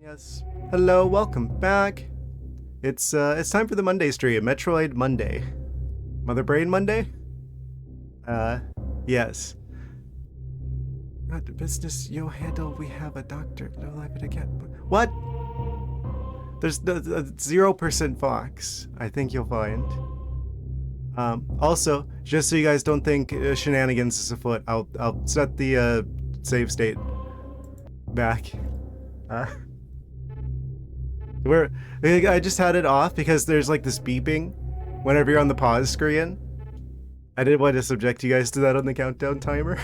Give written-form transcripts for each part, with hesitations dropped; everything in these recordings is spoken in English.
Yes. Hello, welcome back. It's time for the Monday stream, Metroid Monday. Mother Brain Monday? Yes. Not the business you handle, we have a doctor. No life to get. What? There's 0% Fox, I think you'll find. Also, just so you guys don't think shenanigans is afoot, I'll set the save state back. I just had it off because there's like this beeping whenever you're on the pause screen. I didn't want to subject you guys to that on the countdown timer.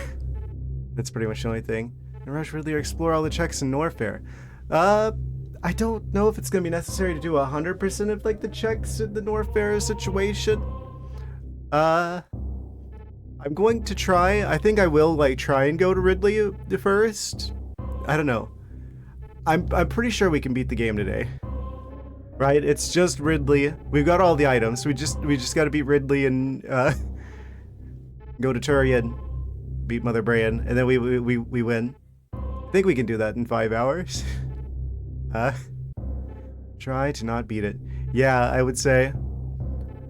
That's pretty much the only thing. And rush really explore all the checks in Norfair. I don't know if it's gonna be necessary to do 100% of like the checks in the Norfair situation. I'm going to try. I think I will like try and go to Ridley first. I don't know. I'm pretty sure we can beat the game today. Right? It's just Ridley. We've got all the items. We just got to beat Ridley and go to Turian, beat Mother Brain, and then we win. I think we can do that in 5 hours. Try to not beat it. Yeah, I would say.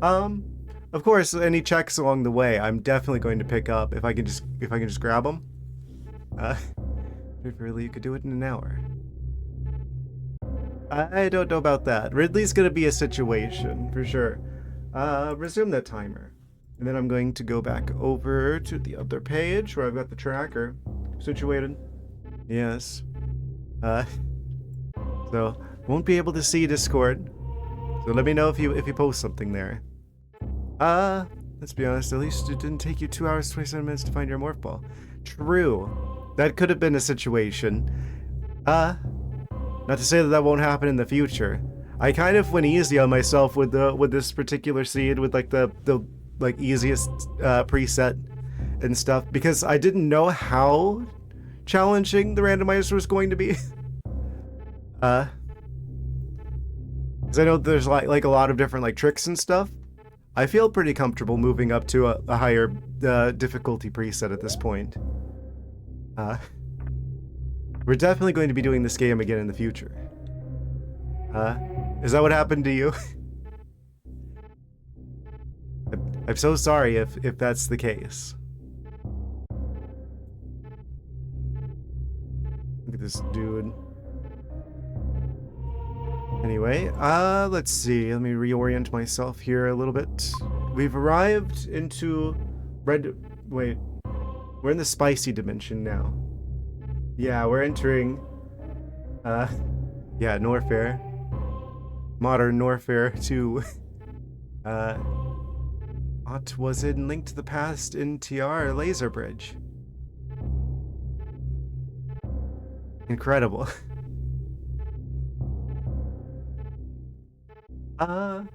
Of course, any checks along the way, I'm definitely going to pick up if I can just grab them. If really you could do it in an hour. I don't know about that. Ridley's gonna be a situation, for sure. Resume that timer. And then I'm going to go back over to the other page where I've got the tracker situated. Yes. So, won't be able to see Discord. So let me know if you post something there. Let's be honest, at least it didn't take you 2 hours, 27 minutes to find your morph ball. True. That could have been a situation. Not to say that that won't happen in the future. I kind of went easy on myself with this particular seed with like the like easiest preset and stuff because I didn't know how challenging the randomizer was going to be. Because I know there's like a lot of different like tricks and stuff. I feel pretty comfortable moving up to a higher difficulty preset at this point. We're definitely going to be doing this game again in the future. Is that what happened to you? I'm so sorry if that's the case. Look at this dude. Anyway, let's see. Let me reorient myself here a little bit. We've arrived into Wait. We're in the spicy dimension now. Yeah, we're entering, yeah, Norfair. Modern Norfair 2. What was in Link to the Past in TR Laser Bridge? Incredible. I'm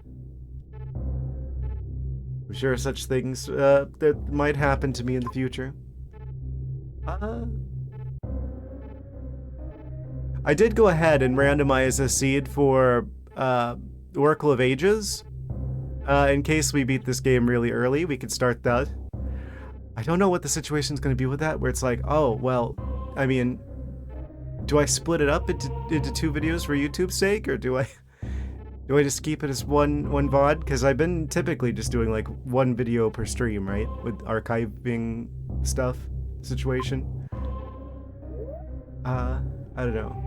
sure such things, that might happen to me in the future. I did go ahead and randomize a seed for Oracle of Ages. In case we beat this game really early, we could start that. I don't know what the situation's going to be with that, where it's like, oh, well, I mean, do I split it up into 2 videos for YouTube's sake, or do I just keep it as one VOD? Because I've been typically just doing like 1 video per stream, right? With archiving stuff situation. I don't know.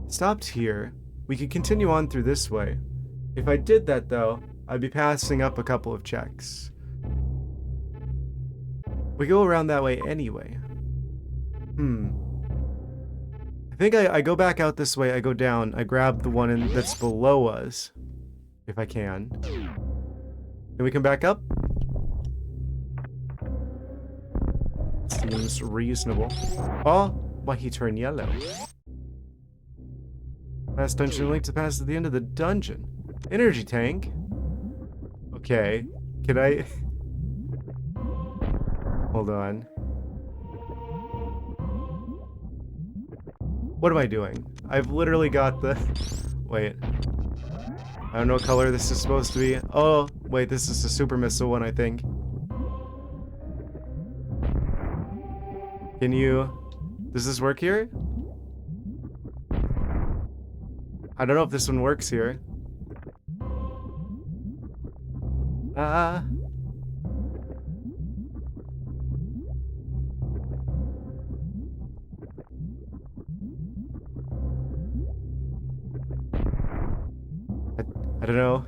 Stopped here. We could continue on through this way. If I did that though, I'd be passing up a couple of checks. We go around that way anyway. I think I go back out this way, I go down, I grab the one that's below us. If I can. Then we come back up. Seems reasonable. Oh, why he turned yellow? Last dungeon link to pass at the end of the dungeon. Energy tank? Okay. Can I... Hold on. What am I doing? I've literally got the... Wait. I don't know what color this is supposed to be. Oh, wait, this is the super missile one, I think. Can you... Does this work here? I don't know if this one works here. I don't know.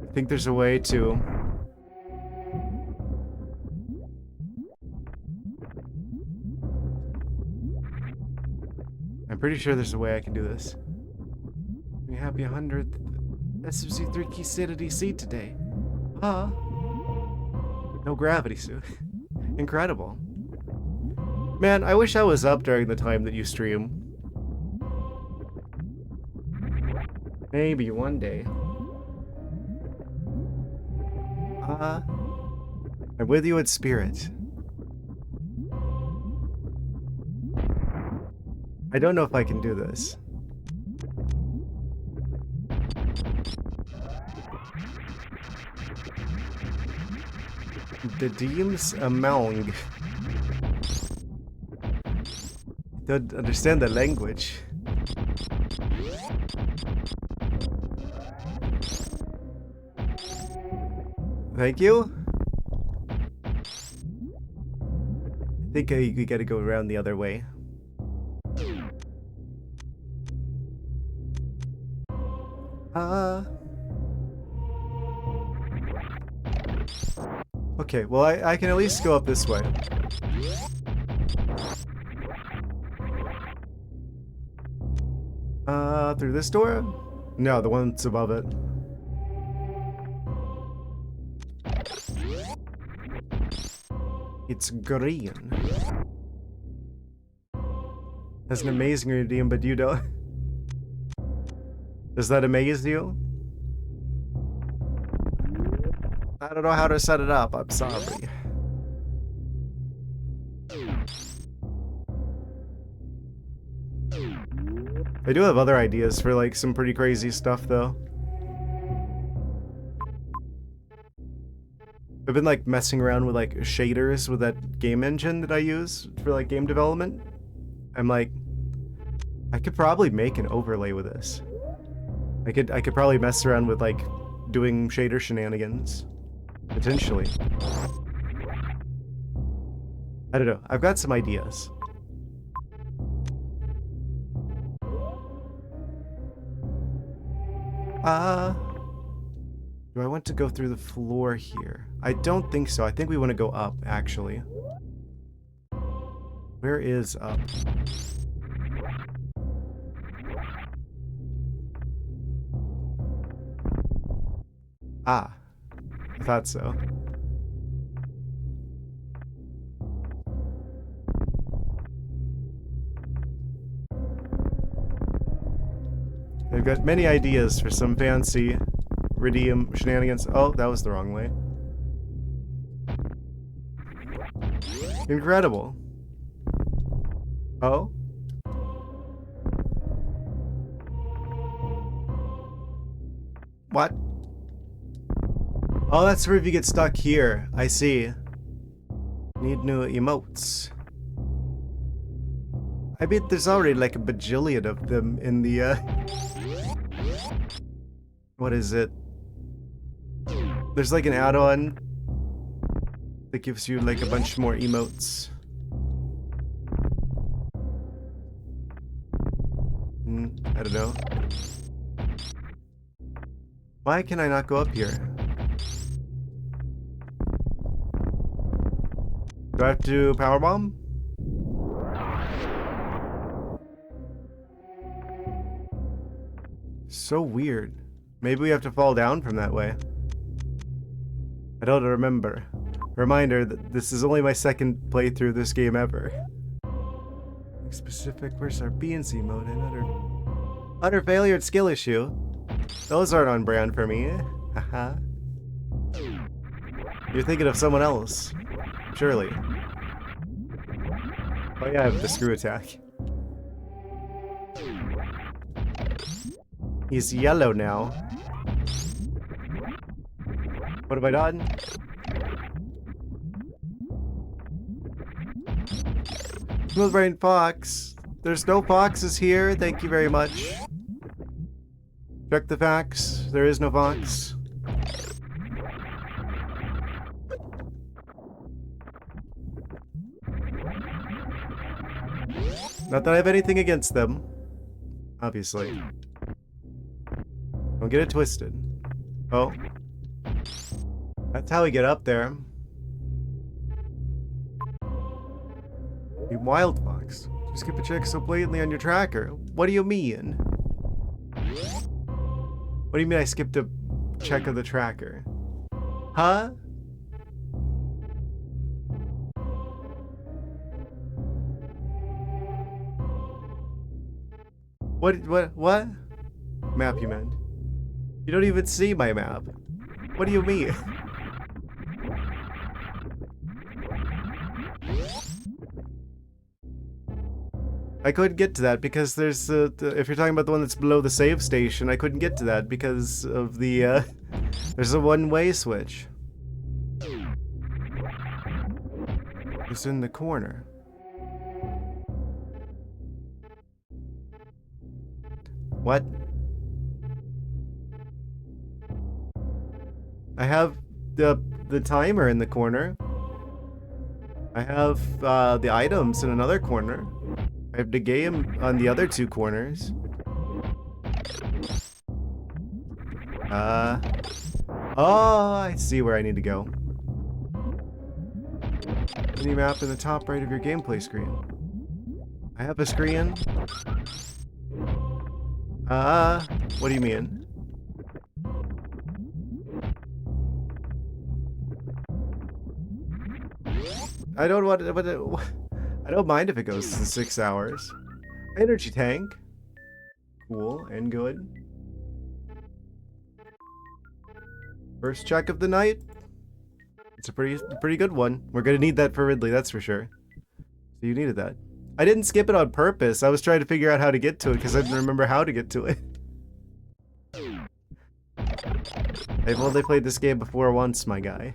I think there's a way to... I'm pretty sure there's a way I can do this. We happy 100th SFC3 key sanity seed today. No gravity suit. Incredible. Man, I wish I was up during the time that you stream. Maybe one day. I'm with you in spirit. I don't know if I can do this. The Deems among. Don't understand the language. Thank you. I think we gotta go around the other way. Okay, well I can at least go up this way. Through this door? No, the one that's above it. It's green. Has an amazing redeem, but you don't. Does that amaze you? I don't know how to set it up, I'm sorry. I do have other ideas for like some pretty crazy stuff though. I've been like messing around with like shaders with that game engine that I use for like game development. I'm like, I could probably make an overlay with this. I could probably mess around with like doing shader shenanigans. Potentially. I don't know. I've got some ideas. Do I want to go through the floor here? I don't think so. I think we want to go up, actually. Where is up? I thought so. I've got many ideas for some fancy redeem shenanigans. Oh, that was the wrong way. Incredible. Oh? What? Oh, that's where if you get stuck here. I see. Need new emotes. I bet there's already like a bajillion of them in the, what is it? There's like an add-on that gives you like a bunch more emotes. I don't know. Why can I not go up here? Do I have to powerbomb? So weird. Maybe we have to fall down from that way. I don't remember. Reminder that this is only my second playthrough of this game ever. Specific, where's our B and C mode and utter failure and skill issue. Those aren't on brand for me. Haha. You're thinking of someone else. Surely. Oh yeah, I have the screw attack. He's yellow now. What have I done? Smooth Brain Fox. There's no foxes here. Thank you very much. Check the facts. There is no fox. Not that I have anything against them. Obviously. Don't get it twisted. Oh. That's how we get up there. You wild fox. You skip a check so blatantly on your tracker. What do you mean? What do you mean I skipped a check of the tracker? Huh? What? Map you meant? You don't even see my map. What do you mean? I couldn't get to that because there's if you're talking about the one that's below the save station, I couldn't get to that because of the there's a one-way switch. It's in the corner. What? I have the timer in the corner. I have the items in another corner. I have the game on the other two corners. Oh, I see where I need to go. Mini map in the top right of your gameplay screen. I have a screen. What do you mean? I don't want to, I don't mind if it goes to 6 hours. Energy tank. Cool and good. First check of the night. It's a pretty good one. We're gonna need that for Ridley, that's for sure. So you needed that. I didn't skip it on purpose. I was trying to figure out how to get to it because I didn't remember how to get to it. I've only played this game before once, my guy.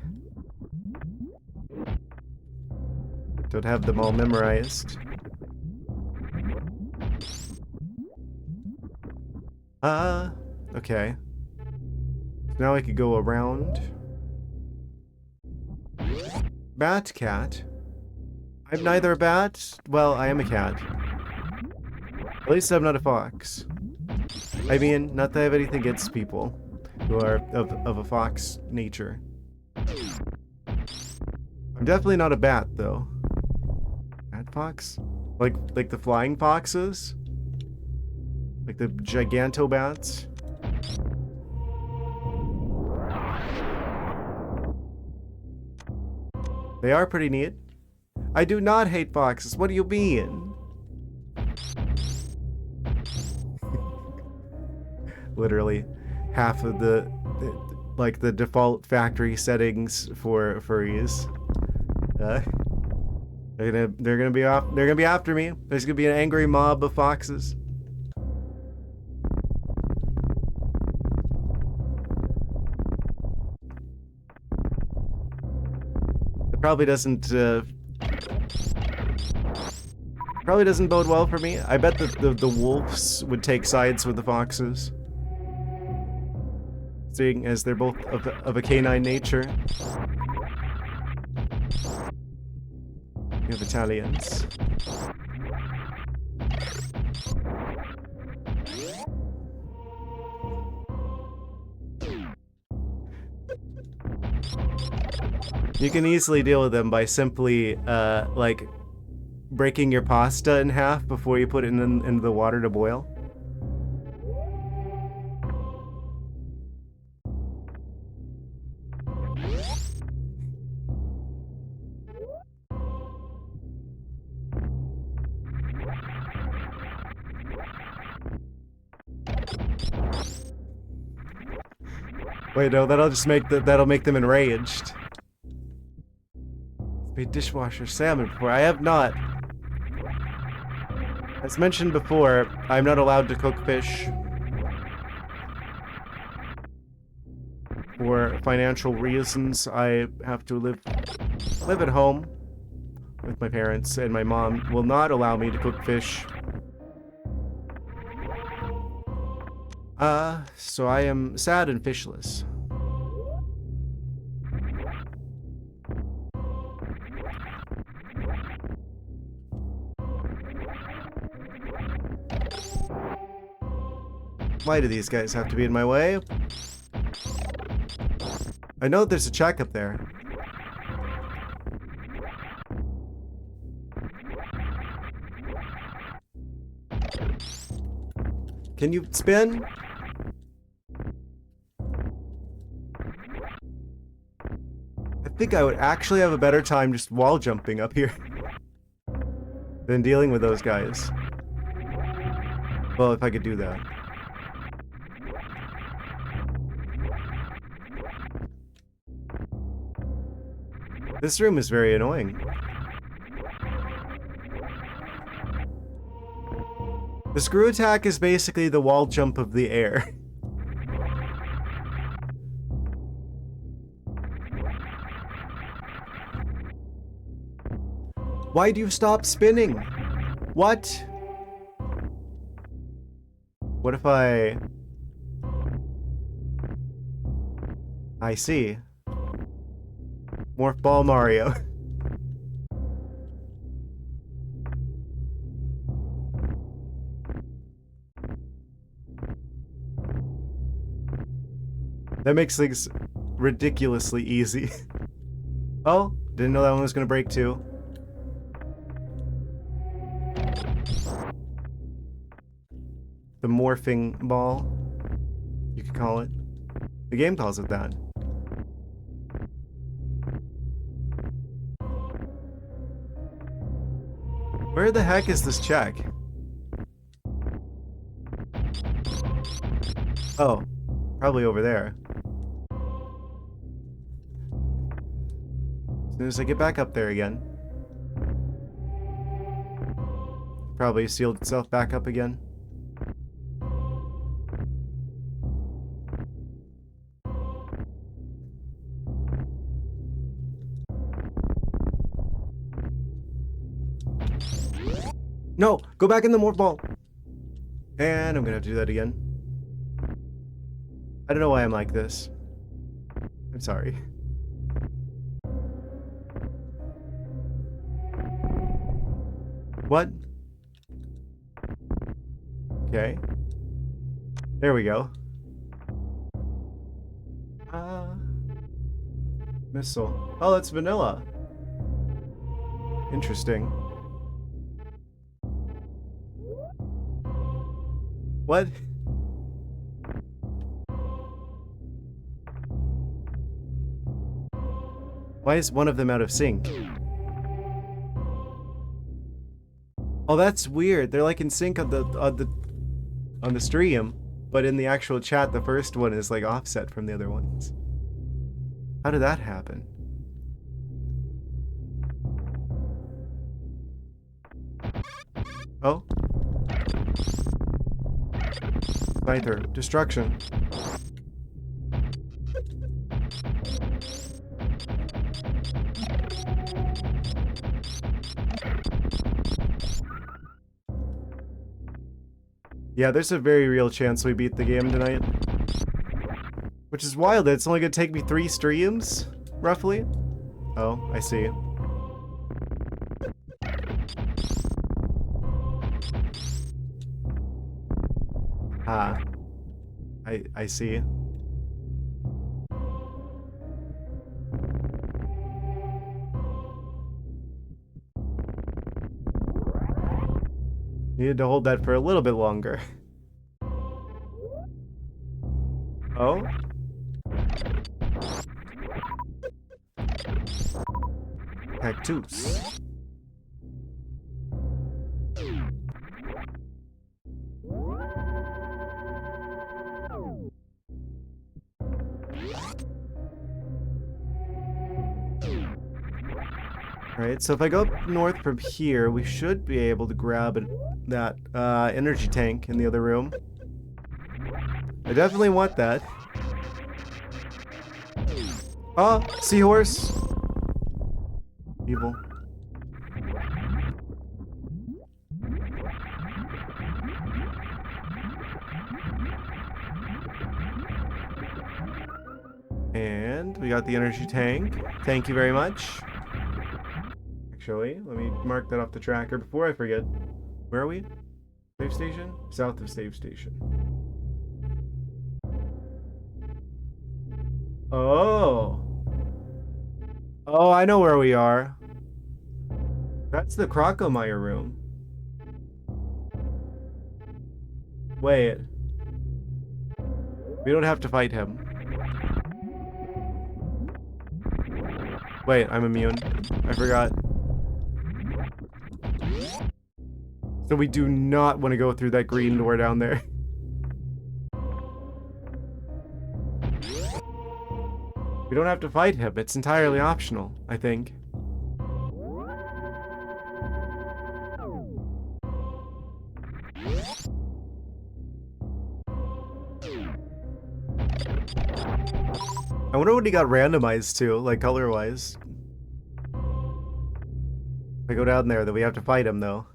Don't have them all memorized. Okay. So now I could go around. Bat cat. I'm neither a bat. Well, I am a cat. At least I'm not a fox. I mean, not that I have anything against people who are of a fox nature. I'm definitely not a bat, though. Bat fox? Like the flying foxes? Like the gigantobats? They are pretty neat. I do not hate foxes. What do you mean? Literally half of the default factory settings for furries. They're gonna be after me. There's gonna be an angry mob of foxes. It probably doesn't bode well for me. I bet that the wolves would take sides with the foxes, seeing as they're both of a canine nature. You have Italians. You can easily deal with them by simply, like, breaking your pasta in half before you put it into the water to boil. Wait, no, that'll make them enraged. Made dishwasher salmon before. I have not. As mentioned before, I'm not allowed to cook fish for financial reasons. I have to live at home with my parents, and my mom will not allow me to cook fish So I am sad and fishless. Why do these guys have to be in my way? I know there's a check up there. Can you spin? I think I would actually have a better time just wall jumping up here than dealing with those guys. Well, if I could do that. This room is very annoying. The screw attack is basically the wall jump of the air. Why do you stop spinning? What? What if I see. Morph Ball Mario. That makes things ridiculously easy. Oh, didn't know that one was gonna break too. The morphing ball, you could call it. The game calls it that. Where the heck is this check? Oh, probably over there. As soon as I get back up there again. Probably sealed itself back up again. No! Go back in the morph ball! And I'm gonna have to do that again. I don't know why I'm like this. I'm sorry. What? Okay. There we go. Missile. Oh, that's vanilla. Interesting. What? Why is one of them out of sync? Oh, that's weird. They're like in sync on the stream, but in the actual chat, the first one is like offset from the other ones. How did that happen? Oh. Scyther. Destruction. Yeah, there's a very real chance we beat the game tonight. Which is wild. It's only gonna take me 3 streams, roughly. Oh, I see. Ah. I see. Needed to hold that for a little bit longer. Oh? Cactus. Alright, so if I go up north from here, we should be able to grab that energy tank in the other room. I definitely want that. Oh, seahorse. Evil. And we got the energy tank. Thank you very much. Actually, let me mark that off the tracker before I forget. Where are we? Save station? South of save station. Oh. Oh, I know where we are. That's the Crocomire room. Wait. We don't have to fight him. Wait, I'm immune. I forgot. So we do not want to go through that green door down there. We don't have to fight him. It's entirely optional, I think. I wonder what he got randomized to, like color-wise. If I go down there, then we have to fight him, though.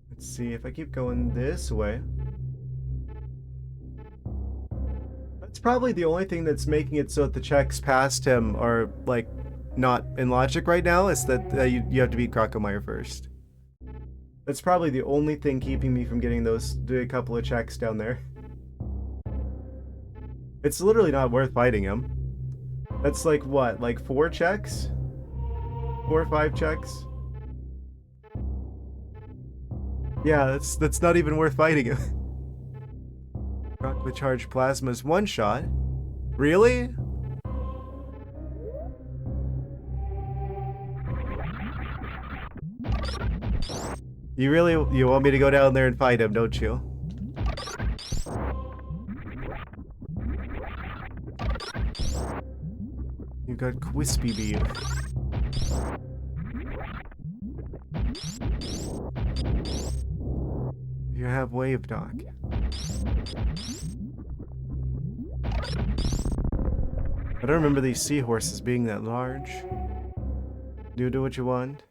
Let's see if I keep going this way. That's probably the only thing that's making it so that the checks past him are, like, not in logic right now, is that you have to beat Crocomire first. That's probably the only thing keeping me from getting a couple of checks down there. It's literally not worth fighting him. That's like what, like 4 checks? 4 or 5 checks? Yeah, that's not even worth fighting him. Rock with charged plasma's one shot? Really? You want me to go down there and fight him, don't you? You got Quispy Beam. You have Wave Dock. I don't remember these seahorses being that large. Do what you want.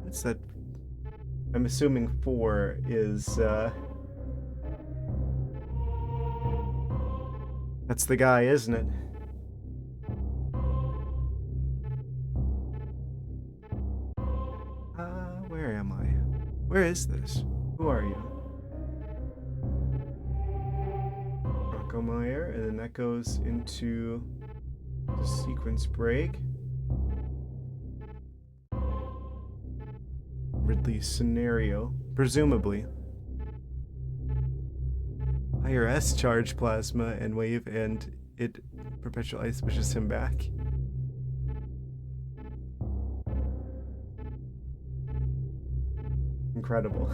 What's that? I'm assuming 4 is, that's the guy, isn't it? Where am I? Where is this? Who are you? Crocomire, and then that goes into the sequence break. Ridley's scenario, presumably. Higher S charge plasma and wave, and it perpetual ice pushes him back. Incredible.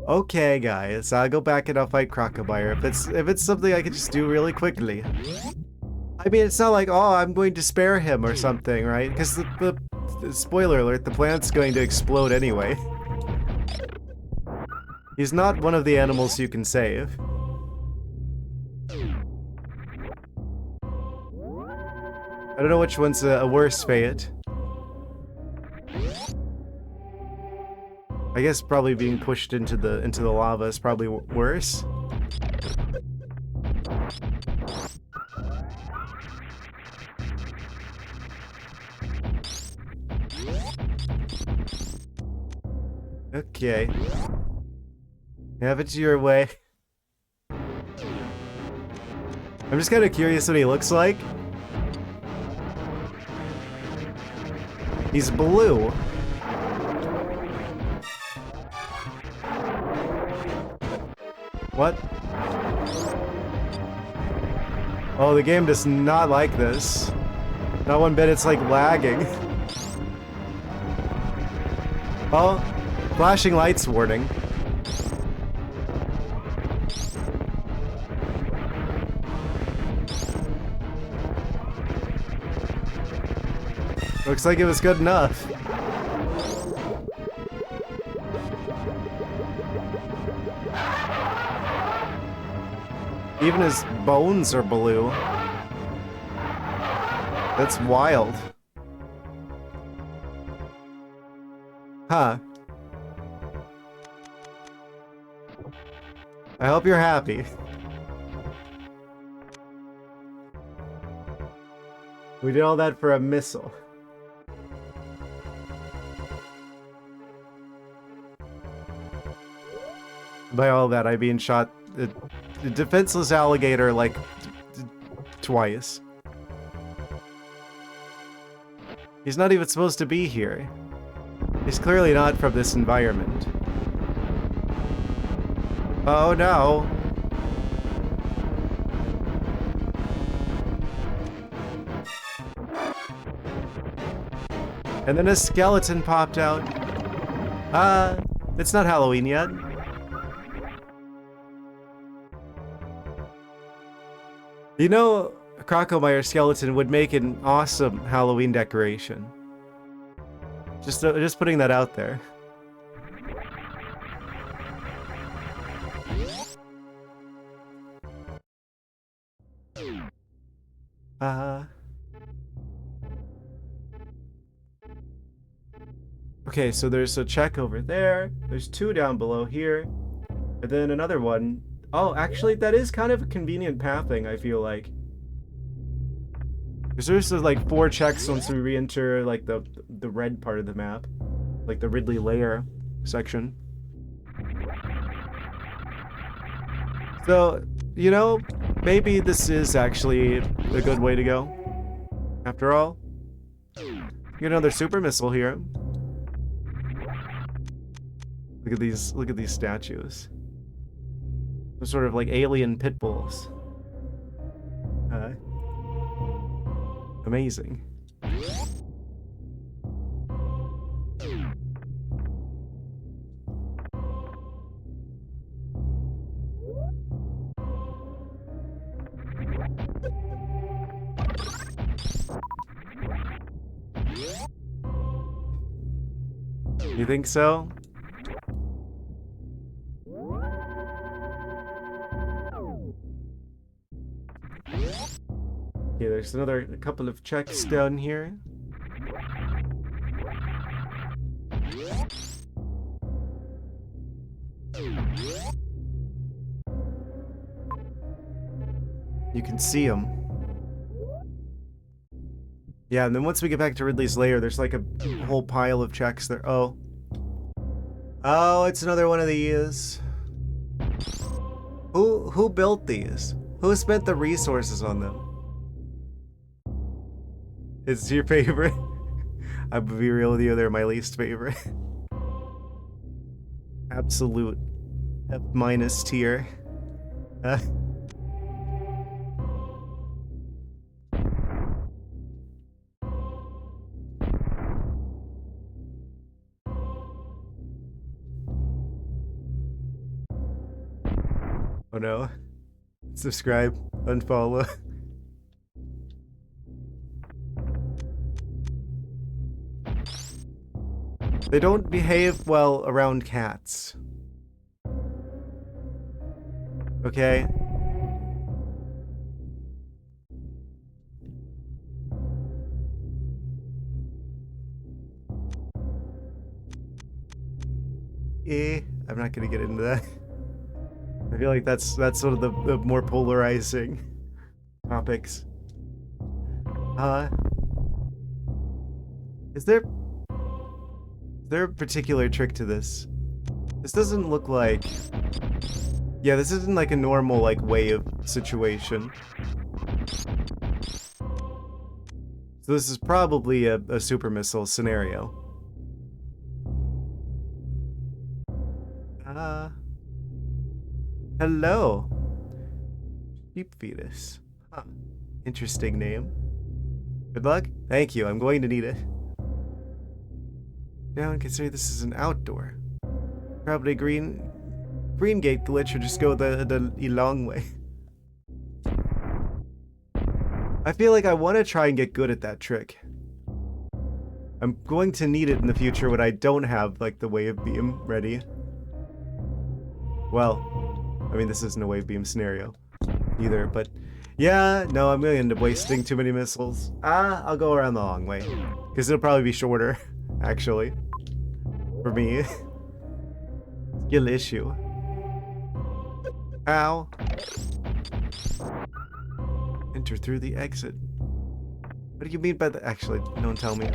Okay, guys, I'll go back and I'll fight Crocomire if it's something I can just do really quickly. I mean, it's not like, oh, I'm going to spare him or something, right? Because the spoiler alert, the plant's going to explode anyway. He's not one of the animals you can save. I don't know which one's a worse fate. I guess probably being pushed into the lava is probably worse. Okay. Have it your way. I'm just kind of curious what he looks like. He's blue. What? Oh, the game does not like this. Not one bit, it's like lagging. Oh, flashing lights warning. Looks like it was good enough. Even his bones are blue. That's wild. Huh. I hope you're happy. We did all that for a missile. By all that, I mean shot a defenseless alligator like twice. He's not even supposed to be here. He's clearly not from this environment. Oh no. And then a skeleton popped out. It's not Halloween yet. You know, a Crocomire skeleton would make an awesome Halloween decoration. Just putting that out there. Okay, so there's a check over there. There's two down below here. And then another one. Oh, actually, that is kind of a convenient pathing, I feel like. Because there's like 4 checks once we re-enter like the red part of the map. Like the Ridley Lair section. So, you know, maybe this is actually a good way to go. After all. Get another super missile here. Look at these statues. They're sort of like alien pit bulls. Amazing. You think so? Okay, there's a couple of checks down here. You can see them. Yeah, and then once we get back to Ridley's lair, there's like a whole pile of checks there. Oh. Oh, it's another one of these. Who built these? Who spent the resources on them? It's your favorite? I would be real with you, they're my least favorite. Absolute F- tier. Oh no. Subscribe, unfollow. They don't behave well around cats. Okay? I'm not gonna get into that. I feel like that's sort of the more polarizing topics. Is there a particular trick to this? This doesn't look like... Yeah, this isn't like a normal like wave situation. So this is probably a super missile scenario. Hello. Sheep fetus. Huh. Interesting name. Good luck? Thank you, I'm going to need it. Now, consider this is an outdoor. Probably green gate glitch or just go the long way. I feel like I want to try and get good at that trick. I'm going to need it in the future when I don't have like the wave beam ready. Well, I mean this isn't a wave beam scenario. either, but yeah, no, I'm gonna end up wasting too many missiles. I'll go around the long way, because it'll probably be shorter, actually, for me. Skill issue. Ow. Enter through the exit. What do you mean by that? Actually, don't tell me.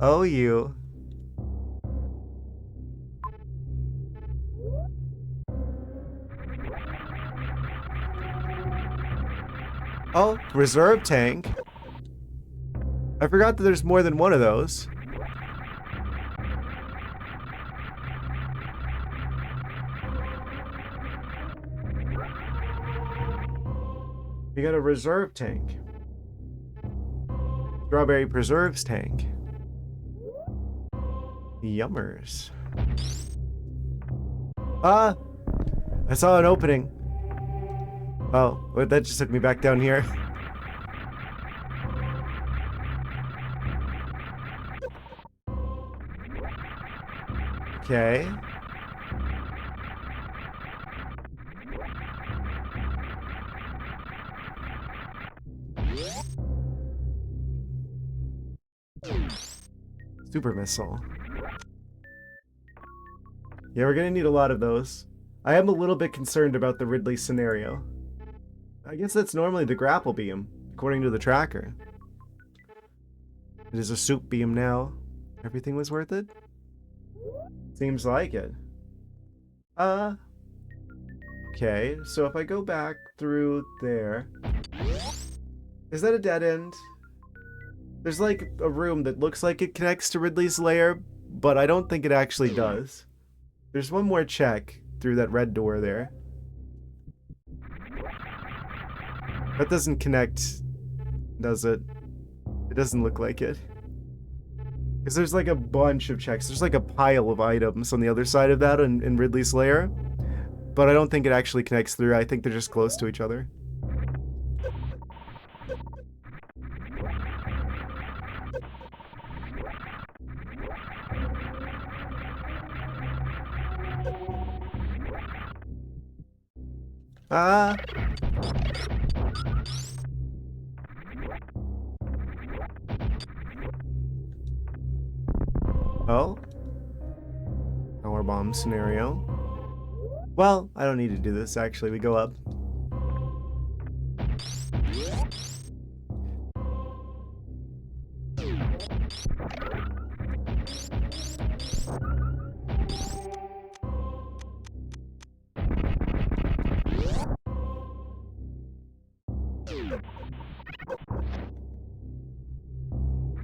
Oh, you. Oh, reserve tank. I forgot that there's more than one of those. You got a reserve tank. Strawberry preserves tank. Yummers. I saw an opening. Oh, well, that just took me back down here. Okay. Super missile. Yeah, we're gonna need a lot of those. I am a little bit concerned about the Ridley scenario. I guess that's normally the grapple beam, according to the tracker. It is a soup beam now. Everything was worth it? Seems like it. Okay, so if I go back through there... Is that a dead end? There's like a room that looks like it connects to Ridley's lair, but I don't think it actually does. There's one more check through that red door there. That doesn't connect, does it? It doesn't look like it. Because there's like a bunch of checks. There's like a pile of items on the other side of that in Ridley's lair. But I don't think it actually connects through. I think they're just close to each other. Oh? Power bomb scenario. Well, I don't need to do this, actually. We go up.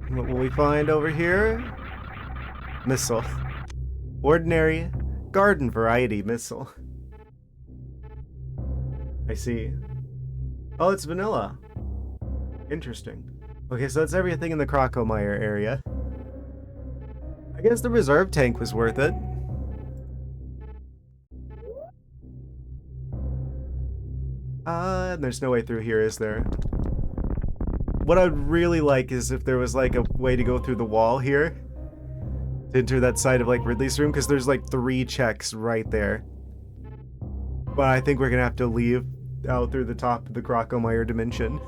What will we find over here? Missile. Ordinary garden variety missile. I see. Oh, it's vanilla. Interesting. Okay, so that's everything in the Crocomire area. I guess the reserve tank was worth it. And there's no way through here, is there? What I'd really like is if there was like a way to go through the wall here to enter that side of like Ridley's room, because there's like 3 checks right there. But I think we're gonna have to leave out through the top of the Crocomire dimension.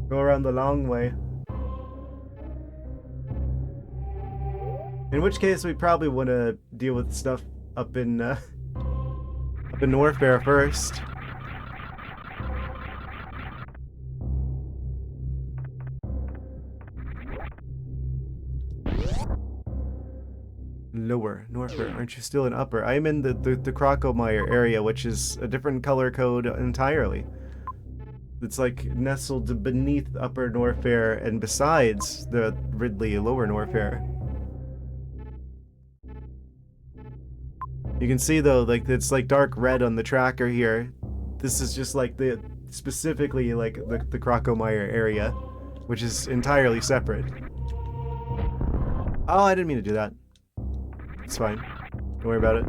Go around the long way. In which case we probably want to deal with stuff up in Norfair first. Lower. Norfair, aren't you still in upper? I am in the Crocomire area, which is a different color code entirely. It's like nestled beneath upper Norfair and besides the Ridley lower Norfair. You can see though, like it's like dark red on the tracker here. This is just like specifically like the Crocomire area, which is entirely separate. Oh, I didn't mean to do that. It's fine. Don't worry about it.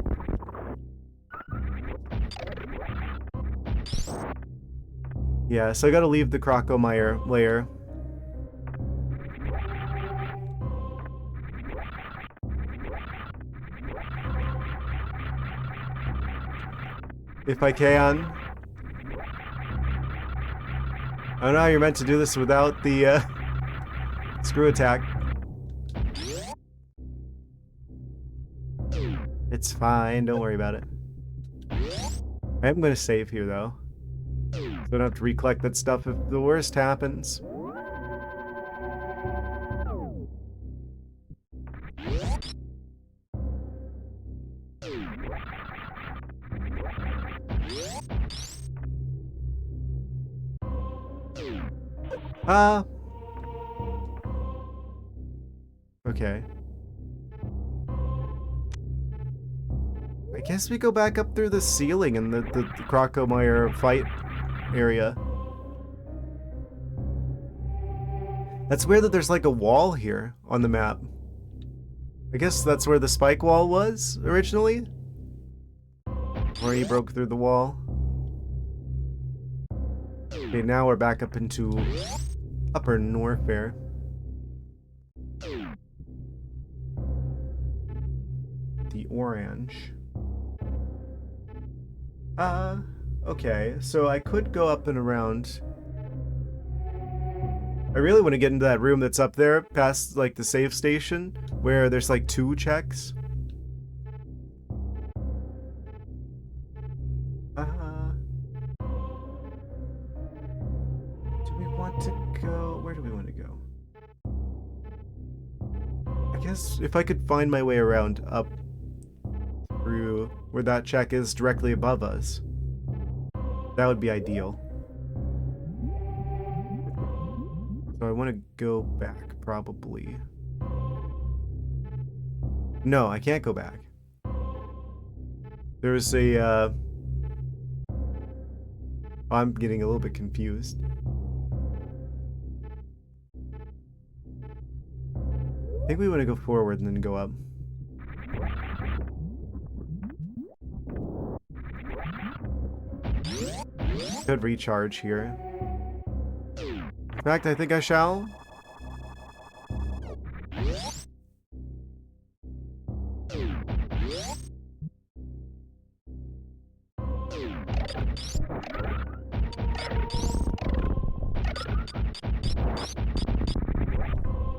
Yeah, so I gotta leave the Crocomire lair if I can. I don't know how you're meant to do this without the screw attack. It's fine, don't worry about it. I am gonna save here though. So I don't have to recollect that stuff if the worst happens. Okay. I guess we go back up through the ceiling in the Crocomire fight area. That's weird that there's like a wall here on the map. I guess that's where the spike wall was originally? Or he broke through the wall. Okay, now we're back up into Upper Norfair. The orange. Okay, so I could go up and around. I really want to get into that room that's up there past like the save station where there's like 2 checks. Do we want to go? Where do we want to go? I guess if I could find my way around up through where that check is directly above us, that would be ideal. So I want to go back, probably. No, I can't go back. There's a, I'm getting a little bit confused. I think we want to go forward and then go up. Could recharge here. In fact, I think I shall.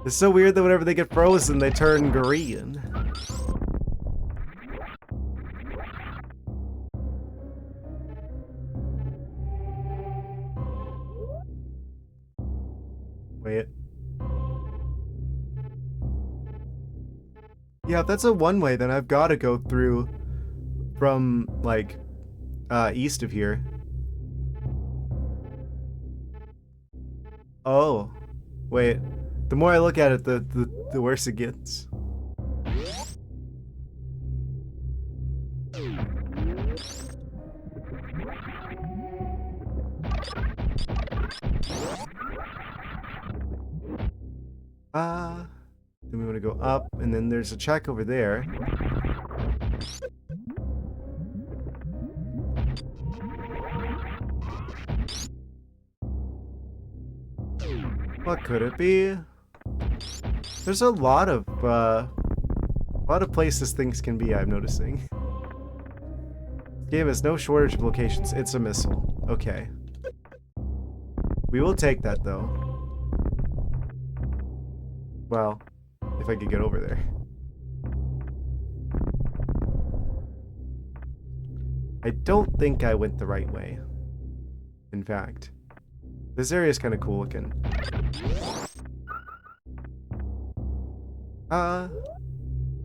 It's so weird that whenever they get frozen, they turn green. Wait. Yeah, if that's a one-way, then I've got to go through from, like, east of here. Oh. Wait. The more I look at it, the worse it gets. Then we want to go up, and then there's a check over there. What could it be? There's a lot of places things can be, I'm noticing. This game has no shortage of locations. It's a missile. Okay. We will take that, though. Well, if I could get over there. I don't think I went the right way. In fact. This area is kind of cool looking.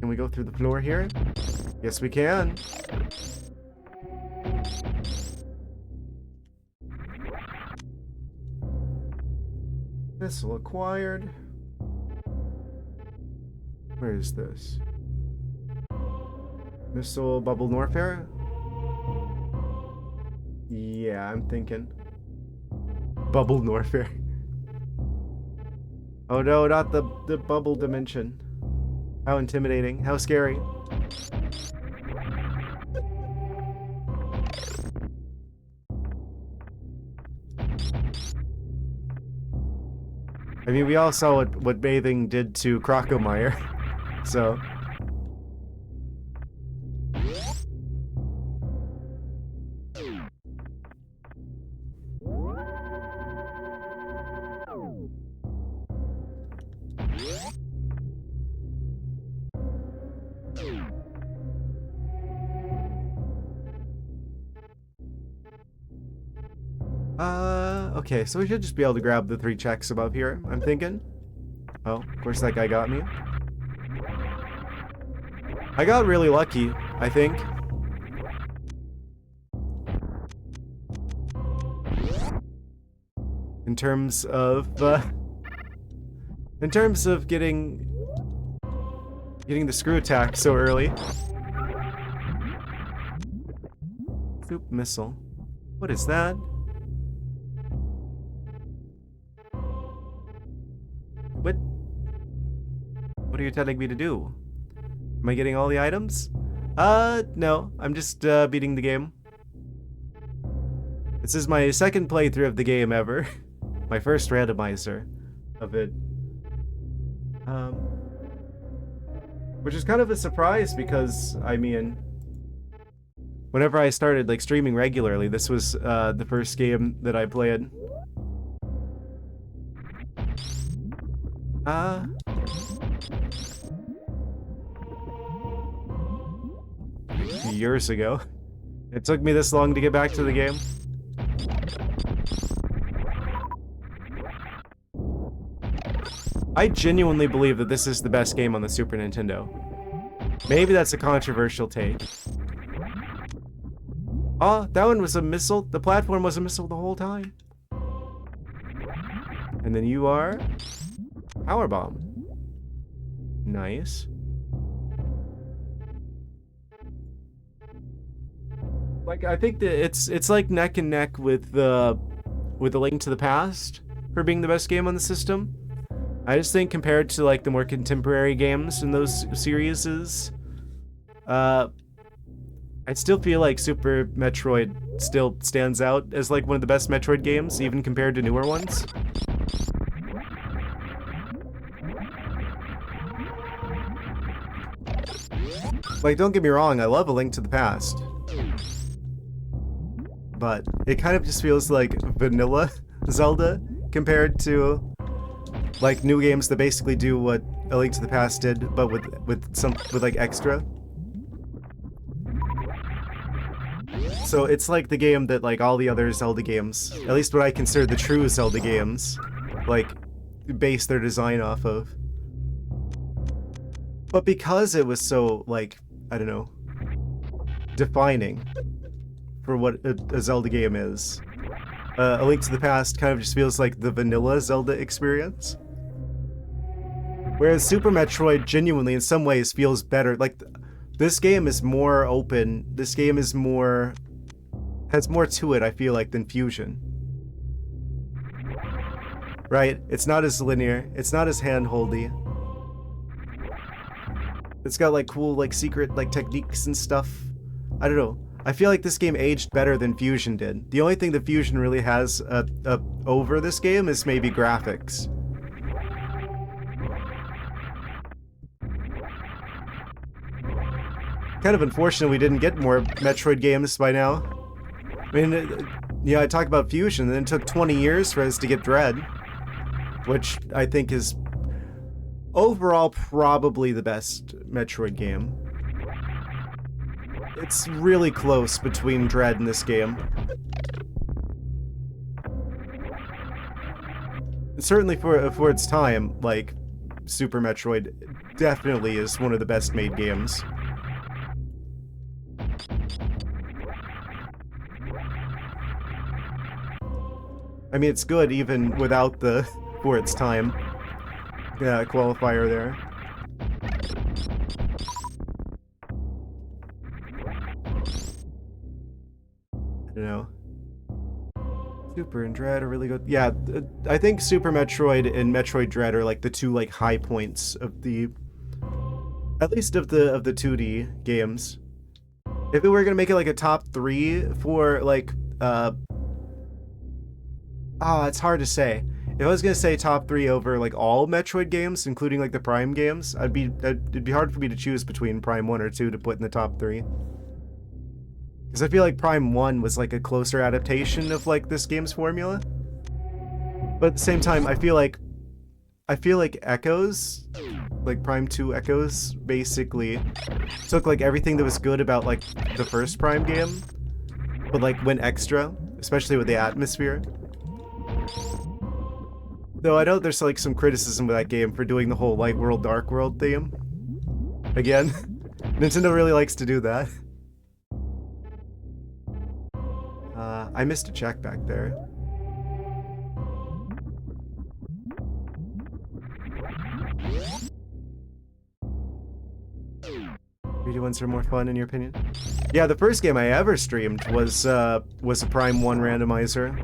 Can we go through the floor here? Yes, we can. Missile acquired. Where is this? Missile Bubble Norfair? Yeah, I'm thinking. Bubble Norfair. Oh no, not the bubble dimension. How intimidating. How scary. I mean, we all saw what bathing did to Crocomire. So... Okay, so we should just be able to grab the 3 checks above here, I'm thinking. Oh, of course that guy got me. I got really lucky, I think. In terms of getting the screw attack so early. Soup missile. What is that? What are you telling me to do? Am I getting all the items? No. I'm just beating the game. This is my second playthrough of the game ever. My first randomizer of it. Which is kind of a surprise because, I mean, whenever I started like streaming regularly, this was the first game that I played. Years ago. It took me this long to get back to the game. I genuinely believe that this is the best game on the Super Nintendo. Maybe that's a controversial take. Oh, that one was a missile. The platform was a missile the whole time. And then you are... Power Bomb. Nice. Like, I think that it's like neck and neck with the Link to the Past for being the best game on the system. I just think compared to like the more contemporary games in those series, I still feel like Super Metroid still stands out as like one of the best Metroid games, even compared to newer ones. Like, don't get me wrong, I love A Link to the Past. But it kind of just feels like vanilla Zelda compared to like new games that basically do what A Link to the Past did, but with like extra. So it's like the game that like all the other Zelda games, at least what I consider the true Zelda games, like base their design off of. But because it was so like, I don't know, defining for what a Zelda game is, A Link to the Past kind of just feels like the vanilla Zelda experience. Whereas Super Metroid genuinely in some ways feels better. Like, this game is more open, this game is more... has more to it, I feel like, than Fusion. Right? It's not as linear, it's not as hand-holdy. It's got like cool like secret like techniques and stuff. I don't know. I feel like this game aged better than Fusion did. The only thing that Fusion really has over this game is maybe graphics. Kind of unfortunate we didn't get more Metroid games by now. I mean, yeah, I talk about Fusion, and then it took 20 years for us to get Dread, which I think is overall probably the best Metroid game. It's really close between Dread and this game. Certainly for its time, like, Super Metroid definitely is one of the best made games. I mean, it's good even without the for its time qualifier there. I don't know. Super and Dread are really good. Yeah, I think Super Metroid and Metroid Dread are like the two like high points of the, at least of the 2D games. If we were gonna make it like a top 3 for like it's hard to say. If I was gonna say top 3 over like all Metroid games, including like the Prime games, it'd be hard for me to choose between Prime 1 or 2 to put in the top 3. Because I feel like Prime 1 was like a closer adaptation of like this game's formula. But at the same time, I feel like Echoes, like Prime 2 Echoes, basically took like everything that was good about like the first Prime game, but like went extra. especially with the atmosphere. Though I know there's like some criticism of that game for doing the whole light world, dark world theme. Again, Nintendo really likes to do that. I missed a check back there. Video ones are more fun in your opinion? Yeah, the first game I ever streamed was a Prime 1 randomizer.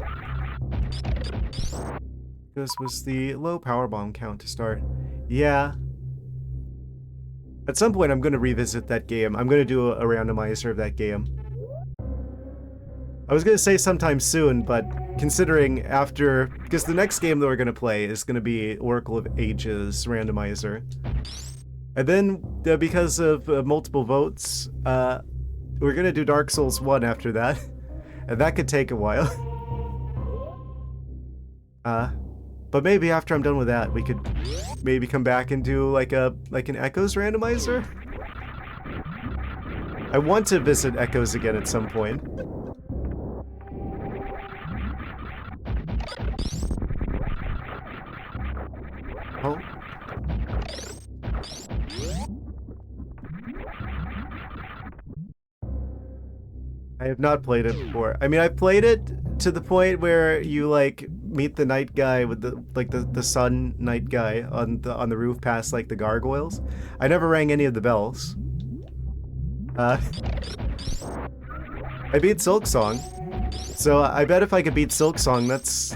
This was the low power bomb count to start. Yeah. At some point I'm going to revisit that game. I'm going to do a randomizer of that game. I was going to say sometime soon, but considering after... Because the next game that we're going to play is going to be Oracle of Ages randomizer. And then, because of multiple votes, we're going to do Dark Souls 1 after that. And that could take a while. But maybe after I'm done with that, we could maybe come back and do like an Echoes randomizer? I want to visit Echoes again at some point. Oh. I have not played it before. I mean, I've played it to the point where you like meet the night guy with the sun night guy on the roof past like the gargoyles. I never rang any of the bells. I beat Silk Song. So I bet if I could beat Silk Song, that's,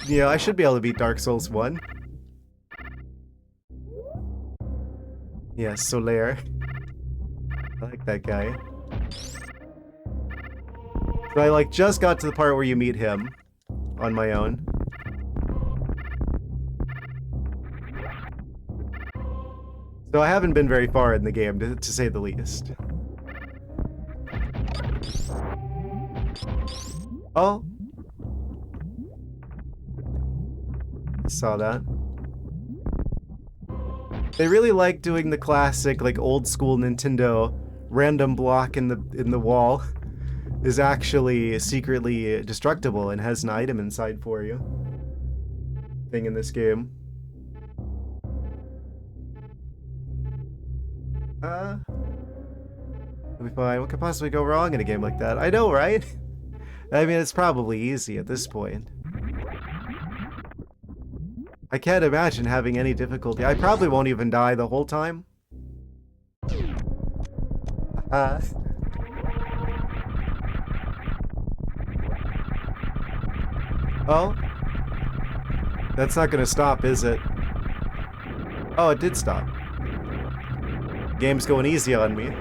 you know, I should be able to beat Dark Souls 1. Yeah, Solaire. I like that guy. So I like just got to the part where you meet him on my own. So I haven't been very far in the game, to say the least. Oh. I saw that. They really like doing the classic, like old school Nintendo random block in the wall is actually secretly destructible and has an item inside for you. Thing in this game. It'll be fine. What could possibly go wrong in a game like that? I know, right? I mean, it's probably easy at this point. I can't imagine having any difficulty. I probably won't even die the whole time. Oh? That's not gonna stop, is it? Oh, it did stop. Game's going easy on me.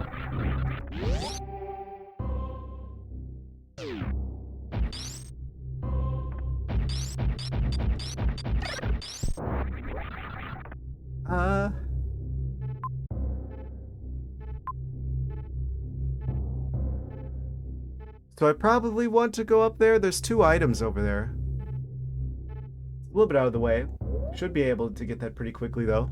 So I probably want to go up there. There's 2 items over there. A little bit out of the way. Should be able to get that pretty quickly, though.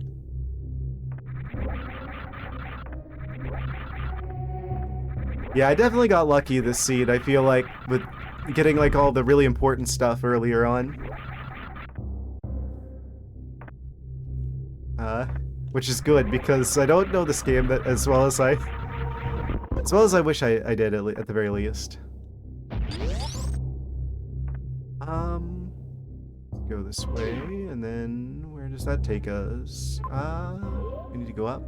Yeah, I definitely got lucky this seed, I feel like, with getting, like, all the really important stuff earlier on. Which is good, because I don't know this game that as well as I wish I did, at the very least. Go this way, and then where does that take us? We need to go up.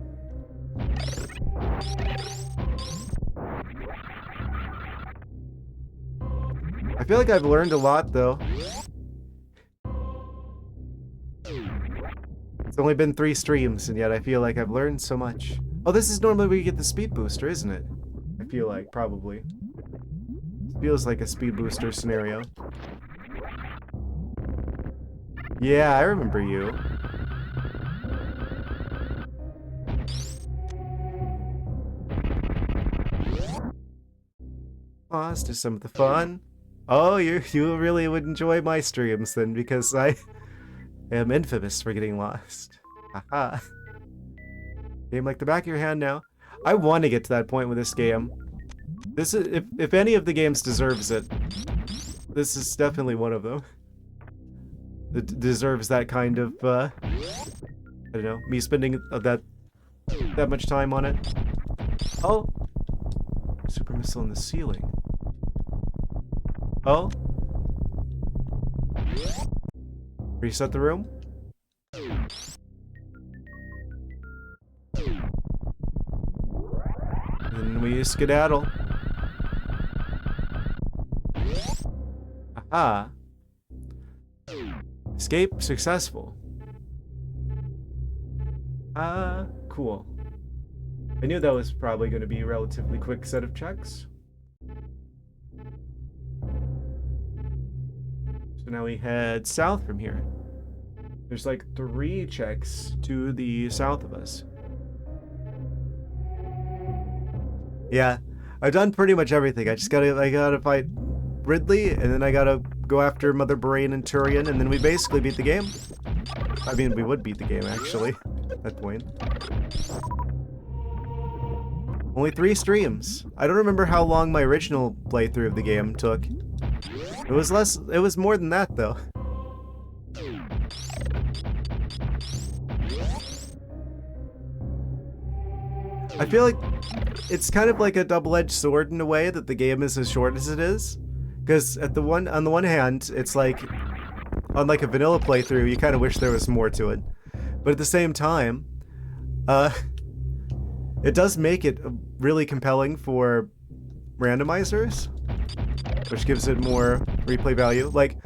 I feel like I've learned a lot, though. It's only been 3 streams, and yet I feel like I've learned so much. Oh, this is normally where you get the speed booster, isn't it? I feel like, probably. It feels like a speed booster scenario. Yeah, I remember you. Pause to some of the fun. Oh, you really would enjoy my streams then, because I am infamous for getting lost. Haha. Game like the back of your hand now. I want to get to that point with this game. This is, if any of the games deserves it, This is definitely one of them. It deserves that kind of, I don't know, me spending that much time on it. Oh! Super missile in the ceiling. Oh? Reset the room? And we skedaddle. Aha. Escape successful. Cool. I knew that was probably going to be a relatively quick set of checks. So now we head south from here. There's like 3 checks to the south of us. Yeah, I've done pretty much everything. I gotta fight Ridley, and then I gotta go after Mother Brain and Turian, and then we basically beat the game. I mean, we would beat the game, actually, at that point. Only 3 streams. I don't remember how long my original playthrough of the game took. It was more than that, though. I feel like it's kind of like a double-edged sword in a way that the game is as short as it is. Because on the one hand, it's like, on like a vanilla playthrough, you kind of wish there was more to it. But at the same time, it does make it really compelling for randomizers, which gives it more replay value. Like,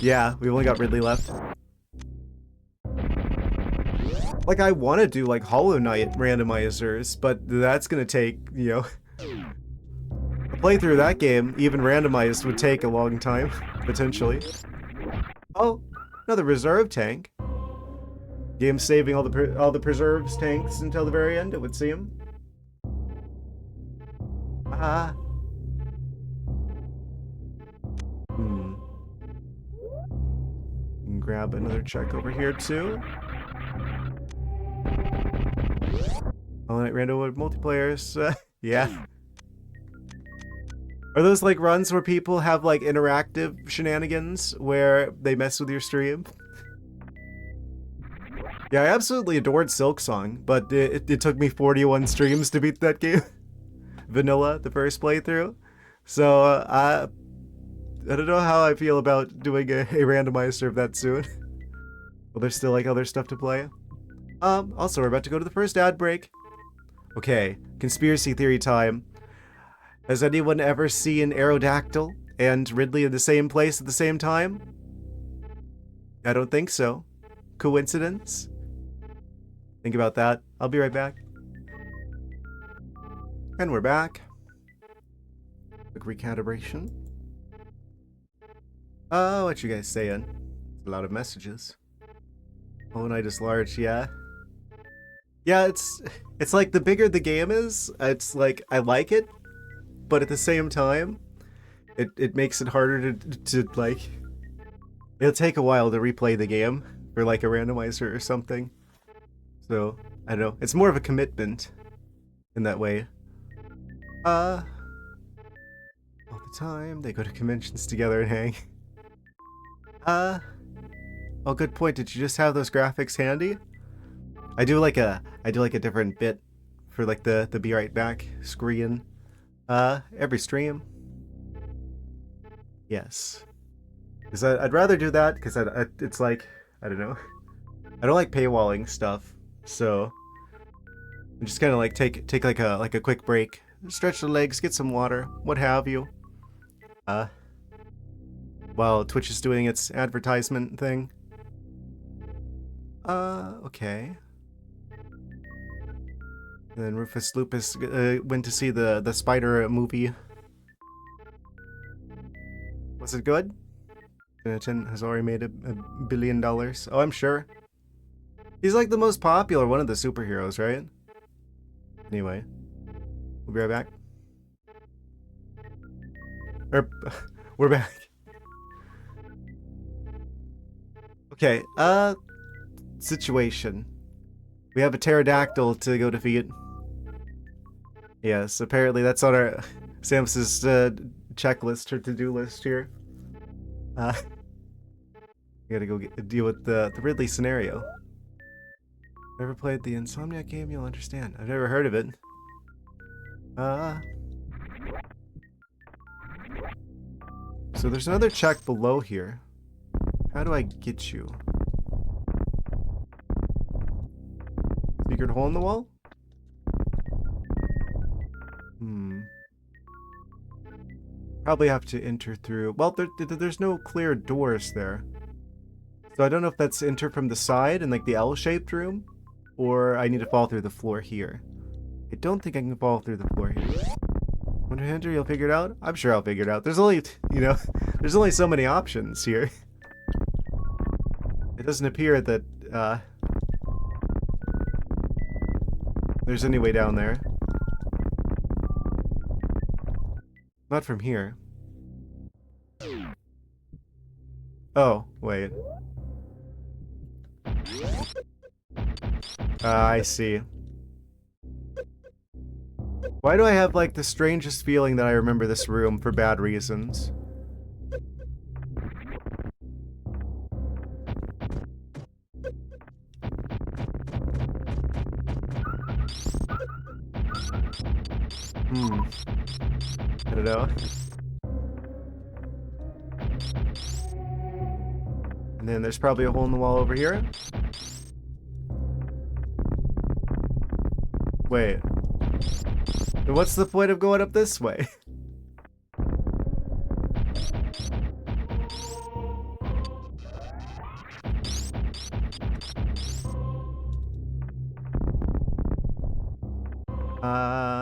yeah, we've only got Ridley left. Like, I want to do, like, Hollow Knight randomizers, but that's gonna take, you know... A playthrough of that game, even randomized, would take a long time, potentially. Oh, another reserve tank. Game saving all the preserves tanks until the very end, it would seem. Ah. And grab another check over here, too. Hollow Knight Rando multiplayers, yeah. Are those like runs where people have like interactive shenanigans where they mess with your stream? Yeah, I absolutely adored Silksong, but it took me 41 streams to beat that game. Vanilla, the first playthrough. So, I don't know how I feel about doing a randomizer of that soon. Well, there's still like other stuff to play. Also, we're about to go to the first ad break. Okay, conspiracy theory time. Has anyone ever seen Aerodactyl and Ridley in the same place at the same time? I don't think so. Coincidence? Think about that. I'll be right back. And we're back. Quick recalibration. Oh, what you guys saying? A lot of messages. Hollow Knight is large, yeah. Yeah, it's like the bigger the game is, it's like I like it, but at the same time, it makes it harder to like. It'll take a while to replay the game for like a randomizer or something. So I don't know. It's more of a commitment in that way. All the time they go to conventions together and hang. Oh, good point. Did you just have those graphics handy? I do like a different bit for like the be right back screen. Every stream. Yes. Because I'd rather do that because it's like, I don't know. I don't like paywalling stuff, so I'm just kind of like take like a quick break, stretch the legs, get some water, what have you. While Twitch is doing its advertisement thing. Okay. And then Rufus Lupus went to see the Spider movie. Was it good? Tin has already made $1 billion. Oh, I'm sure. He's like the most popular one of the superheroes, right? Anyway, we'll be right back. We're back. Okay, situation. We have a pterodactyl to go defeat. Yes, apparently that's on our Samus's checklist or to-do list here. We gotta go deal with the Ridley scenario. Never played the Insomniac game, you'll understand. I've never heard of it. So there's another check below here. How do I get you? Secret hole in the wall? Probably have to enter through... Well, there's no clear doors there. So I don't know if that's enter from the side in like the L-shaped room, or I need to fall through the floor here. I don't think I can fall through the floor here. Wonder Hunter, you'll figure it out? I'm sure I'll figure it out. There's only, you know, there's only so many options here. It doesn't appear that, there's any way down there. Not from here. Oh, wait. I see. Why do I have, like, the strangest feeling that I remember this room for bad reasons? I don't know. And then there's probably a hole in the wall over here. Wait. Then what's the point of going up this way?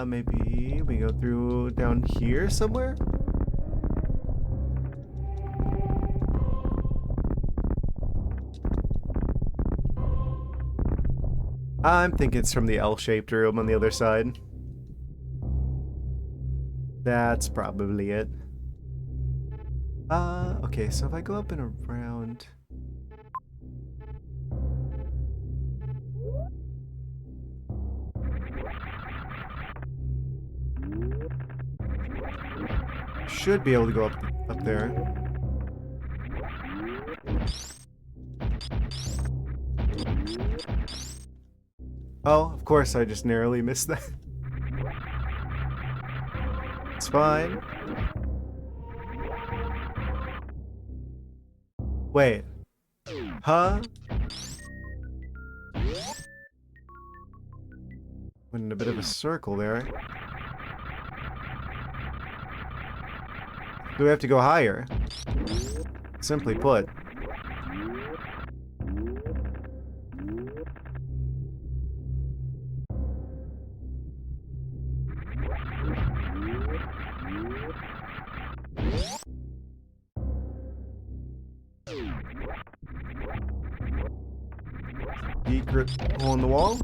Maybe we go through down here somewhere? I'm thinking it's from the L-shaped room on the other side. That's probably it. Okay, so if I go up and around... Should be able to go up there. Oh, of course I just narrowly missed that. It's fine. Wait. Huh? Went in a bit of a circle there. Do we have to go higher? Simply put. Secret hole in the wall.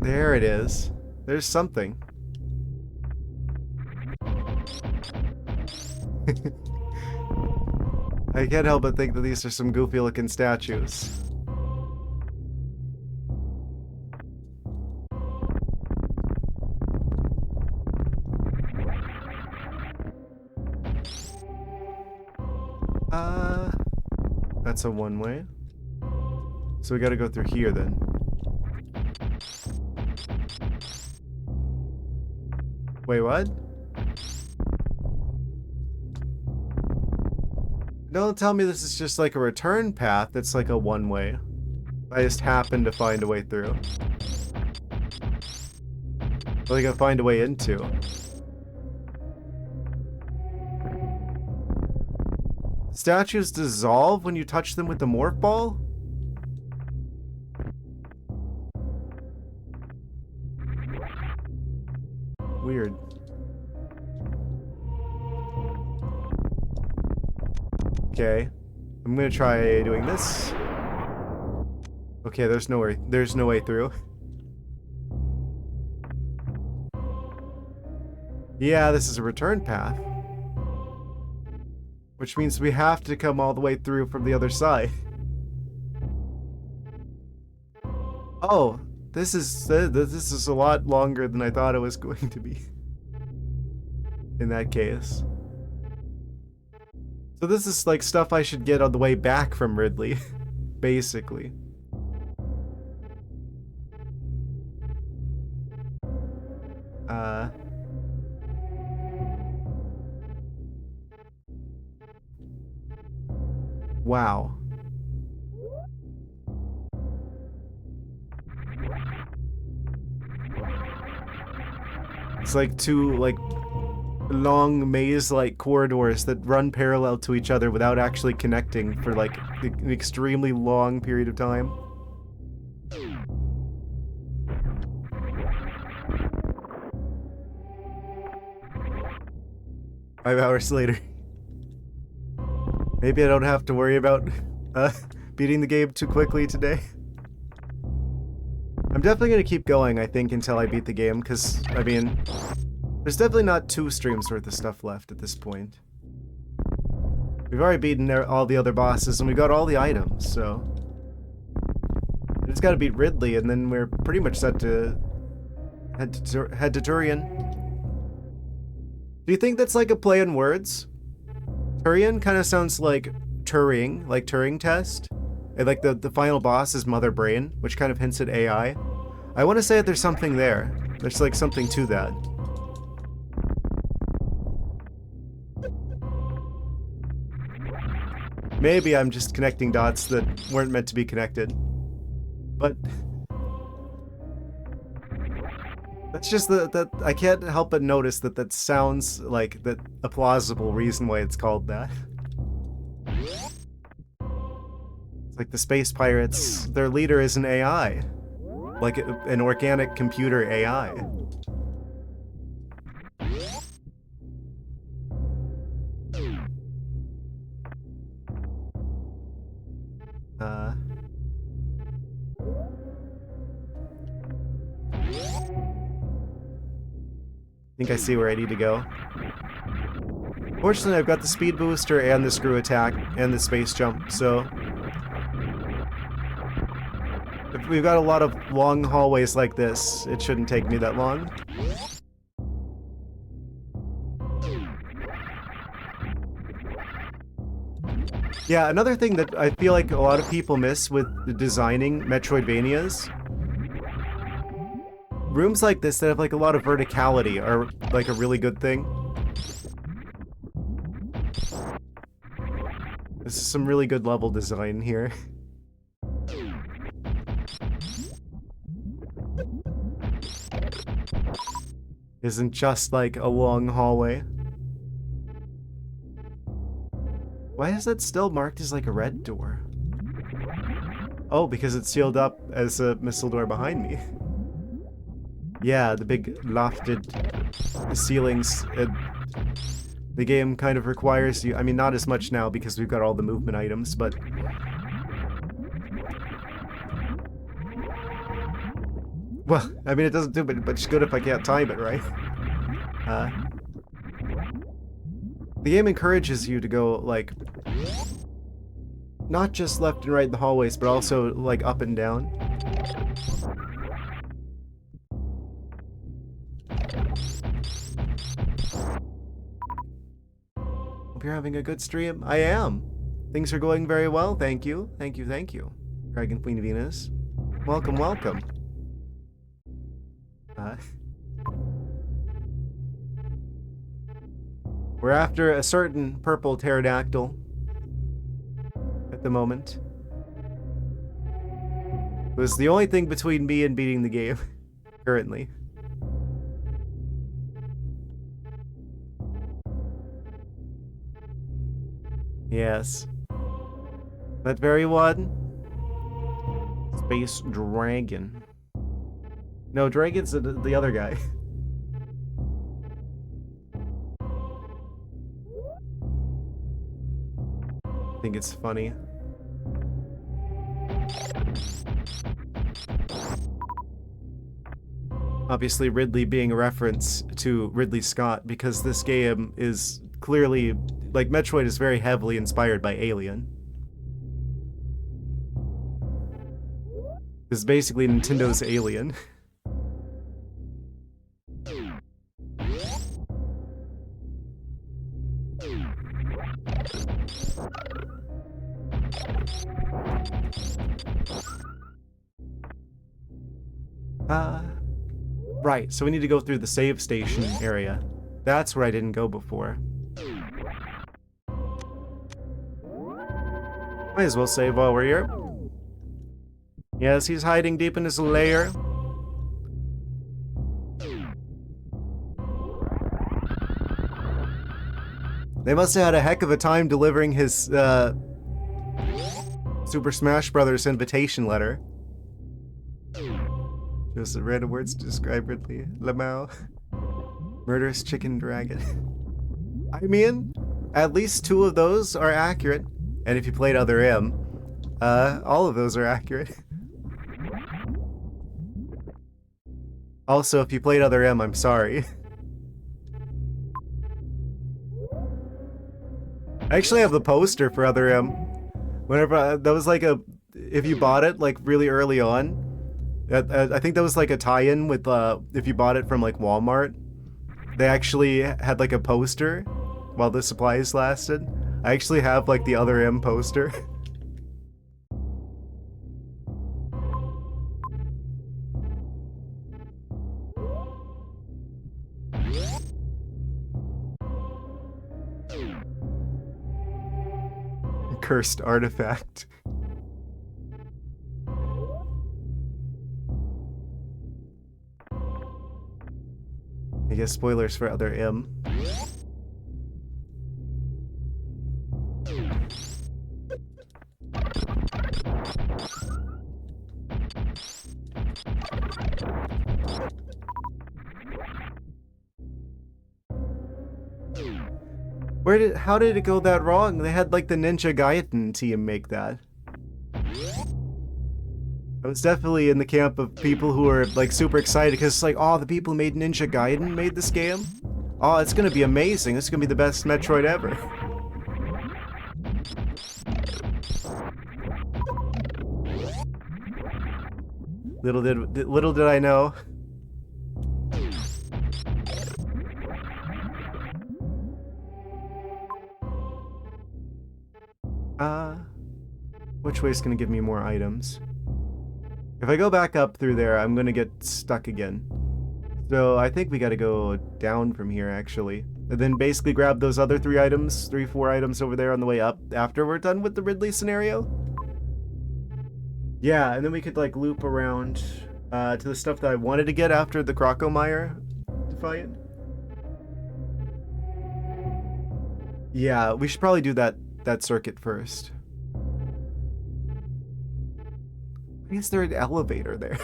There it is. There's something. I can't help but think that these are some goofy looking statues. That's a one-way. So we gotta go through here then. Wait, what? Don't tell me this is just like a return path that's like a one-way. I just happened to find a way through. What are they gonna find a way into? Statues dissolve when you touch them with the morph ball? Weird. Okay. I'm gonna try doing this. Okay, there's no way through. Yeah, this is a return path. Which means we have to come all the way through from the other side. Oh, this is a lot longer than I thought it was going to be. In that case. So this is like stuff I should get on the way back from Ridley, basically. Wow. It's like two, like, long maze-like corridors that run parallel to each other without actually connecting for, like, an extremely long period of time. 5 hours later. Maybe I don't have to worry about beating the game too quickly today. I'm definitely going to keep going, I think, until I beat the game, because, I mean, there's definitely not 2 streams worth of stuff left at this point. We've already beaten all the other bosses, and we got all the items, so... I just gotta beat Ridley, and then we're pretty much set to head to Turian. Do you think that's like a play on words? Turian kind of sounds like Turing, like Turing test. And like the final boss is Mother Brain, which kind of hints at AI. I want to say that there's something there. There's like something to that. Maybe I'm just connecting dots that weren't meant to be connected. But that's just that I can't help but notice that that sounds like a plausible reason why it's called that. It's like the space pirates, their leader is an AI. Like an organic computer AI. I think I see where I need to go. Fortunately, I've got the speed booster and the screw attack and the space jump, so... if we've got a lot of long hallways like this, it shouldn't take me that long. Yeah, another thing that I feel like a lot of people miss with designing Metroidvanias, rooms like this that have like a lot of verticality are like a really good thing. This is some really good level design here. Isn't just like a long hallway. Why is that still marked as like a red door? Oh, because it's sealed up as a missile door behind me. Yeah, the big lofted ceilings. The game kind of requires you, I mean, not as much now because we've got all the movement items, but... well, I mean, it doesn't do it, but it's good if I can't time it, right? The game encourages you to go, like, not just left and right in the hallways, but also, like, up and down. Hope you're having a good stream. I am. Things are going very well, thank you. Thank you, thank you. Dragon Queen Venus. Welcome, welcome. We're after a certain purple pterodactyl at the moment. It was the only thing between me and beating the game, currently. Yes. That very one? Space Dragon. No, Dragon's the other guy. I think it's funny. Obviously, Ridley being a reference to Ridley Scott, because this game is clearly, like, Metroid is very heavily inspired by Alien. It's basically Nintendo's Alien. Right, so we need to go through the save station area. That's where I didn't go before. Might as well save while we're here. Yes, he's hiding deep in his lair. They must have had a heck of a time delivering his Super Smash Brothers invitation letter. Just random words to describe Ridley. Lamau. Murderous chicken dragon. I mean, at least 2 of those are accurate. And if you played Other M, all of those are accurate. Also, if you played Other M, I'm sorry. I actually have the poster for Other M. Whenever that was like if you bought it like really early on, I think that was like a tie-in with if you bought it from like Walmart, they actually had like a poster while the supplies lasted. I actually have like the Other M poster. Cursed artifact. I guess spoilers for Other M. How did it go that wrong? They had like the Ninja Gaiden team make that. I was definitely in the camp of people who are like super excited because it's like, oh, the people who made Ninja Gaiden made this game? Oh, it's gonna be amazing. It's gonna be the best Metroid ever. Little did I know. Which way is gonna give me more items? If I go back up through there, I'm gonna get stuck again. So I think we gotta go down from here, actually. And then basically grab those other 4 items over there on the way up after we're done with the Ridley scenario. Yeah, and then we could like loop around to the stuff that I wanted to get after the Crocomire fight. Yeah, we should probably do that circuit first. Why is there an elevator there?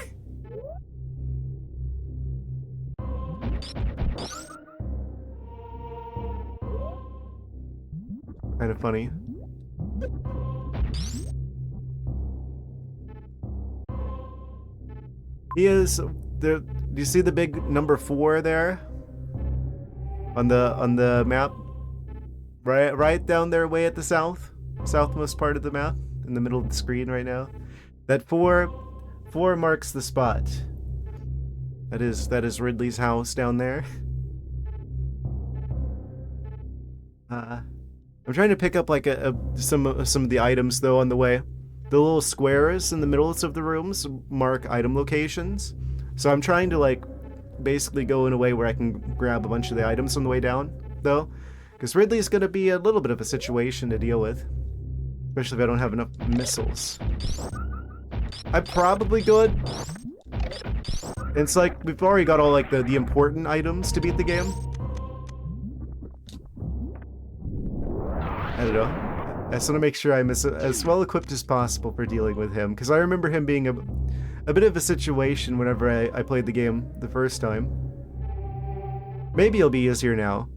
Kind of funny. He is there. Do you see the big number 4 there? On the map? Right down there way at the southmost part of the map, in the middle of the screen right now. That 4 marks the spot. That is Ridley's house down there. I'm trying to pick up like some of the items though on the way. The little squares in the middles of the rooms mark item locations. So I'm trying to like basically go in a way where I can grab a bunch of the items on the way down though. Because Ridley's gonna be a little bit of a situation to deal with. Especially if I don't have enough missiles. I'm probably good. It's like, we've already got all like the important items to beat the game. I don't know. I just want to make sure I'm as well equipped as possible for dealing with him. Because I remember him being a bit of a situation whenever I played the game the first time. Maybe it'll be easier now.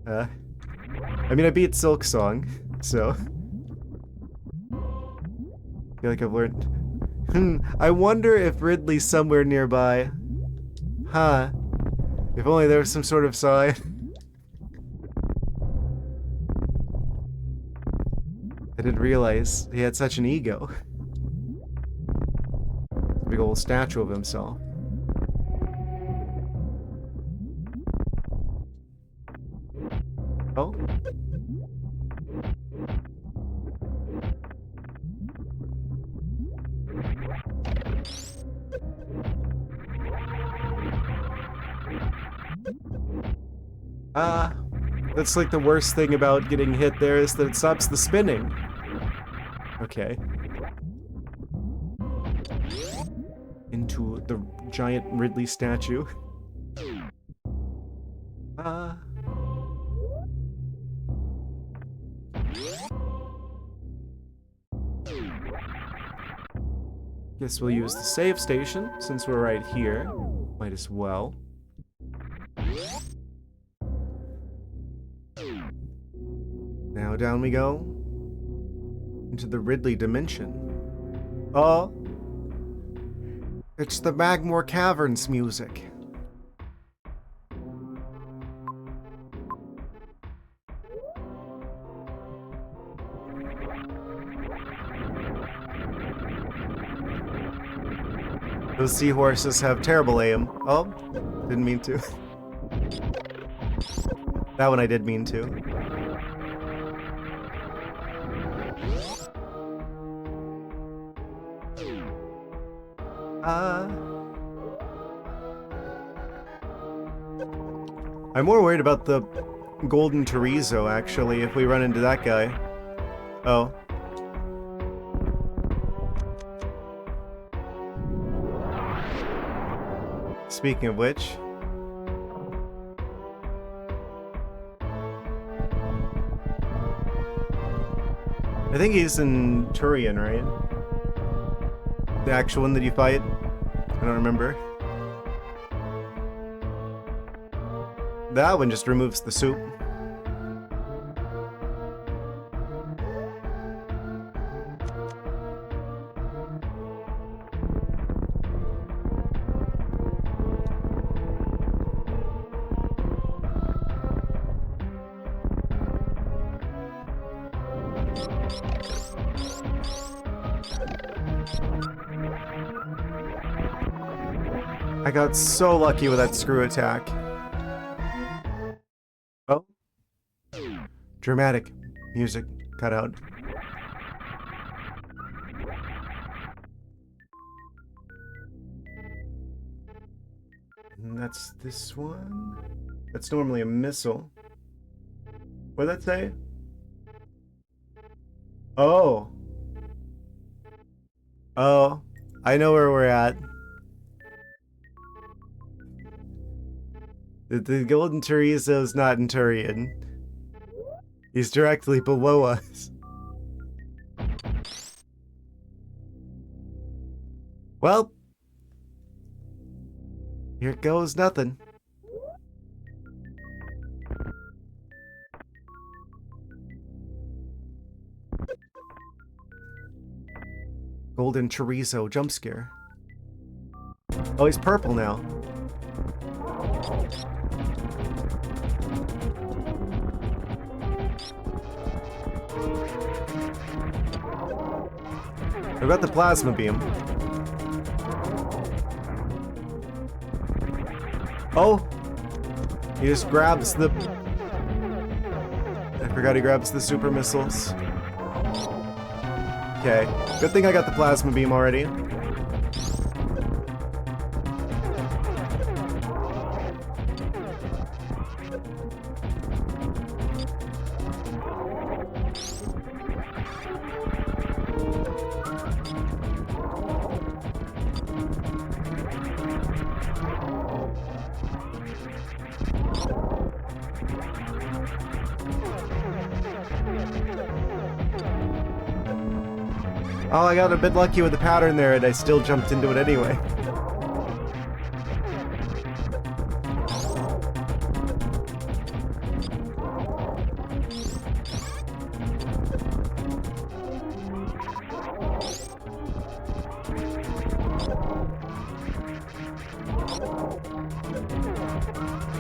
I mean, I beat Silk Song, so... I feel like I've learned... I wonder if Ridley's somewhere nearby. Huh. If only there was some sort of sign. I didn't realize he had such an ego. Big old statue of himself. Oh? That's like the worst thing about getting hit there is that it stops the spinning. Okay. Into the giant Ridley statue. Guess we'll use the save station since we're right here. Might as well. Now down we go into the Ridley dimension. Oh, it's the Magmore Caverns music. Those seahorses have terrible aim. Oh, didn't mean to. That one I did mean to. I'm more worried about the golden chorizo, actually, if we run into that guy. Oh. Speaking of which... I think he's in Turian, right? The actual one that you fight? I don't remember. That one just removes the soup. I got so lucky with that screw attack. Oh. Dramatic music cut out. And that's this one. That's normally a missile. What'd that say? Oh. Oh. I know where we're at. The golden chorizo's not in Turian. He's directly below us. Well, here goes nothing. Golden chorizo jump scare. Oh, he's purple now. I got the plasma beam. Oh! He just grabs the... I forgot he grabs the super missiles. Okay. Good thing I got the plasma beam already. Oh, I got a bit lucky with the pattern there, and I still jumped into it anyway.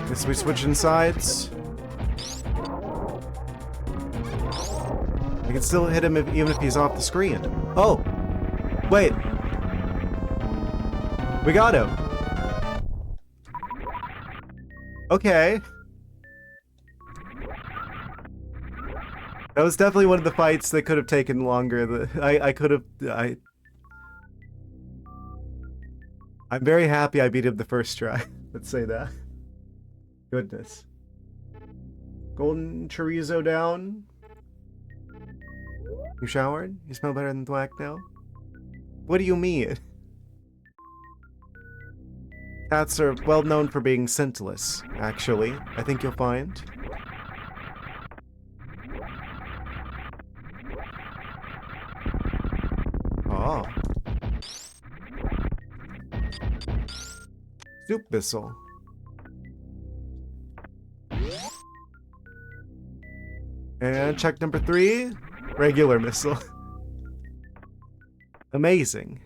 Guess we switching sides. I can still hit him even if he's off the screen. Oh! Wait! We got him. Okay. That was definitely one of the fights that could have taken longer. I'm very happy I beat him the first try. Let's say that. Goodness. Golden chorizo down. You showered? You smell better than Thwack now? What do you mean? Cats are well known for being scentless, actually. I think you'll find. Oh. Soup missile. And check number 3. Regular missile. Amazing.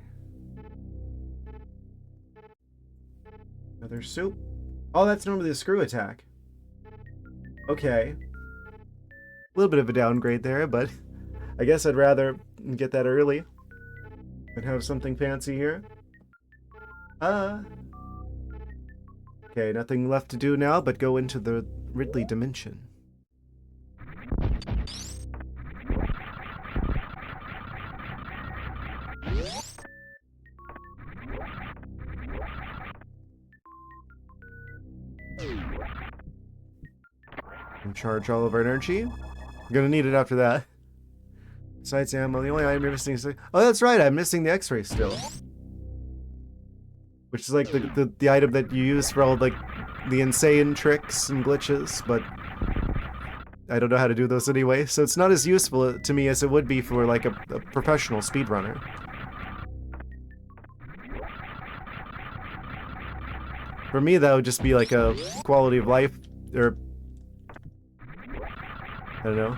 Another soup. Oh, that's normally a screw attack. Okay. A little bit of a downgrade there, but I guess I'd rather get that early and have something fancy here. Okay, nothing left to do now but go into the Ridley dimension. And charge all of our energy. We're gonna need it after that. Besides ammo, the only item you're missing is... Oh, that's right, I'm missing the X-ray still. Which is like the item that you use for all like the insane tricks and glitches, but I don't know how to do those anyway, so it's not as useful to me as it would be for like a professional speedrunner. For me, that would just be like a quality of life, or... I don't know.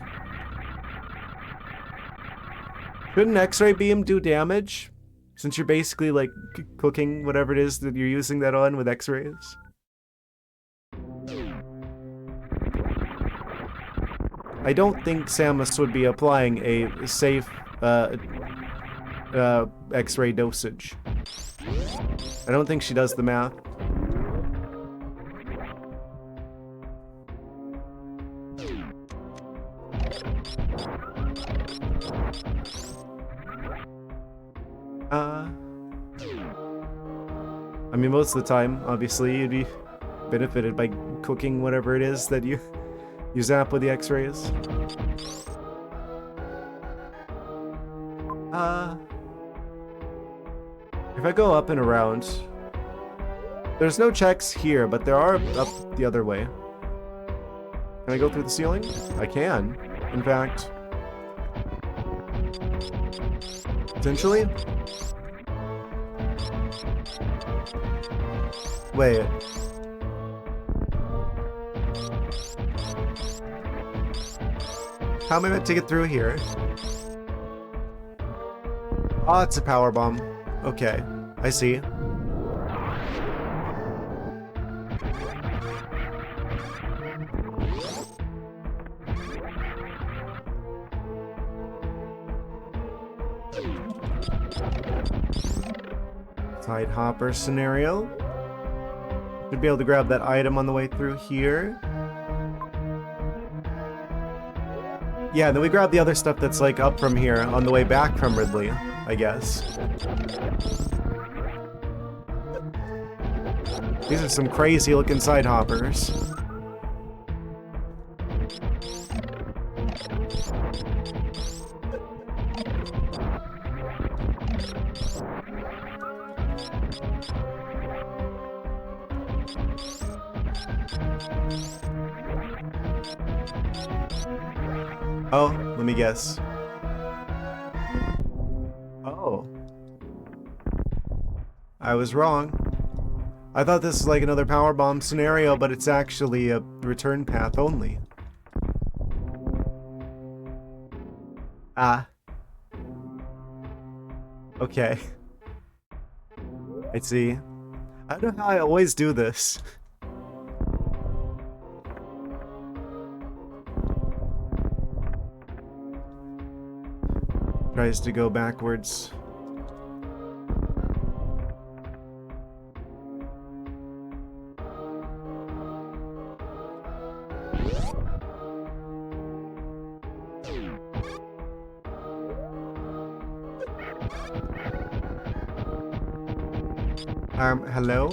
Shouldn't X-ray beam do damage? Since you're basically like cooking whatever it is that you're using that on with X-rays? I don't think Samus would be applying a safe X-ray dosage. I don't think she does the math. I mean, most of the time, obviously, you'd be benefited by cooking whatever it is that you zap with the X-rays. If I go up and around, there's no checks here, but there are up the other way. Can I go through the ceiling? I can, in fact. Potentially? Wait. How am I meant to get through here? Oh, it's a power bomb. Okay, I see. Side hopper scenario. Should be able to grab that item on the way through here. Yeah, then we grab the other stuff that's like up from here on the way back from Ridley, I guess. These are some crazy looking side hoppers. Oh, let me guess. Oh. I was wrong. I thought this was like another power bomb scenario, but it's actually a return path only. Ah. Okay. I see. I don't know how I always do this. Tries to go backwards. Hello?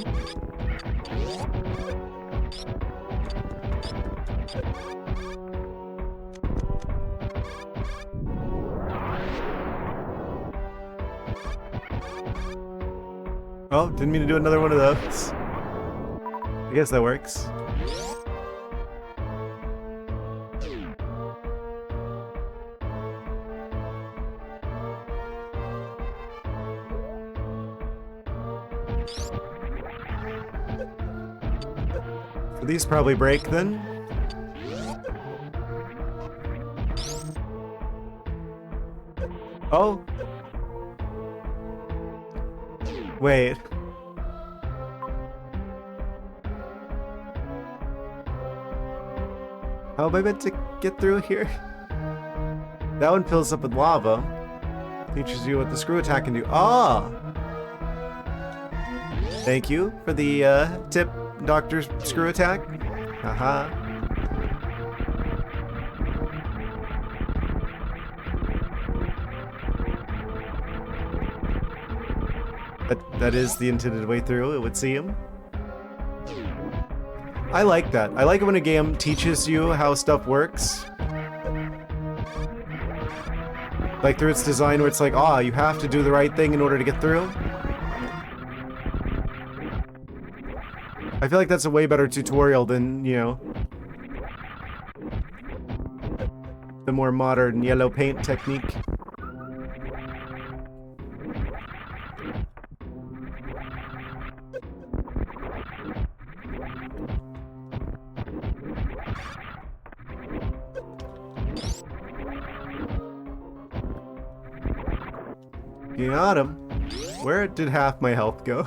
Oh, didn't mean to do another one of those. I guess that works. So these probably break then? Oh. Wait. How am I meant to get through here? That one fills up with lava. Teaches you what the screw attack can do. Ah! Thank you for the tip, Dr. Screw Attack. Haha. That is the intended way through, it would seem. I like that. I like it when a game teaches you how stuff works. Like through its design where it's like, ah, you have to do the right thing in order to get through. I feel like that's a way better tutorial than, you know, the more modern yellow paint technique. You got him. Where did half my health go?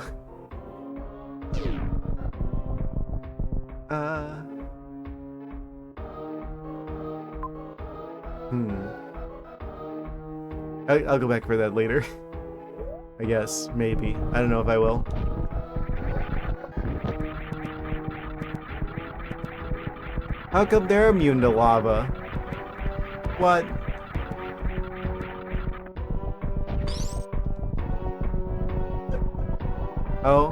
I'll go back for that later. I guess, maybe. I don't know if I will. How come they're immune to lava? What? Oh.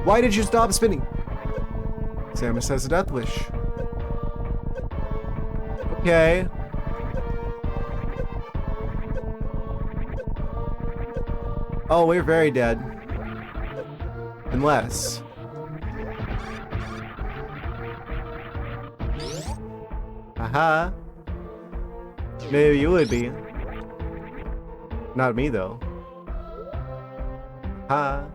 Why did you stop spinning? Samus has a death wish. Okay. Oh, we're very dead. Unless. Aha. Maybe you would be. Not me, though. Ha.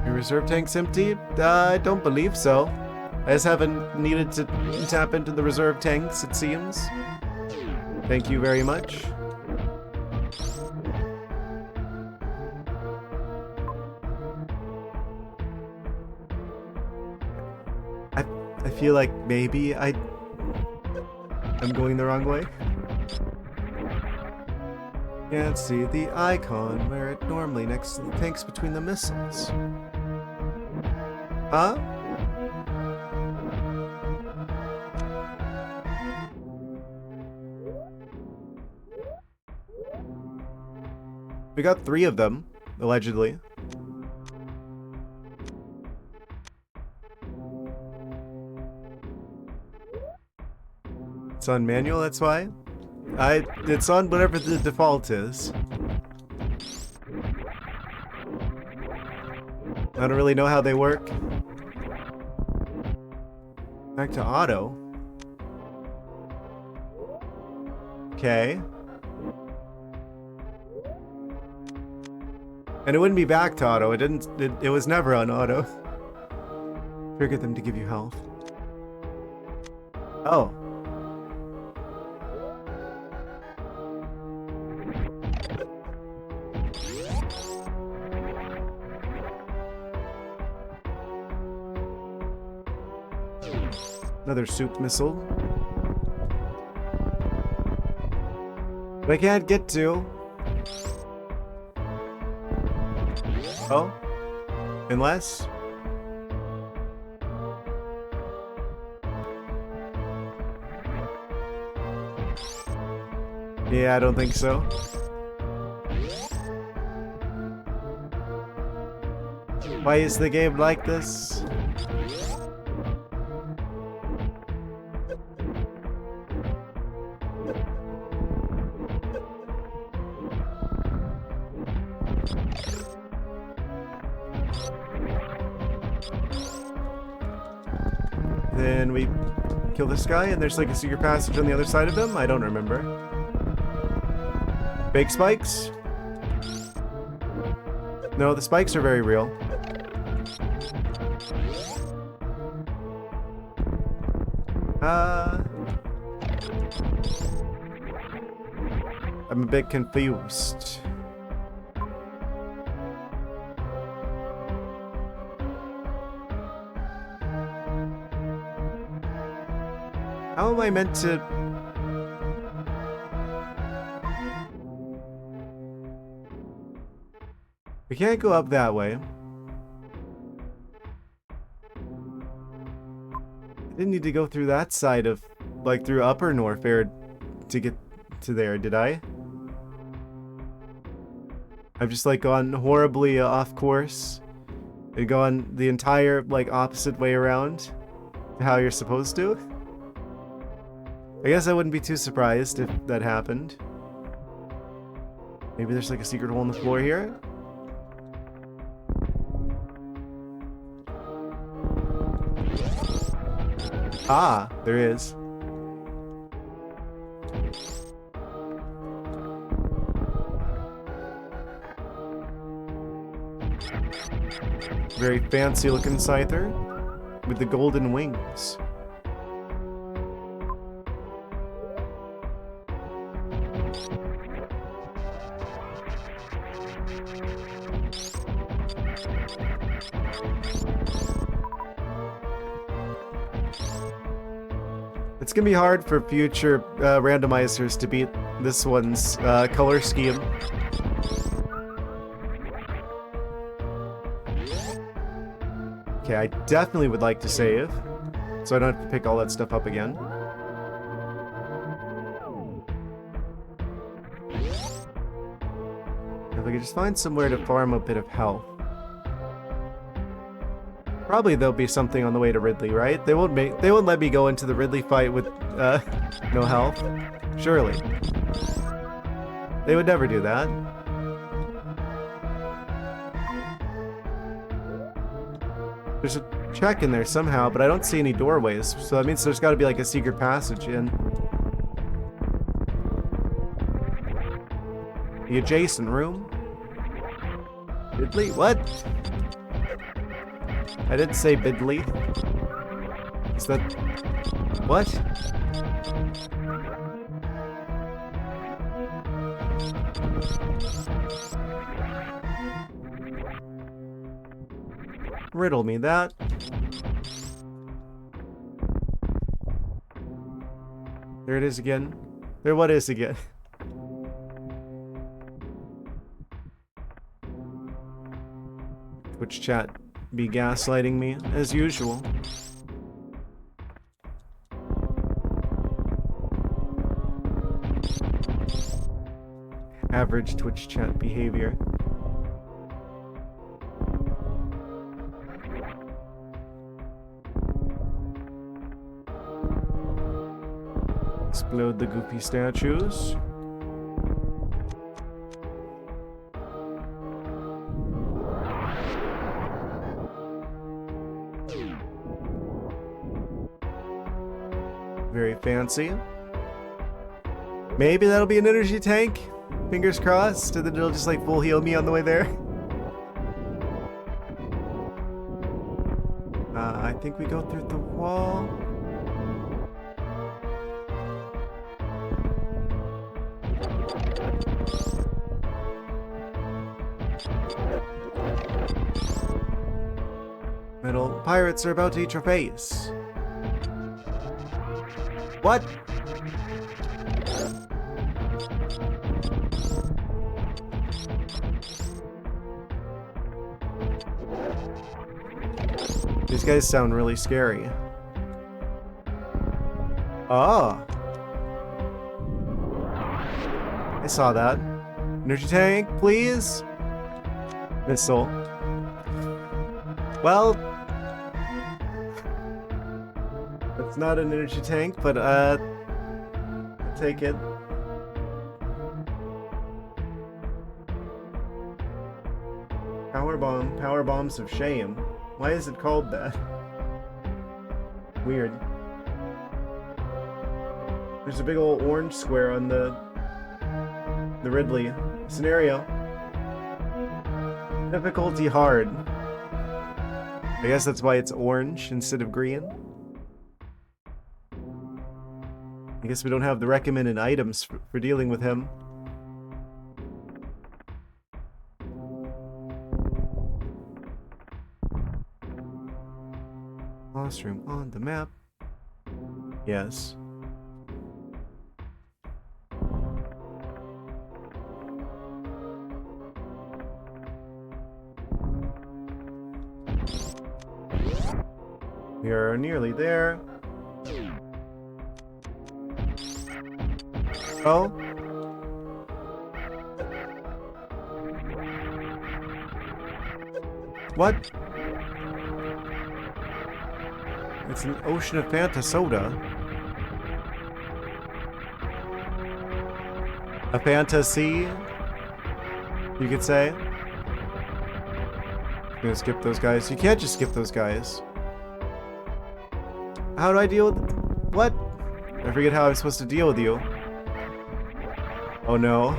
Your reserve tank's empty? I don't believe so. I just haven't needed to tap into the reserve tanks, it seems. Thank you very much. I feel like maybe I'm going the wrong way. Can't see the icon where it normally next to the tanks between the missiles. Huh? We got 3 of them, allegedly. It's on manual, that's why? It's on whatever the default is. I don't really know how they work. Back to auto. Okay. And it wouldn't be back to auto. It was never on auto. Trigger them to give you health. Oh. Another soup missile. But I can't get to. Oh? Unless? Yeah, I don't think so. Why is the game like this? Then we kill this guy, and there's like a secret passage on the other side of him. I don't remember. Big spikes? No, the spikes are very real. I'm a bit confused. How am I meant to... We can't go up that way. I didn't need to go through that side of, like, through Upper Norfair to get to there, did I? I've just, like, gone horribly off course. I've gone the entire, like, opposite way around to how you're supposed to. I guess I wouldn't be too surprised if that happened. Maybe there's, like, a secret hole in the floor here? Ah, there is. Very fancy looking scyther with the golden wings. It's gonna be hard for future randomizers to beat this one's color scheme. Okay, I definitely would like to save, so I don't have to pick all that stuff up again. If I could just find somewhere to farm a bit of health. Probably there'll be something on the way to Ridley, right? They won't let me go into the Ridley fight with no health. Surely. They would never do that. There's a check in there somehow, but I don't see any doorways, so that means there's got to be like a secret passage in. The adjacent room? Ridley? What? I didn't say Bidley. Is that... What? Riddle me that. There it is again. There what is again? Twitch chat be gaslighting me, as usual. Average Twitch chat behavior. Explode the goopy statues. Very fancy. Maybe that'll be an energy tank. Fingers crossed, and then it'll just like full heal me on the way there. I think we go through the wall. Metal pirates are about to eat your face. What? These guys sound really scary. Oh. I saw that. Energy tank, please. Missile. Well, it's not an energy tank, but I'll take it. Power bomb. Power bombs of shame. Why is it called that? Weird. There's a big old orange square on the Ridley scenario. Difficulty hard. I guess that's why it's orange instead of green. I guess we don't have the recommended items for dealing with him. Lost room on the map. Yes. We are nearly there. Oh. What? It's an ocean of Fanta soda. A fantasy, you could say. I'm gonna skip those guys. You can't just skip those guys. How do I deal with... What? I forget how I'm supposed to deal with you. Oh no.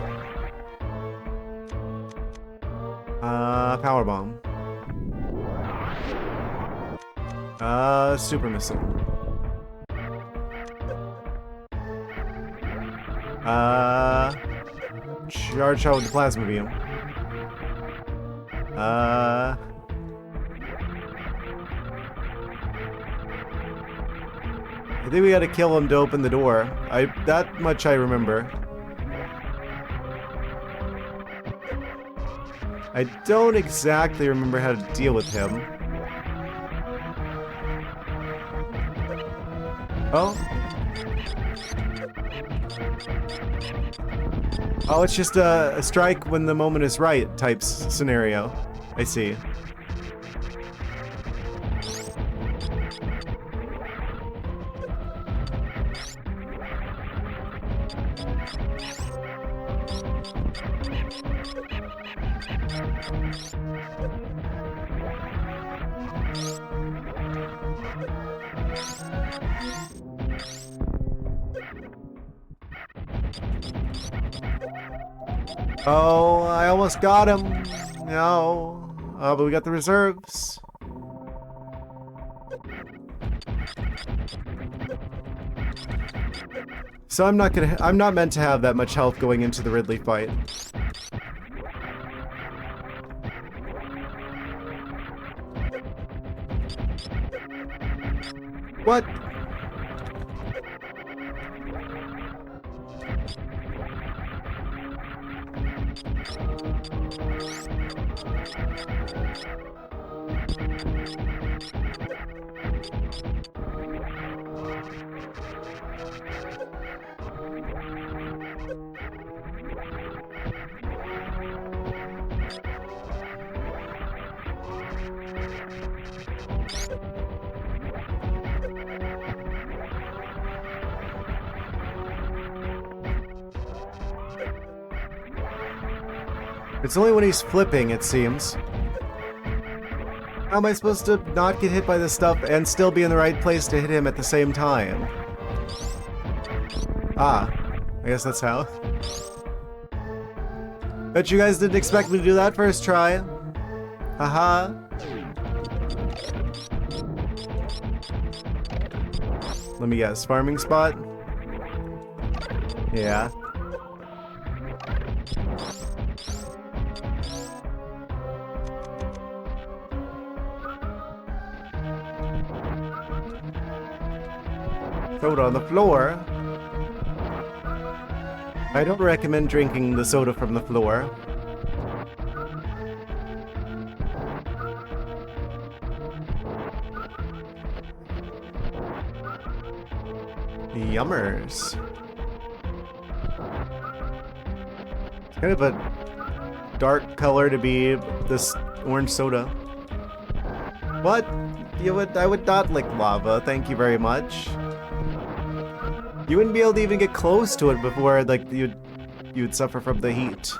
Power bomb. Super missile. Charge shot with the plasma beam. I think we gotta kill him to open the door. That much I remember. I don't exactly remember how to deal with him. Oh? Oh, it's just a strike when the moment is right type scenario. I see. Oh, I almost got him. No. Oh, but we got the reserves. So I'm not meant to have that much health going into the Ridley fight. What? It's only when he's flipping, it seems. How am I supposed to not get hit by this stuff and still be in the right place to hit him at the same time? Ah, I guess that's how. Bet you guys didn't expect me to do that first try. Haha. Let me guess, farming spot? Yeah. Soda on the floor. I don't recommend drinking the soda from the floor. Yummers. Kind of a dark color to be this orange soda. What? I would not lick lava, thank you very much. You wouldn't be able to even get close to it before, like, you'd suffer from the heat.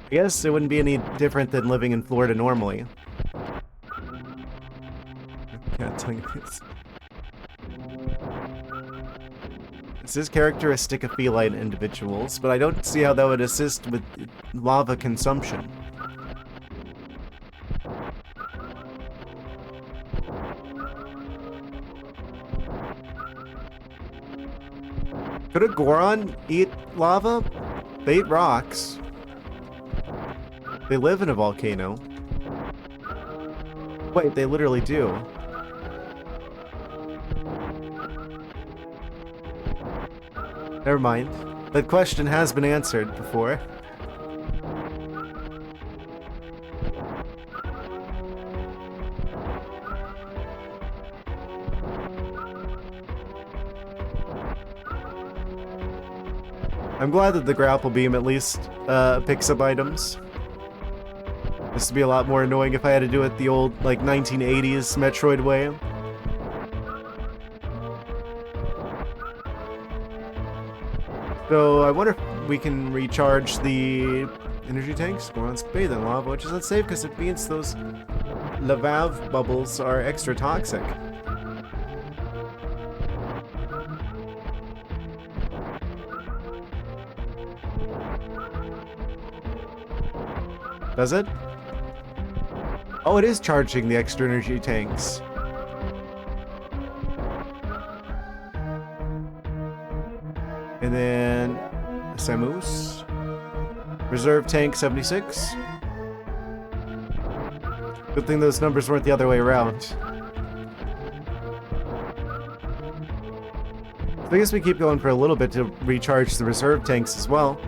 I guess it wouldn't be any different than living in Florida normally. I can't tell you this. This is characteristic of feline individuals, but I don't see how that would assist with lava consumption. Could a Goron eat lava? They eat rocks. They live in a volcano. Wait, they literally do. Never mind. That question has been answered before. I'm glad that the grapple beam at least picks up items. This would be a lot more annoying if I had to do it the old, like, 1980s Metroid way. So I wonder if we can recharge the energy tanks. Goron's bathe in lava, which is unsafe because it means those lavav bubbles are extra toxic. Does it? Oh, it is charging the extra energy tanks. And then Samus. Reserve tank 76. Good thing those numbers weren't the other way around. So I guess we keep going for a little bit to recharge the reserve tanks as well.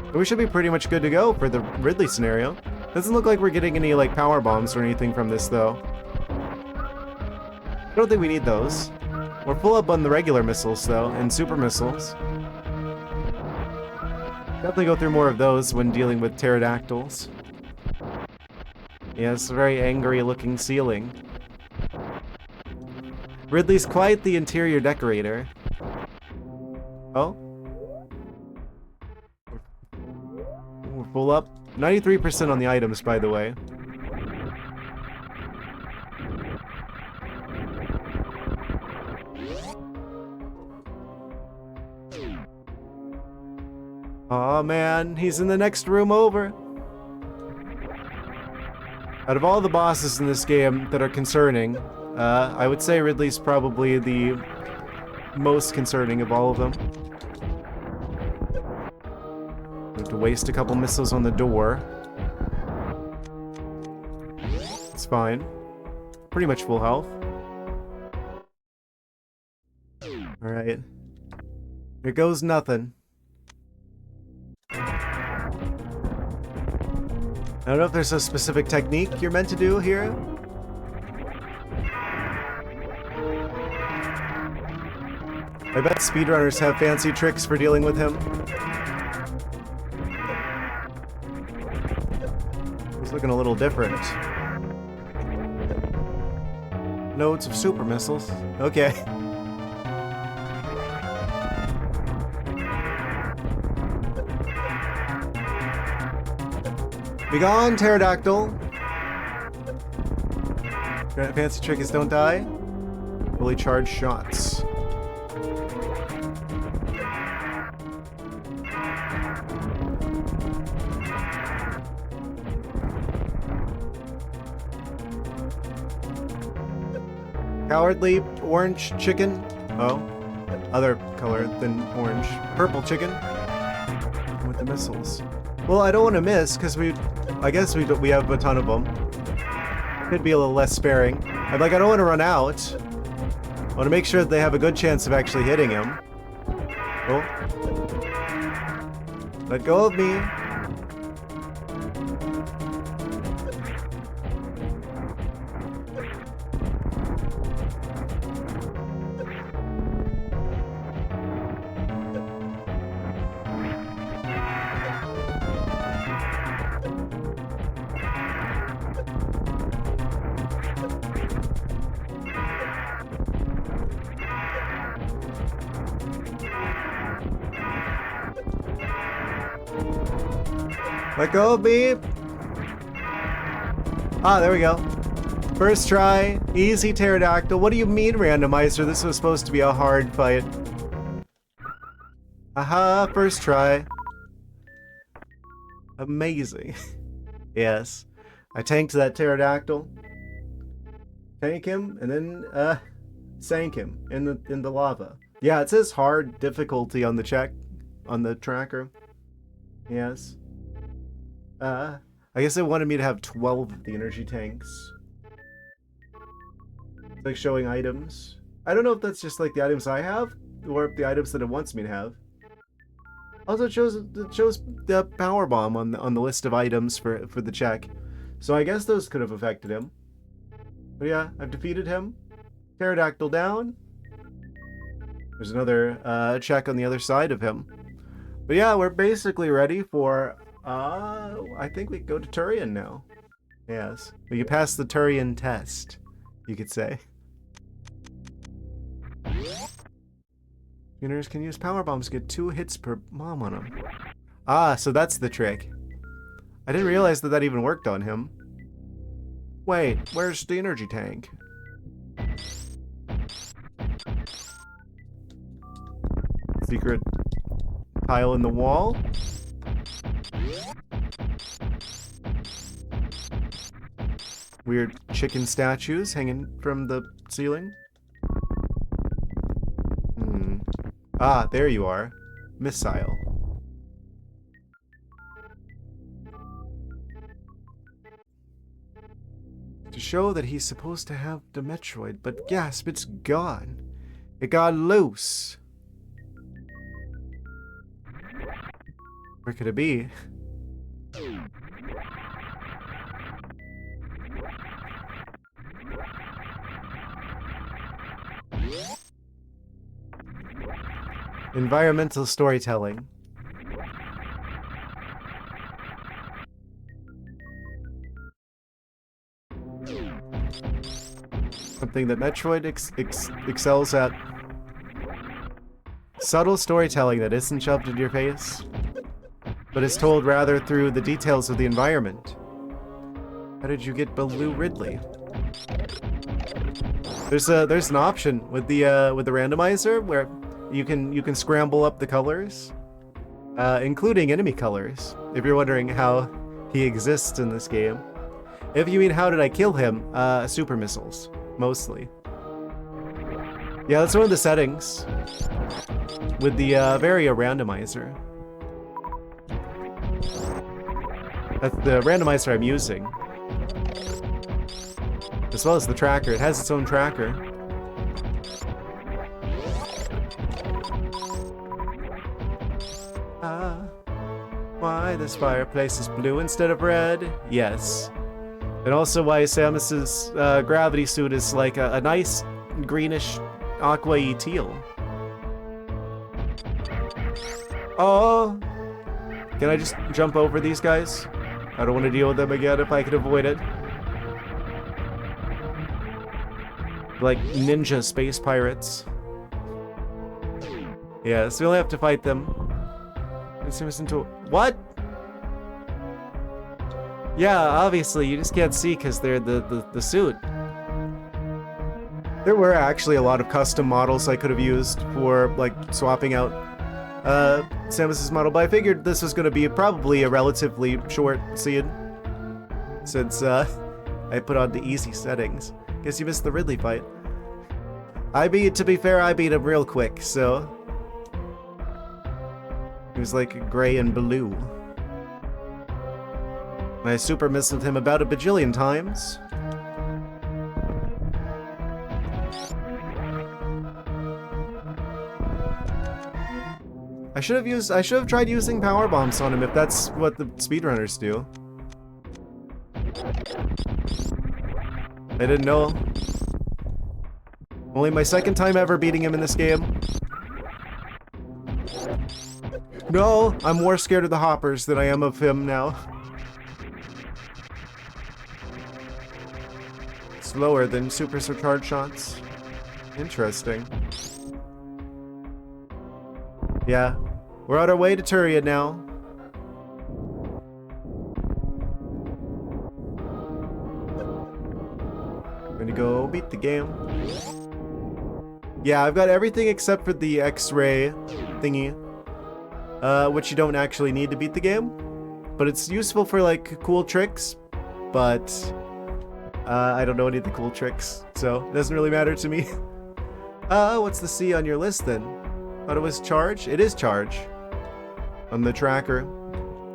But we should be pretty much good to go for the Ridley scenario. Doesn't look like we're getting any, like, power bombs or anything from this, though. I don't think we need those. We're full up on the regular missiles, though, and super missiles. Definitely go through more of those when dealing with pterodactyls. Yeah, it's a very angry-looking ceiling. Ridley's quite the interior decorator. Oh? We're full up. 93% on the items, by the way. Aw, man, he's in the next room over. Out of all the bosses in this game that are concerning, I would say Ridley's probably the most concerning of all of them. We have to waste a couple missiles on the door. It's fine. Pretty much full health. Alright. Here goes nothing. I don't know if there's a specific technique you're meant to do here. I bet speedrunners have fancy tricks for dealing with him. He's looking a little different. Nodes of super missiles. Okay. Be gone, pterodactyl. Fancy trick is don't die. Fully charged shots. Cowardly orange chicken. Oh, other color than orange. Purple chicken with the missiles. Well, I don't want to miss because I guess we have a ton of them. Could be a little less sparing. I don't want to run out. I want to make sure that they have a good chance of actually hitting him. Oh, let go of me. Let go of me. Ah, there we go. First try, easy pterodactyl. What do you mean, randomizer? This was supposed to be a hard fight. Aha, first try. Amazing. Yes. I tanked that pterodactyl. Tank him, and then, sank him in the lava. Yeah, it says hard difficulty on the tracker. Yes. I guess they wanted me to have 12 of the energy tanks. It's like showing items. I don't know if that's just like the items I have, or if the items that it wants me to have. Also, it shows the power bomb on the list of items for the check. So I guess those could have affected him. But yeah, I've defeated him. Pterodactyl down. There's another check on the other side of him. But yeah, we're basically ready for, I think we go to Turian now. Yes. We can pass the Turian test, you could say. Tuners can use power bombs to get 2 hits per bomb on them. Ah, so that's the trick. I didn't realize that even worked on him. Wait, where's the energy tank? Secret tile in the wall. Weird chicken statues hanging from the ceiling. Ah, there you are. Missile. To show that he's supposed to have the Metroid, but gasp, it's gone. It got loose. Where could it be? Environmental storytelling. Something that Metroid excels at. Subtle storytelling that isn't shoved in your face, but is told rather through the details of the environment. How did you get Baloo Ridley? There's an option with the randomizer where you can scramble up the colors, including enemy colors. If you're wondering how he exists in this game. If you mean how did I kill him, super missiles, mostly. Yeah, that's one of the settings with the Varia randomizer. That's the randomizer I'm using. As well as the tracker. It has its own tracker. Why this fireplace is blue instead of red? Yes. And also why Samus's gravity suit is like a nice greenish aqua-y teal. Oh! Can I just jump over these guys? I don't want to deal with them again if I can avoid it. Like ninja space pirates. Yeah, so we only have to fight them. What? Yeah, obviously, you just can't see because they're the suit. There were actually a lot of custom models I could have used for, like, swapping out Samus's model, but I figured this was going to be probably a relatively short scene, since I put on the easy settings. Guess you missed the Ridley fight. To be fair, I beat him real quick, so... He was like gray and blue. I super missiled him about a bajillion times. I should have tried using power bombs on him if that's what the speedrunners do. I didn't know. Only my second time ever beating him in this game. No, I'm more scared of the hoppers than I am of him now. Slower than super surcharged shots. Interesting. Yeah, we're on our way to Turian now. gonna go beat the game. Yeah, I've got everything except for the X-ray thingy, which you don't actually need to beat the game, but it's useful for like cool tricks. But I don't know any of the cool tricks, so it doesn't really matter to me. What's the C on your list then? Thought it was charge? It is charge. On the tracker,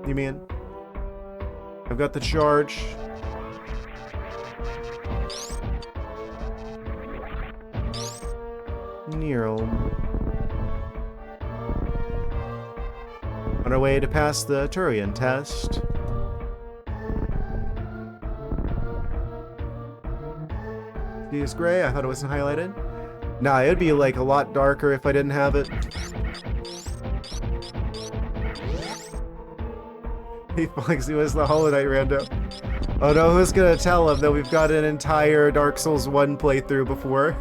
you mean? I've got the charge. Nero. On our way to pass the Turian test. See, it's gray. I thought it wasn't highlighted. Nah, it'd be like a lot darker if I didn't have it. He thinks he was the Hollow Knight rando. Oh no, who's gonna tell him that we've got an entire Dark Souls 1 playthrough before?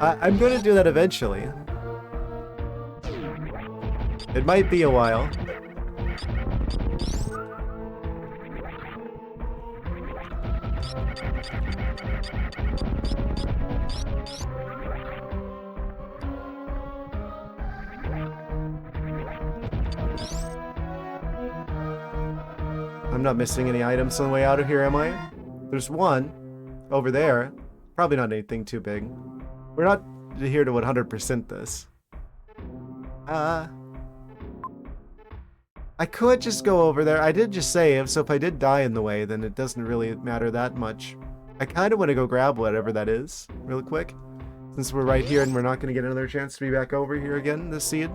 I'm gonna do that eventually. It might be a while. I'm not missing any items on the way out of here, am I? There's one over there. Probably not anything too big. We're not here to 100% this. I could just go over there. I did just save, so if I did die in the way, then it doesn't really matter that much. I kind of want to go grab whatever that is, real quick. Since we're right here and we're not going to get another chance to be back over here again, this seed.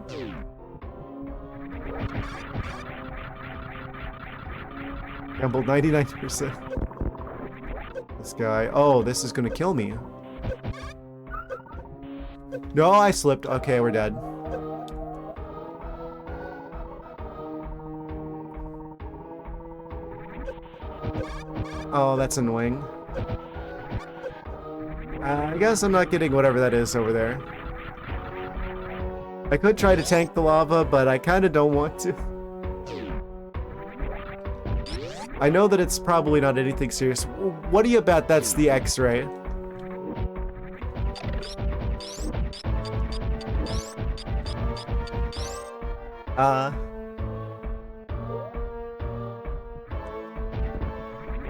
Gambled 99%. This guy. Oh, this is going to kill me. No, I slipped. Okay, we're dead. Oh, that's annoying. I guess I'm not getting whatever that is over there. I could try to tank the lava, but I kind of don't want to. I know that it's probably not anything serious. What do you bet that's the X-ray?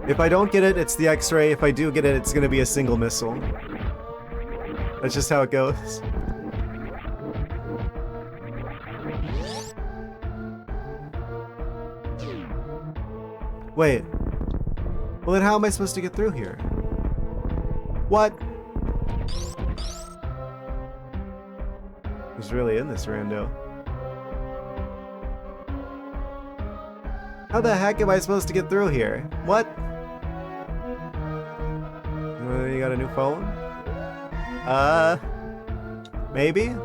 If I don't get it, it's the X-ray. If I do get it, it's gonna be a single missile. That's just how it goes. Wait. Well, then how am I supposed to get through here? What? Who's really in this rando? How the heck am I supposed to get through here? What? You got a new phone? Maybe?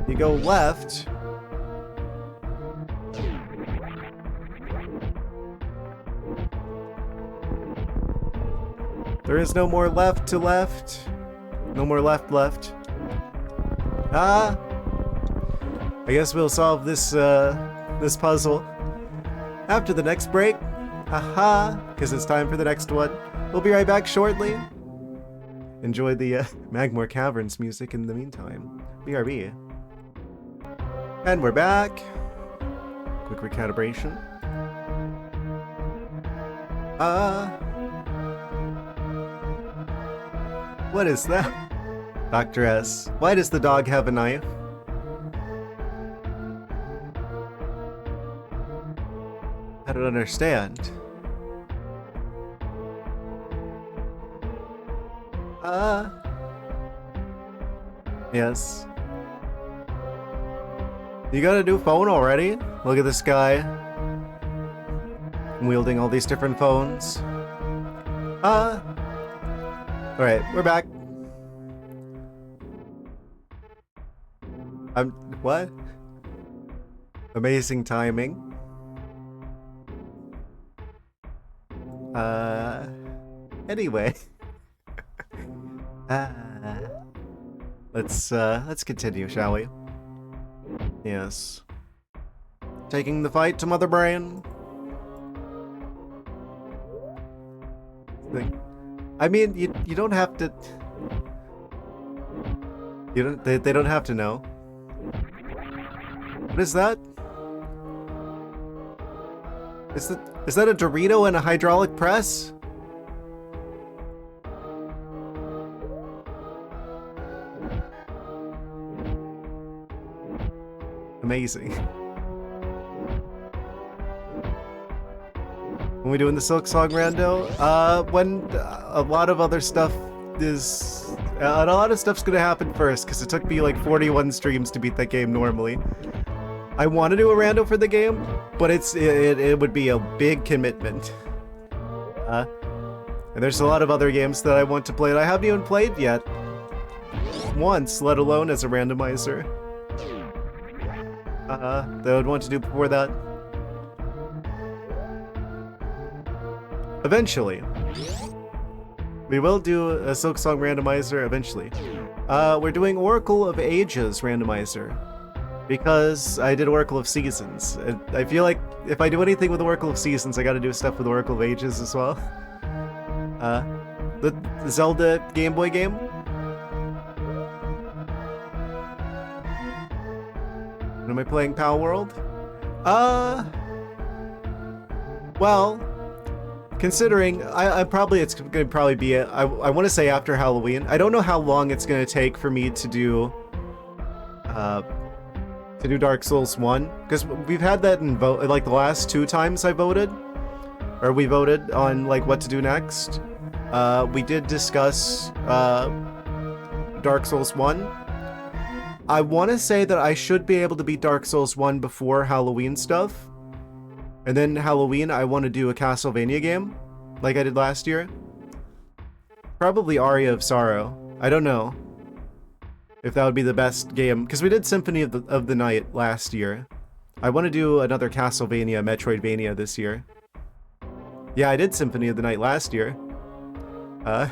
You go left. There is no more left to left. No more left. I guess we'll solve this, this puzzle after the next break. Haha, because it's time for the next one. We'll be right back shortly. Enjoy the Magmoor Caverns music in the meantime. BRB. And we're back. Quick recalibration. What is that? Dr. S. Why does the dog have a knife? I don't understand. Yes. You got a new phone already? Look at this guy. Wielding all these different phones. Alright, we're back. What? Amazing timing. Anyway. Let's continue, shall we? Yes. Taking the fight to Mother Brain. I mean, you don't have to. You don't. They don't have to know. What is that? Is that a Dorito and a hydraulic press? Amazing. When we doing the Silk Song Rando? When a lot of other stuff is... a lot of stuff's gonna happen first, because it took me like 41 streams to beat that game normally. I want to do a rando for the game, but it would be a big commitment. And there's a lot of other games that I want to play that I haven't even played yet. Once, let alone as a randomizer. That I would want to do before that. Eventually. We will do a Silk Song Randomizer eventually. We're doing Oracle of Ages Randomizer. Because I did Oracle of Seasons. I feel like if I do anything with Oracle of Seasons, I gotta do stuff with Oracle of Ages as well. The Zelda Game Boy game? Am I playing Pal World? Well, considering it's gonna probably be I want to say after Halloween. I don't know how long it's gonna take for me to do Dark Souls 1, because we've had that in vote like the last 2 times I voted, or we voted on like what to do next. We did discuss Dark Souls 1. I want to say that I should be able to beat Dark Souls 1 before Halloween stuff. And then Halloween, I want to do a Castlevania game, like I did last year. Probably Aria of Sorrow. I don't know if that would be the best game, because we did Symphony of the Night last year. I want to do another Castlevania, Metroidvania this year. Yeah, I did Symphony of the Night last year. I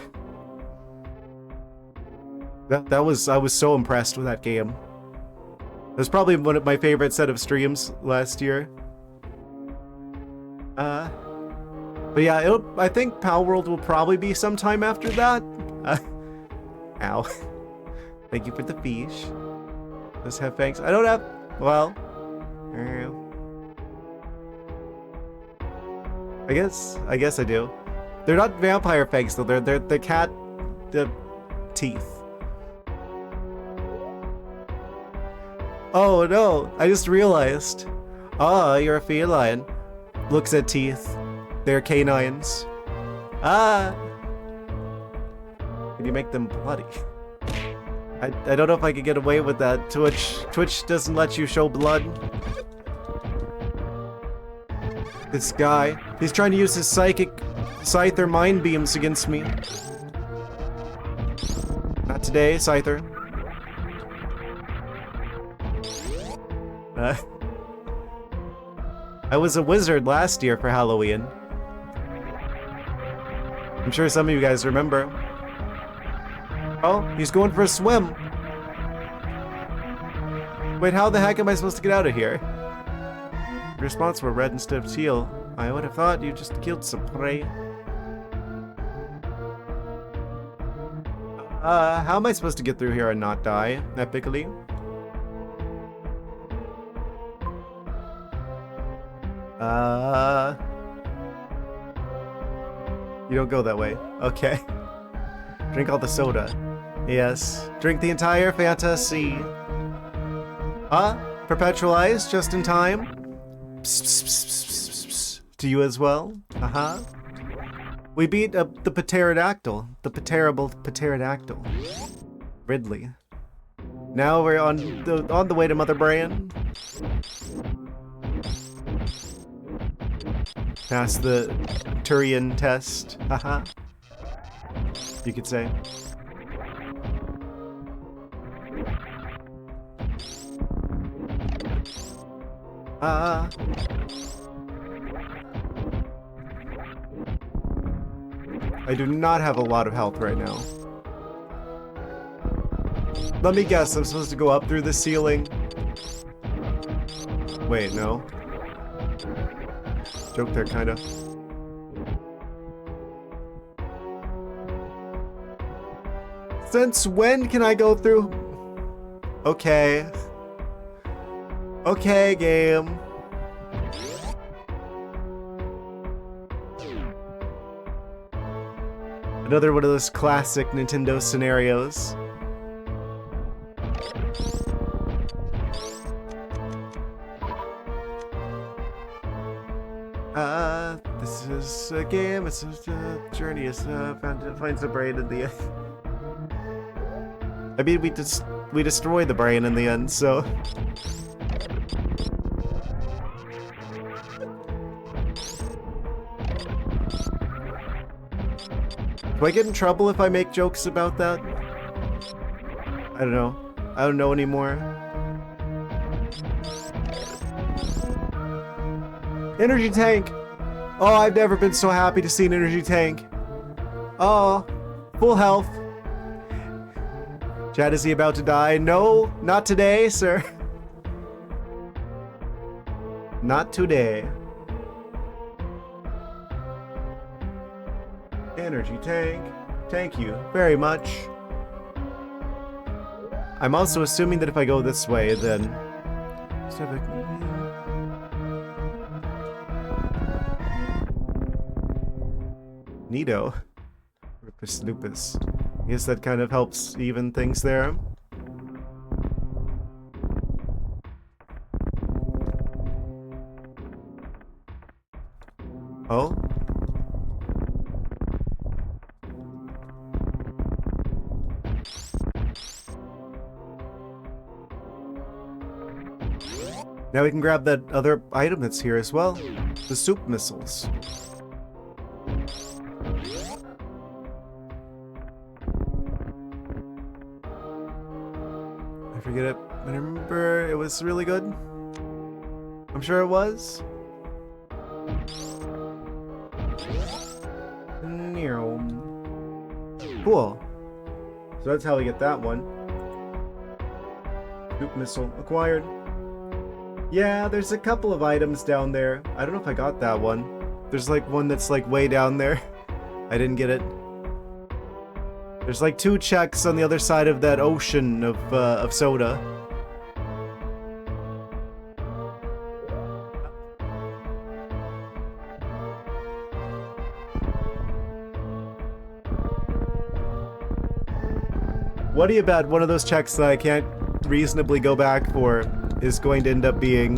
was so impressed with that game. It was probably one of my favorite set of streams last year. But yeah, I think Pal World will probably be sometime after that. Ow. Thank you for the fish. Let's have fangs. I don't have... well... I guess I do. They're not vampire fangs though, they're the cat... teeth. Oh no, I just realized. Ah, you're a feline. Looks at teeth. They're canines. Ah! Can you make them bloody? I don't know if I could get away with that. Twitch doesn't let you show blood. This guy, he's trying to use his psychic Scyther mind beams against me. Not today, Scyther. I was a wizard last year for Halloween. I'm sure some of you guys remember. Oh, he's going for a swim. Wait, how the heck am I supposed to get out of here? Your response were red instead of teal. I would have thought you just killed some prey. How am I supposed to get through here and not die, epically? You don't go that way. Okay. Drink all the soda. Yes. Drink the entire fantasy. Perpetualize just in time. Psst, psst, psst, psst, psst, psst. To you as well. We beat the pterodactyl. The terrible pterodactyl. Ridley. Now we're on the way to Mother Brain. Pass the Turian test. You could say. I do not have a lot of health right now. Let me guess, I'm supposed to go up through the ceiling. Wait, no. Joke there, kinda. Since when can I go through? Okay. Okay, game. Another one of those classic Nintendo scenarios. This is a game, it's a journey, it's finds the brain in the end. I mean, we destroy the brain in the end, so... Do I get in trouble if I make jokes about that? I don't know. I don't know anymore. Energy tank! Oh, I've never been so happy to see an energy tank. Oh, full health. Chad, is he about to die? No, not today, sir. Not today. Energy tank. Thank you very much. I'm also assuming that if I go this way, then... Neato. Ripus lupus. I guess that kind of helps even things there. Oh? Now we can grab that other item that's here as well. The soup missiles. I forget it, but I remember it was really good. I'm sure it was. Cool. So that's how we get that one. Soup missile acquired. Yeah, there's a couple of items down there. I don't know if I got that one. There's like one that's like way down there. I didn't get it. There's like 2 checks on the other side of that ocean of soda. What do you bet one of those checks that I can't reasonably go back for is going to end up being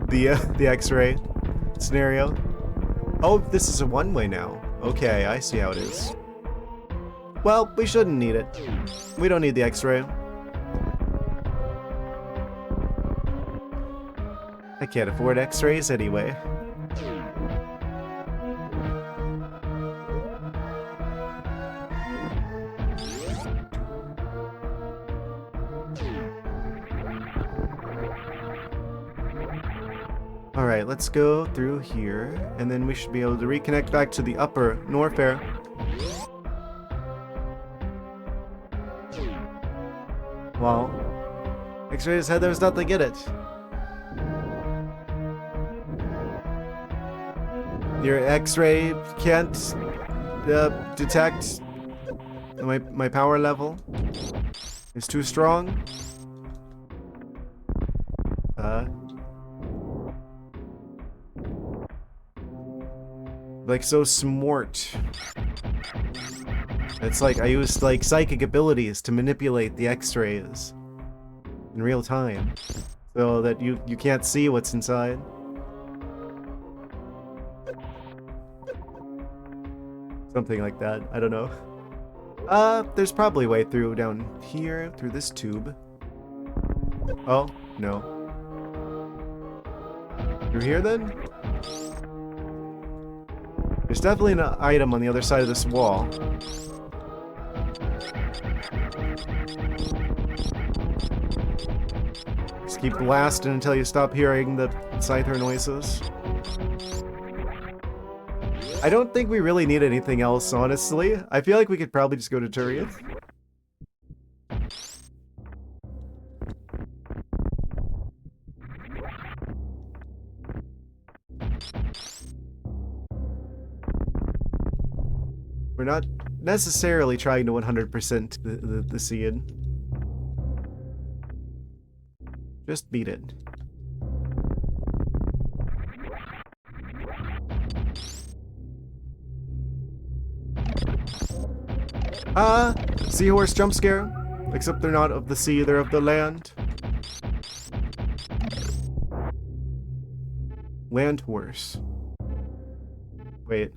the X-ray scenario? Oh, this is a one-way now. Okay, I see how it is. Well, we shouldn't need it. We don't need the X-ray. I can't afford X-rays anyway. Alright, let's go through here, and then we should be able to reconnect back to the upper Norfair. Well, X-ray said there's nothing in it. Your X-ray can't detect my power level. It's too strong. Like so smart. It's like I used like psychic abilities to manipulate the X-rays in real time, so that you can't see what's inside. Something like that. I don't know. There's probably a way through down here through this tube. Oh no. Through here then? There's definitely an item on the other side of this wall. Just keep blasting until you stop hearing the scyther noises. I don't think we really need anything else, honestly. I feel like we could probably just go to Turian. We're not necessarily trying to 100% the seed. Just beat it. Seahorse jump scare. Except they're not of the sea, they're of the land. Land horse. Wait.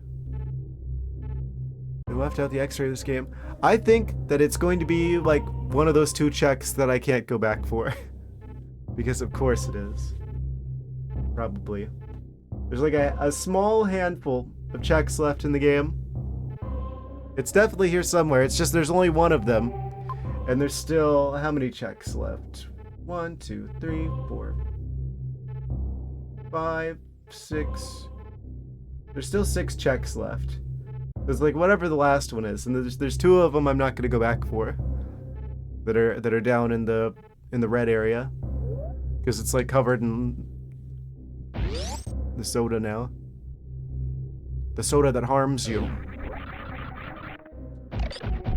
They left out the X-ray of this game. I think that it's going to be like one of those 2 checks that I can't go back for. Because of course it is. Probably. There's like a small handful of checks left in the game. It's definitely here somewhere. It's just there's only one of them. And there's still, how many checks left? 1, 2, 3, 4, 5, 6. There's still 6 checks left. There's like whatever the last one is, and there's 2 of them I'm not gonna go back for. That are down in the red area. Because it's like covered in the soda now. The soda that harms you.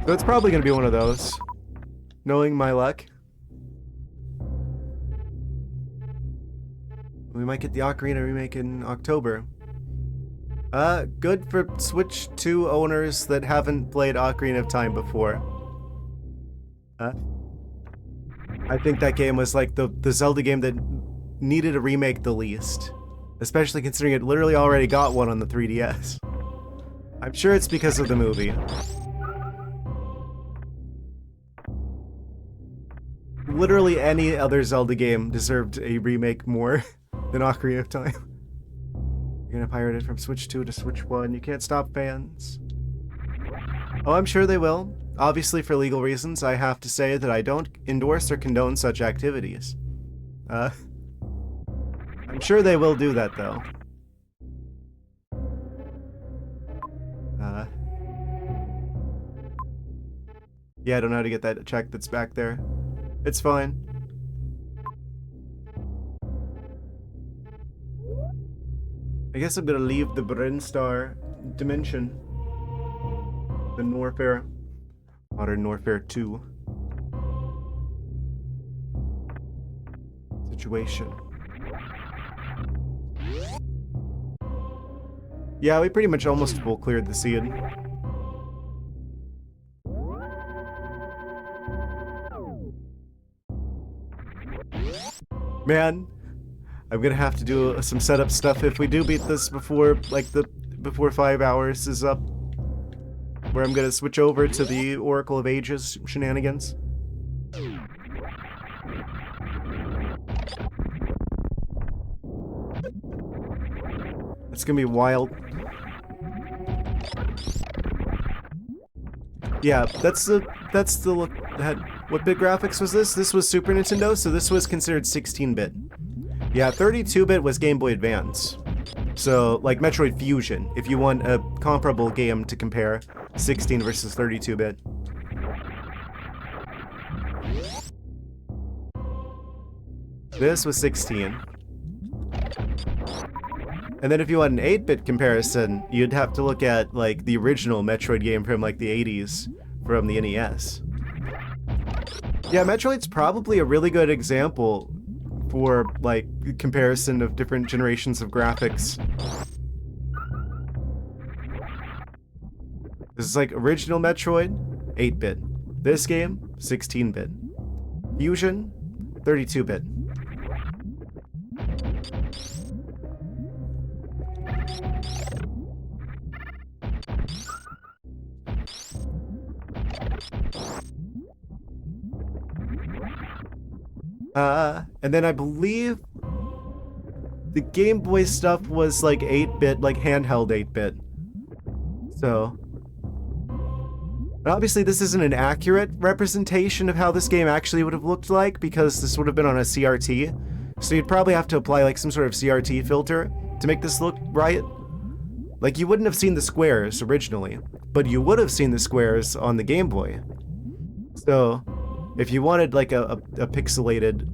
So it's probably gonna be one of those. Knowing my luck. We might get the Ocarina remake in October. Good for Switch 2 owners that haven't played Ocarina of Time before. I think that game was like the Zelda game that needed a remake the least. Especially considering it literally already got one on the 3DS. I'm sure it's because of the movie. Literally any other Zelda game deserved a remake more than Ocarina of Time. You're gonna pirate it from Switch 2 to Switch 1. You can't stop fans. Oh, I'm sure they will. Obviously, for legal reasons, I have to say that I don't endorse or condone such activities. I'm sure they will do that, though. Yeah, I don't know how to get that check that's back there. It's fine. I guess I'm gonna leave the Brinstar dimension. The Norfair. Modern Warfare 2. Situation. Yeah, we pretty much almost full cleared the seed. Man, I'm gonna have to do some setup stuff if we do beat this before, like, before 5 hours is up. Where I'm gonna switch over to the Oracle of Ages shenanigans. It's gonna be wild. Yeah, that's the look. What bit graphics was this? This was Super Nintendo, so this was considered 16-bit. Yeah, 32-bit was Game Boy Advance. So, like Metroid Fusion, if you want a comparable game to compare 16 versus 32-bit. This was 16. And then if you want an 8-bit comparison, you'd have to look at, like, the original Metroid game from, like, the 80s from the NES. Yeah, Metroid's probably a really good example for, like, comparison of different generations of graphics. This is like original Metroid, 8-bit. This game, 16-bit. Fusion, 32-bit. And then I believe the Game Boy stuff was like 8-bit, like handheld 8-bit. So, obviously this isn't an accurate representation of how this game actually would have looked like, because this would have been on a CRT. So you'd probably have to apply like some sort of CRT filter to make this look right. Like, you wouldn't have seen the squares originally, but you would have seen the squares on the Game Boy. So, if you wanted like a pixelated,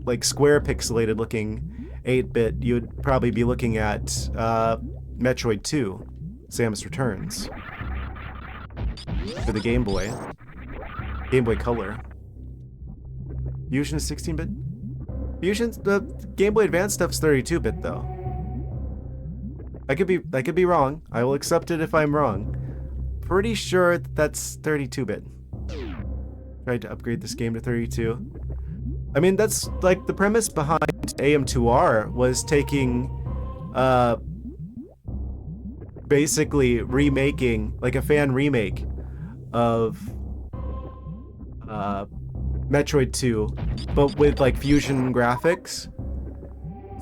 like square pixelated looking 8-bit, you'd probably be looking at Metroid 2, Samus Returns. for the Game Boy. Game Boy Color. Fusion is 16-bit? Fusion's the Game Boy Advance stuff's 32-bit though. I could be wrong. I will accept it if I'm wrong. Pretty sure that's 32-bit. Tried to upgrade this game to 32. I mean, that's like the premise behind AM2R was taking basically remaking, like a fan remake of Metroid 2, but with like fusion graphics.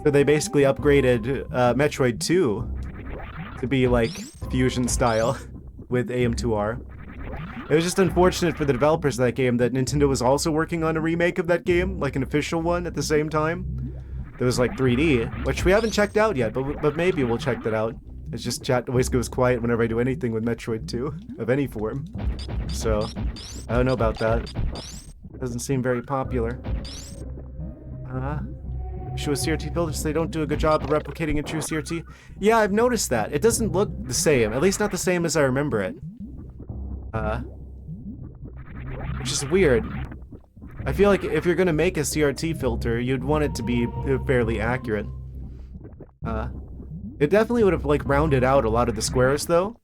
So they basically upgraded Metroid 2 to be like fusion style with AM2R. It was just unfortunate for the developers of that game that Nintendo was also working on a remake of that game, like an official one at the same time. That was like 3D, which we haven't checked out yet, but maybe we'll check that out. It's just chat always goes quiet whenever I do anything with Metroid 2, of any form. So, I don't know about that. Doesn't seem very popular. Issue with CRT filters, they don't do a good job of replicating a true CRT. Yeah, I've noticed that. It doesn't look the same, at least not the same as I remember it. Which is weird. I feel like if you're gonna make a CRT filter, you'd want it to be fairly accurate. It definitely would have like rounded out a lot of the squares though.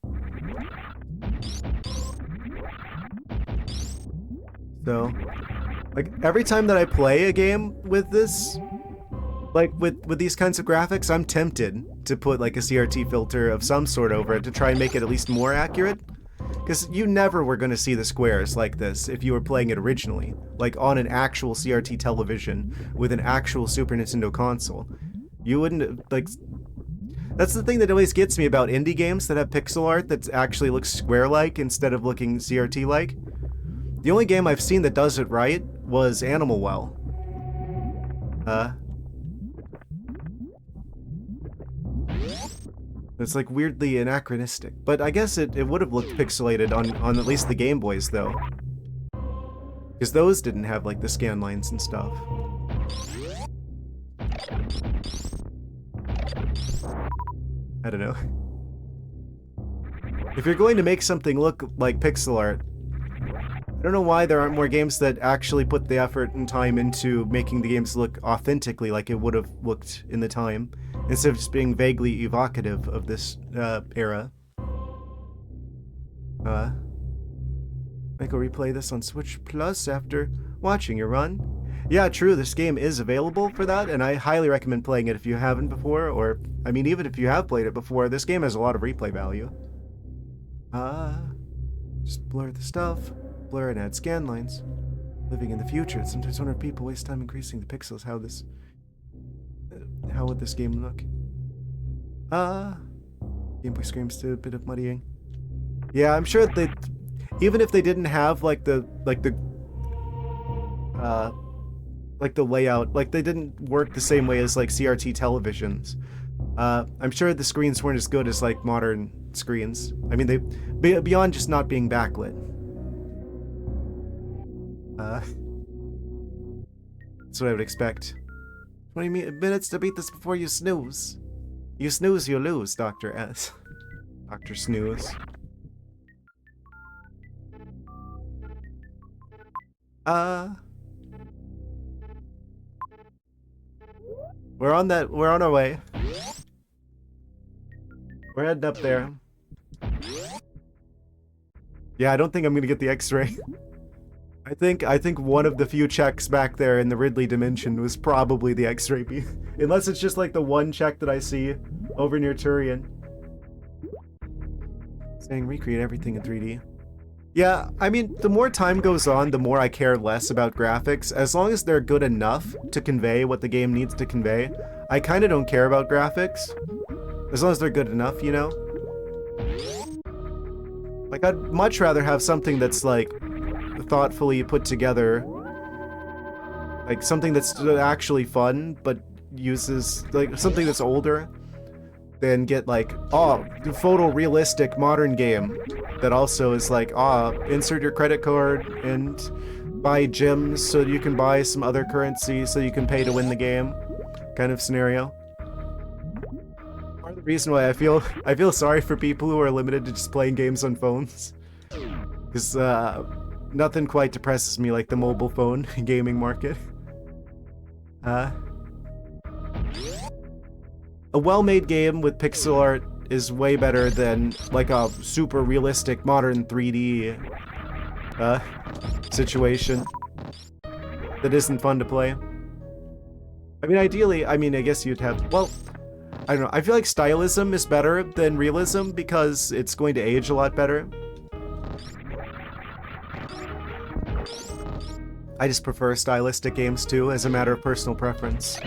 So, like every time that I play a game with this, like with these kinds of graphics, I'm tempted to put like a CRT filter of some sort over it to try and make it at least more accurate. Because you never were going to see the squares like this if you were playing it originally, like on an actual CRT television with an actual Super Nintendo console. You wouldn't, like... That's the thing that always gets me about indie games that have pixel art that actually looks square-like instead of looking CRT-like. The only game I've seen that does it right was Animal Well. It's like weirdly anachronistic, but I guess it would have looked pixelated on at least the Game Boys though. Because those didn't have like the scan lines and stuff. I don't know. If you're going to make something look like pixel art, I don't know why there aren't more games that actually put the effort and time into making the games look authentically like it would have looked in the time, instead of just being vaguely evocative of this era. Might go replay this on Switch Plus after watching your run. Yeah, true, this game is available for that, and I highly recommend playing it if you haven't before, or, I mean, even if you have played it before, this game has a lot of replay value. Just blur the stuff. Blur and add scan lines. Living in the future, sometimes wonder if people waste time increasing the pixels. How would this game look? Game Boy screams to a bit of muddying. Yeah, I'm sure they, even if they didn't have like the layout, like they didn't work the same way as like CRT televisions. I'm sure the screens weren't as good as like modern screens. I mean, they beyond just not being backlit. That's what I would expect. 20 minutes to beat this before you snooze. You snooze, you lose, Dr. S. Dr. Snooze. We're on our way. We're heading up there. Yeah, I don't think I'm gonna get the X-ray. I think one of the few checks back there in the Ridley dimension was probably the X-ray beam. Unless it's just like the one check that I see over near Turian. Saying recreate everything in 3D. Yeah, I mean, the more time goes on, the more I care less about graphics. As long as they're good enough to convey what the game needs to convey, I kind of don't care about graphics. As long as they're good enough, you know? Like, I'd much rather have something that's, like, thoughtfully put together. Like, something that's actually fun, but uses, like, something that's older, than get, like, photorealistic modern game that also is like, insert your credit card and buy gems so you can buy some other currency so you can pay to win the game kind of scenario. Part of the reason why I feel sorry for people who are limited to just playing games on phones. Because nothing quite depresses me like the mobile phone gaming market. A well-made game with pixel art is way better than like a super realistic modern 3D situation that isn't fun to play. I mean, ideally, I guess you'd have, well, I don't know. I feel like stylism is better than realism because it's going to age a lot better. I just prefer stylistic games too, as a matter of personal preference.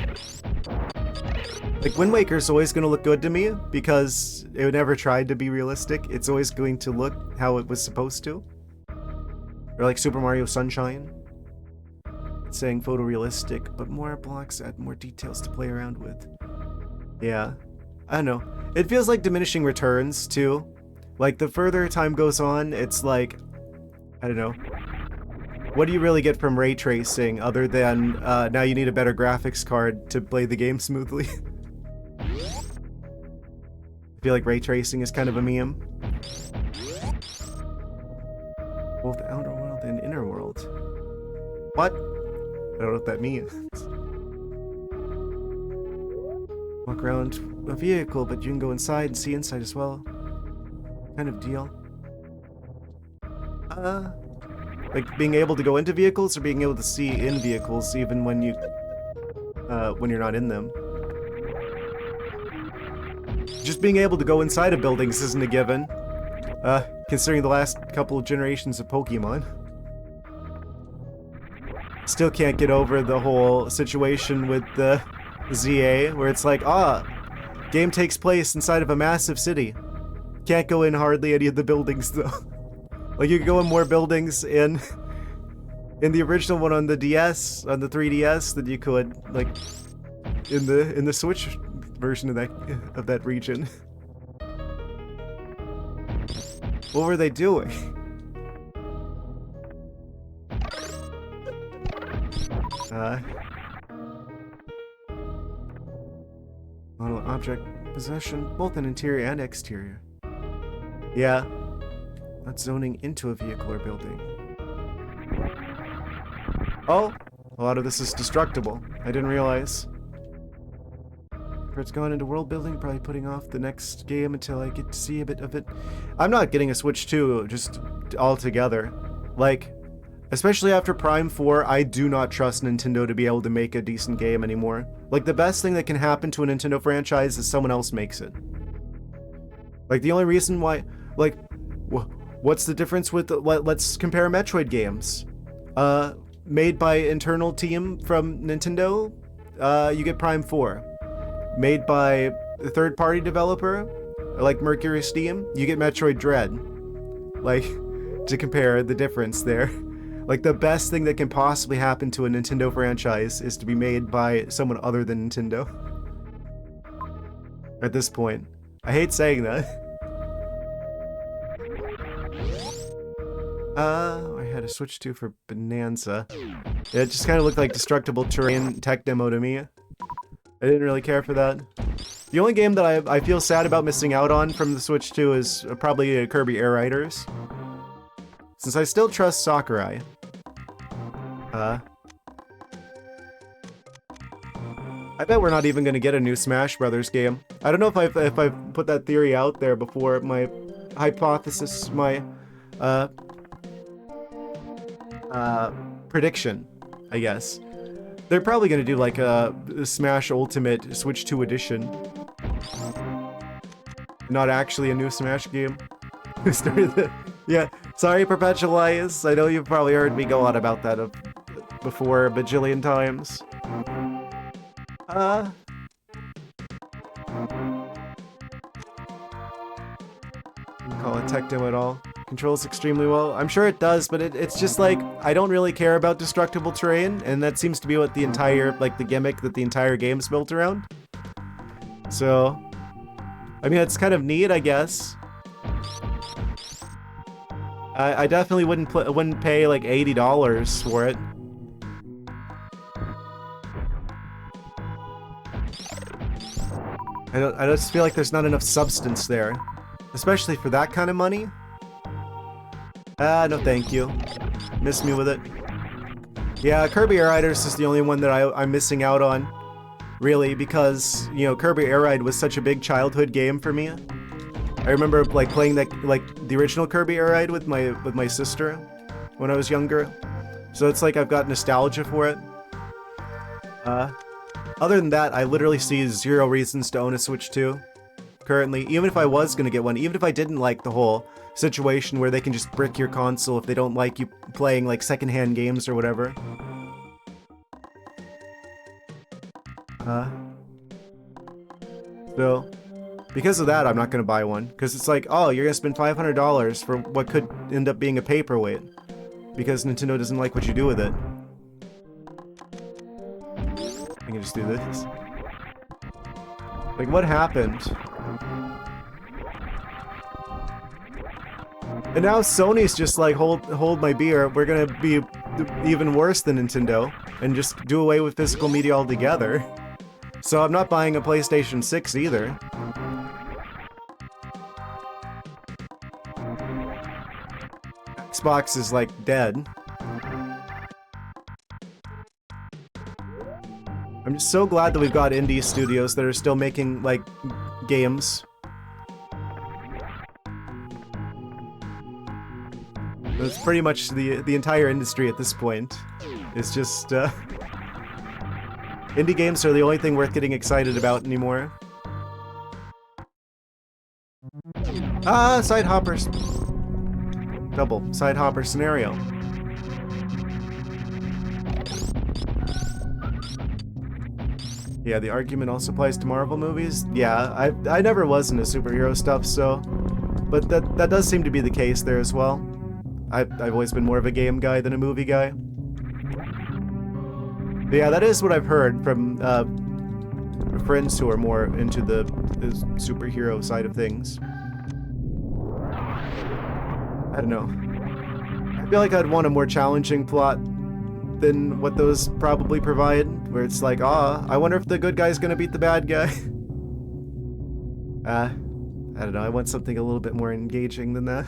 Like, Wind Waker's always going to look good to me because it never tried to be realistic. It's always going to look how it was supposed to. Or like Super Mario Sunshine. It's saying photorealistic, but more blocks add more details to play around with. Yeah, I don't know. It feels like diminishing returns too. Like, the further time goes on, it's like, I don't know. What do you really get from ray tracing other than now you need a better graphics card to play the game smoothly? I feel like ray tracing is kind of a meme. Both outer world and inner world. What? I don't know what that means. Walk around a vehicle, but you can go inside and see inside as well. Kind of deal. Like being able to go into vehicles or being able to see in vehicles even when you when you're not in them. Just being able to go inside of buildings isn't a given, considering the last couple of generations of Pokemon. Still can't get over the whole situation with the ZA, where it's like, game takes place inside of a massive city. Can't go in hardly any of the buildings though. Like, you could go in more buildings in the original one on the DS, on the 3DS, than you could, like, in the Switch version of that region. What were they doing? Model object possession, both in interior and exterior. Yeah. Not zoning into a vehicle or building. Oh! A lot of this is destructible. I didn't realize. If it's gone into world building, probably putting off the next game until I get to see a bit of it. I'm not getting a Switch 2 just altogether. Like, especially after Prime 4, I do not trust Nintendo to be able to make a decent game anymore. Like, the best thing that can happen to a Nintendo franchise is someone else makes it. Like, the only reason why, like, what's the difference with, let's compare Metroid games. Made by internal team from Nintendo, you get Prime 4. Made by a third-party developer, like Mercury Steam, you get Metroid Dread. Like, to compare the difference there. Like, the best thing that can possibly happen to a Nintendo franchise is to be made by someone other than Nintendo. At this point. I hate saying that. I had a Switch 2 for Bonanza. It just kind of looked like Destructible Terrain tech demo to me. I didn't really care for that. The only game that I feel sad about missing out on from the Switch 2 is probably Kirby Air Riders. Since I still trust Sakurai. I bet we're not even gonna get a new Smash Brothers game. I don't know if I've put that theory out there before. My hypothesis, my prediction, I guess. They're probably gonna do like a Smash Ultimate Switch 2 edition. Not actually a new Smash game. Yeah, sorry Perpetualize. I know you've probably heard me go on about that before a bajillion times. Call it tech demo at all. Controls extremely well. I'm sure it does, but it's just like, I don't really care about Destructible Terrain, and that seems to be what the entire, like, the gimmick that the entire game's built around. So, I mean, it's kind of neat, I guess. I definitely wouldn't pay like $80 for it. I just feel like there's not enough substance there, especially for that kind of money. No thank you. Miss me with it. Yeah, Kirby Air Riders is the only one that I'm missing out on, really, because, you know, Kirby Air Ride was such a big childhood game for me. I remember like playing that, like the original Kirby Air Ride with my sister when I was younger. So it's like I've got nostalgia for it. Other than that, I literally see zero reasons to own a Switch 2 currently. Even if I was gonna get one, even if I didn't like the whole situation where they can just brick your console if they don't like you playing like secondhand games or whatever. So, because of that, I'm not gonna buy one. Because it's like, oh, you're gonna spend $500 for what could end up being a paperweight. Because Nintendo doesn't like what you do with it. I can just do this. Like, what happened? And now Sony's just like, hold my beer. We're gonna be even worse than Nintendo and just do away with physical media altogether. So I'm not buying a PlayStation 6 either. Xbox is like dead. I'm just so glad that we've got indie studios that are still making like games. That's pretty much the entire industry at this point. It's just indie games are the only thing worth getting excited about anymore. Side hoppers. Double side hopper scenario. Yeah, the argument also applies to Marvel movies. Yeah, I never was into superhero stuff, so, but that does seem to be the case there as well. I've always been more of a game guy than a movie guy. But yeah, that is what I've heard from friends who are more into the superhero side of things. I don't know. I feel like I'd want a more challenging plot than what those probably provide, where it's like, I wonder if the good guy's gonna beat the bad guy. I don't know, I want something a little bit more engaging than that.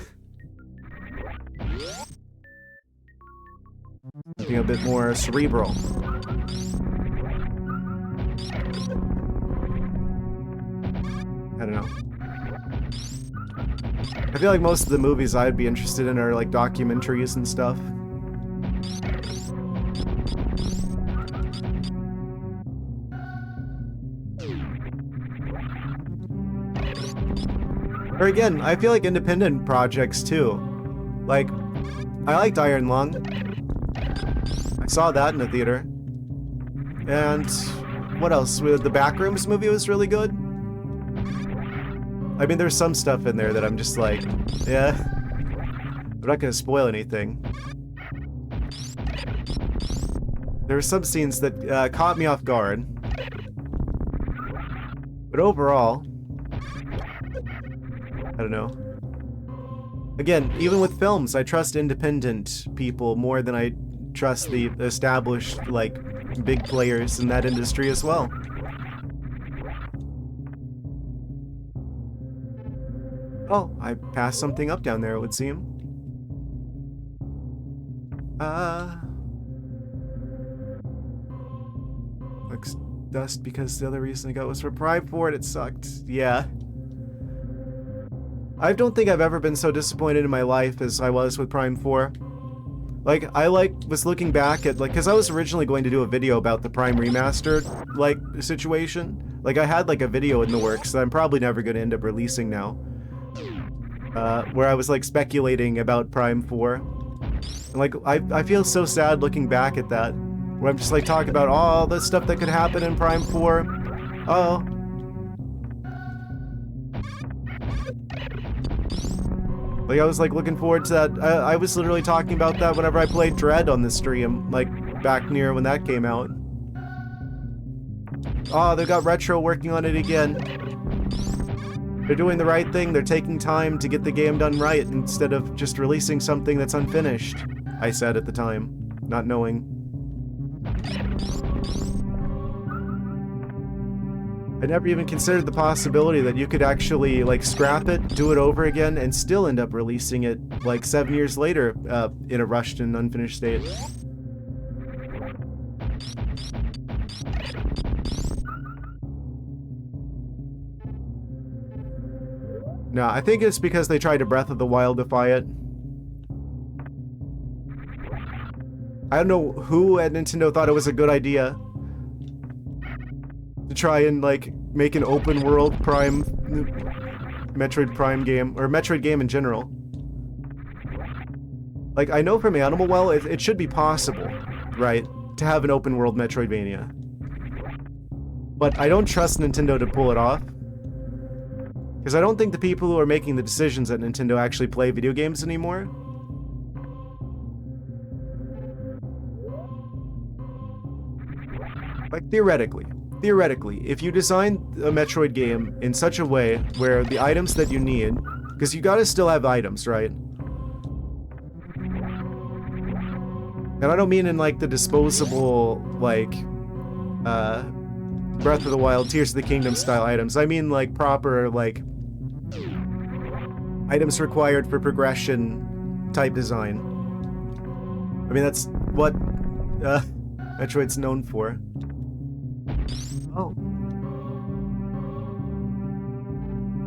Something a bit more cerebral. I don't know. I feel like most of the movies I'd be interested in are like documentaries and stuff. Or again, I feel like independent projects too. Like, I liked Iron Lung. I saw that in the theater. And what else? The Backrooms movie was really good. I mean, there's some stuff in there that I'm just like, yeah. I'm not gonna spoil anything. There were some scenes that caught me off guard. But overall, I don't know. Again, even with films, I trust independent people more than I trust the established, like, big players in that industry as well. Oh, I passed something up down there, it would seem. Looks dust because the other reason I got was for Prime 4 and it sucked. Yeah. I don't think I've ever been so disappointed in my life as I was with Prime 4. Like, I was looking back at, like, because I was originally going to do a video about the Prime Remastered, like, situation. Like, I had, like, a video in the works that I'm probably never going to end up releasing now. Where I was, like, speculating about Prime 4. And, like, I feel so sad looking back at that. Where I'm just, like, talking about all the stuff that could happen in Prime 4. Oh. Like, I was, like, looking forward to that. I was literally talking about that whenever I played Dread on the stream, like, back near when that came out. Oh, they've got Retro working on it again. They're doing the right thing. They're taking time to get the game done right instead of just releasing something that's unfinished, I said at the time, not knowing. I never even considered the possibility that you could actually like scrap it, do it over again, and still end up releasing it like 7 years later in a rushed and unfinished state. No, I think it's because they tried to Breath of the Wild-ify it. I don't know who at Nintendo thought it was a good idea to try and like make an open world Metroid Prime game, or Metroid game in general. Like, I know from Animal Well it should be possible, right, to have an open world Metroidvania. But I don't trust Nintendo to pull it off. Because I don't think the people who are making the decisions at Nintendo actually play video games anymore. Like, theoretically, if you design a Metroid game in such a way where the items that you need, because you gotta still have items, right? And I don't mean in like the disposable, like, Breath of the Wild, Tears of the Kingdom style items. I mean like proper, like, items required for progression type design. I mean, that's what Metroid's known for. Oh.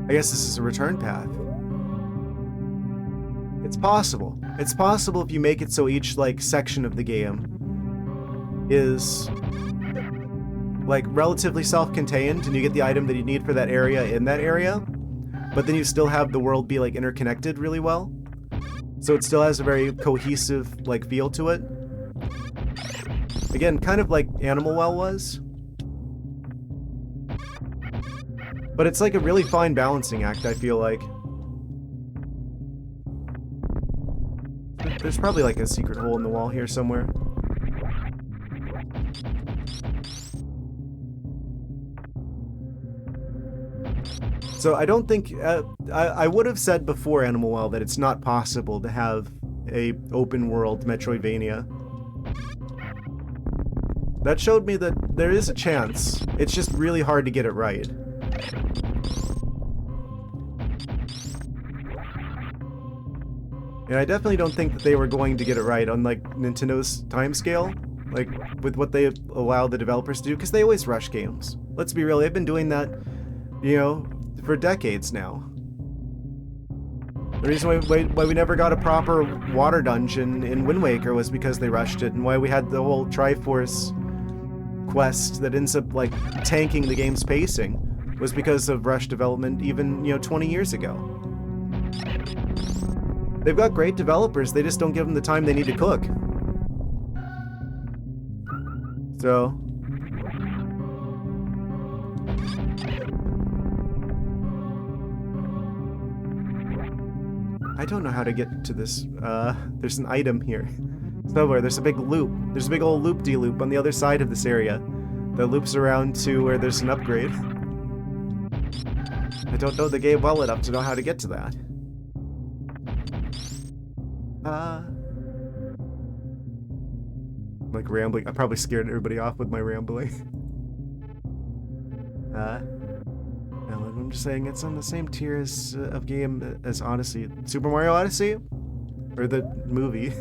I guess this is a return path. It's possible. It's possible if you make it so each, like, section of the game is, like, relatively self-contained, and you get the item that you need for that area in that area, but then you still have the world be, like, interconnected really well. So it still has a very cohesive, like, feel to it. Again, kind of like Animal Well was. But it's like a really fine balancing act, I feel like. There's probably like a secret hole in the wall here somewhere. So I don't think... I would have said before Animal Well that it's not possible to have a open world Metroidvania. That showed me that there is a chance. It's just really hard to get it right. And I definitely don't think that they were going to get it right on, like, Nintendo's timescale, like, with what they allow the developers to do, because they always rush games. Let's be real, they've been doing that, you know, for decades now. The reason why we never got a proper water dungeon in Wind Waker was because they rushed it, and why we had the whole Triforce quest that ends up, like, tanking the game's pacing was because of rush development even, you know, 20 years ago. They've got great developers, they just don't give them the time they need to cook. So... I don't know how to get to this. There's an item here. Somewhere, there's a big loop. There's a big old loop-de-loop on the other side of this area that loops around to where there's an upgrade. I don't know the game well enough to know how to get to that. I'm like rambling. I probably scared everybody off with my rambling. I'm just saying it's on the same tier as of game as Odyssey. Super Mario Odyssey? Or the movie.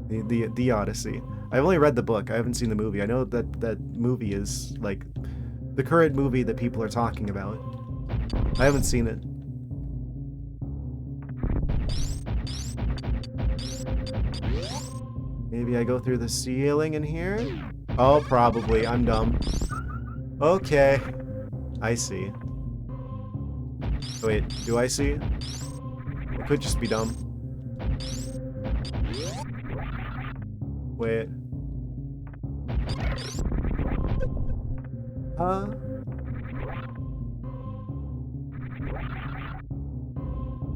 The Odyssey. I've only read the book. I haven't seen the movie. I know that that movie is like the current movie that people are talking about. I haven't seen it. Maybe I go through the ceiling in here? Oh, probably. I'm dumb. Okay. I see. Wait, do I see? I could just be dumb. Wait.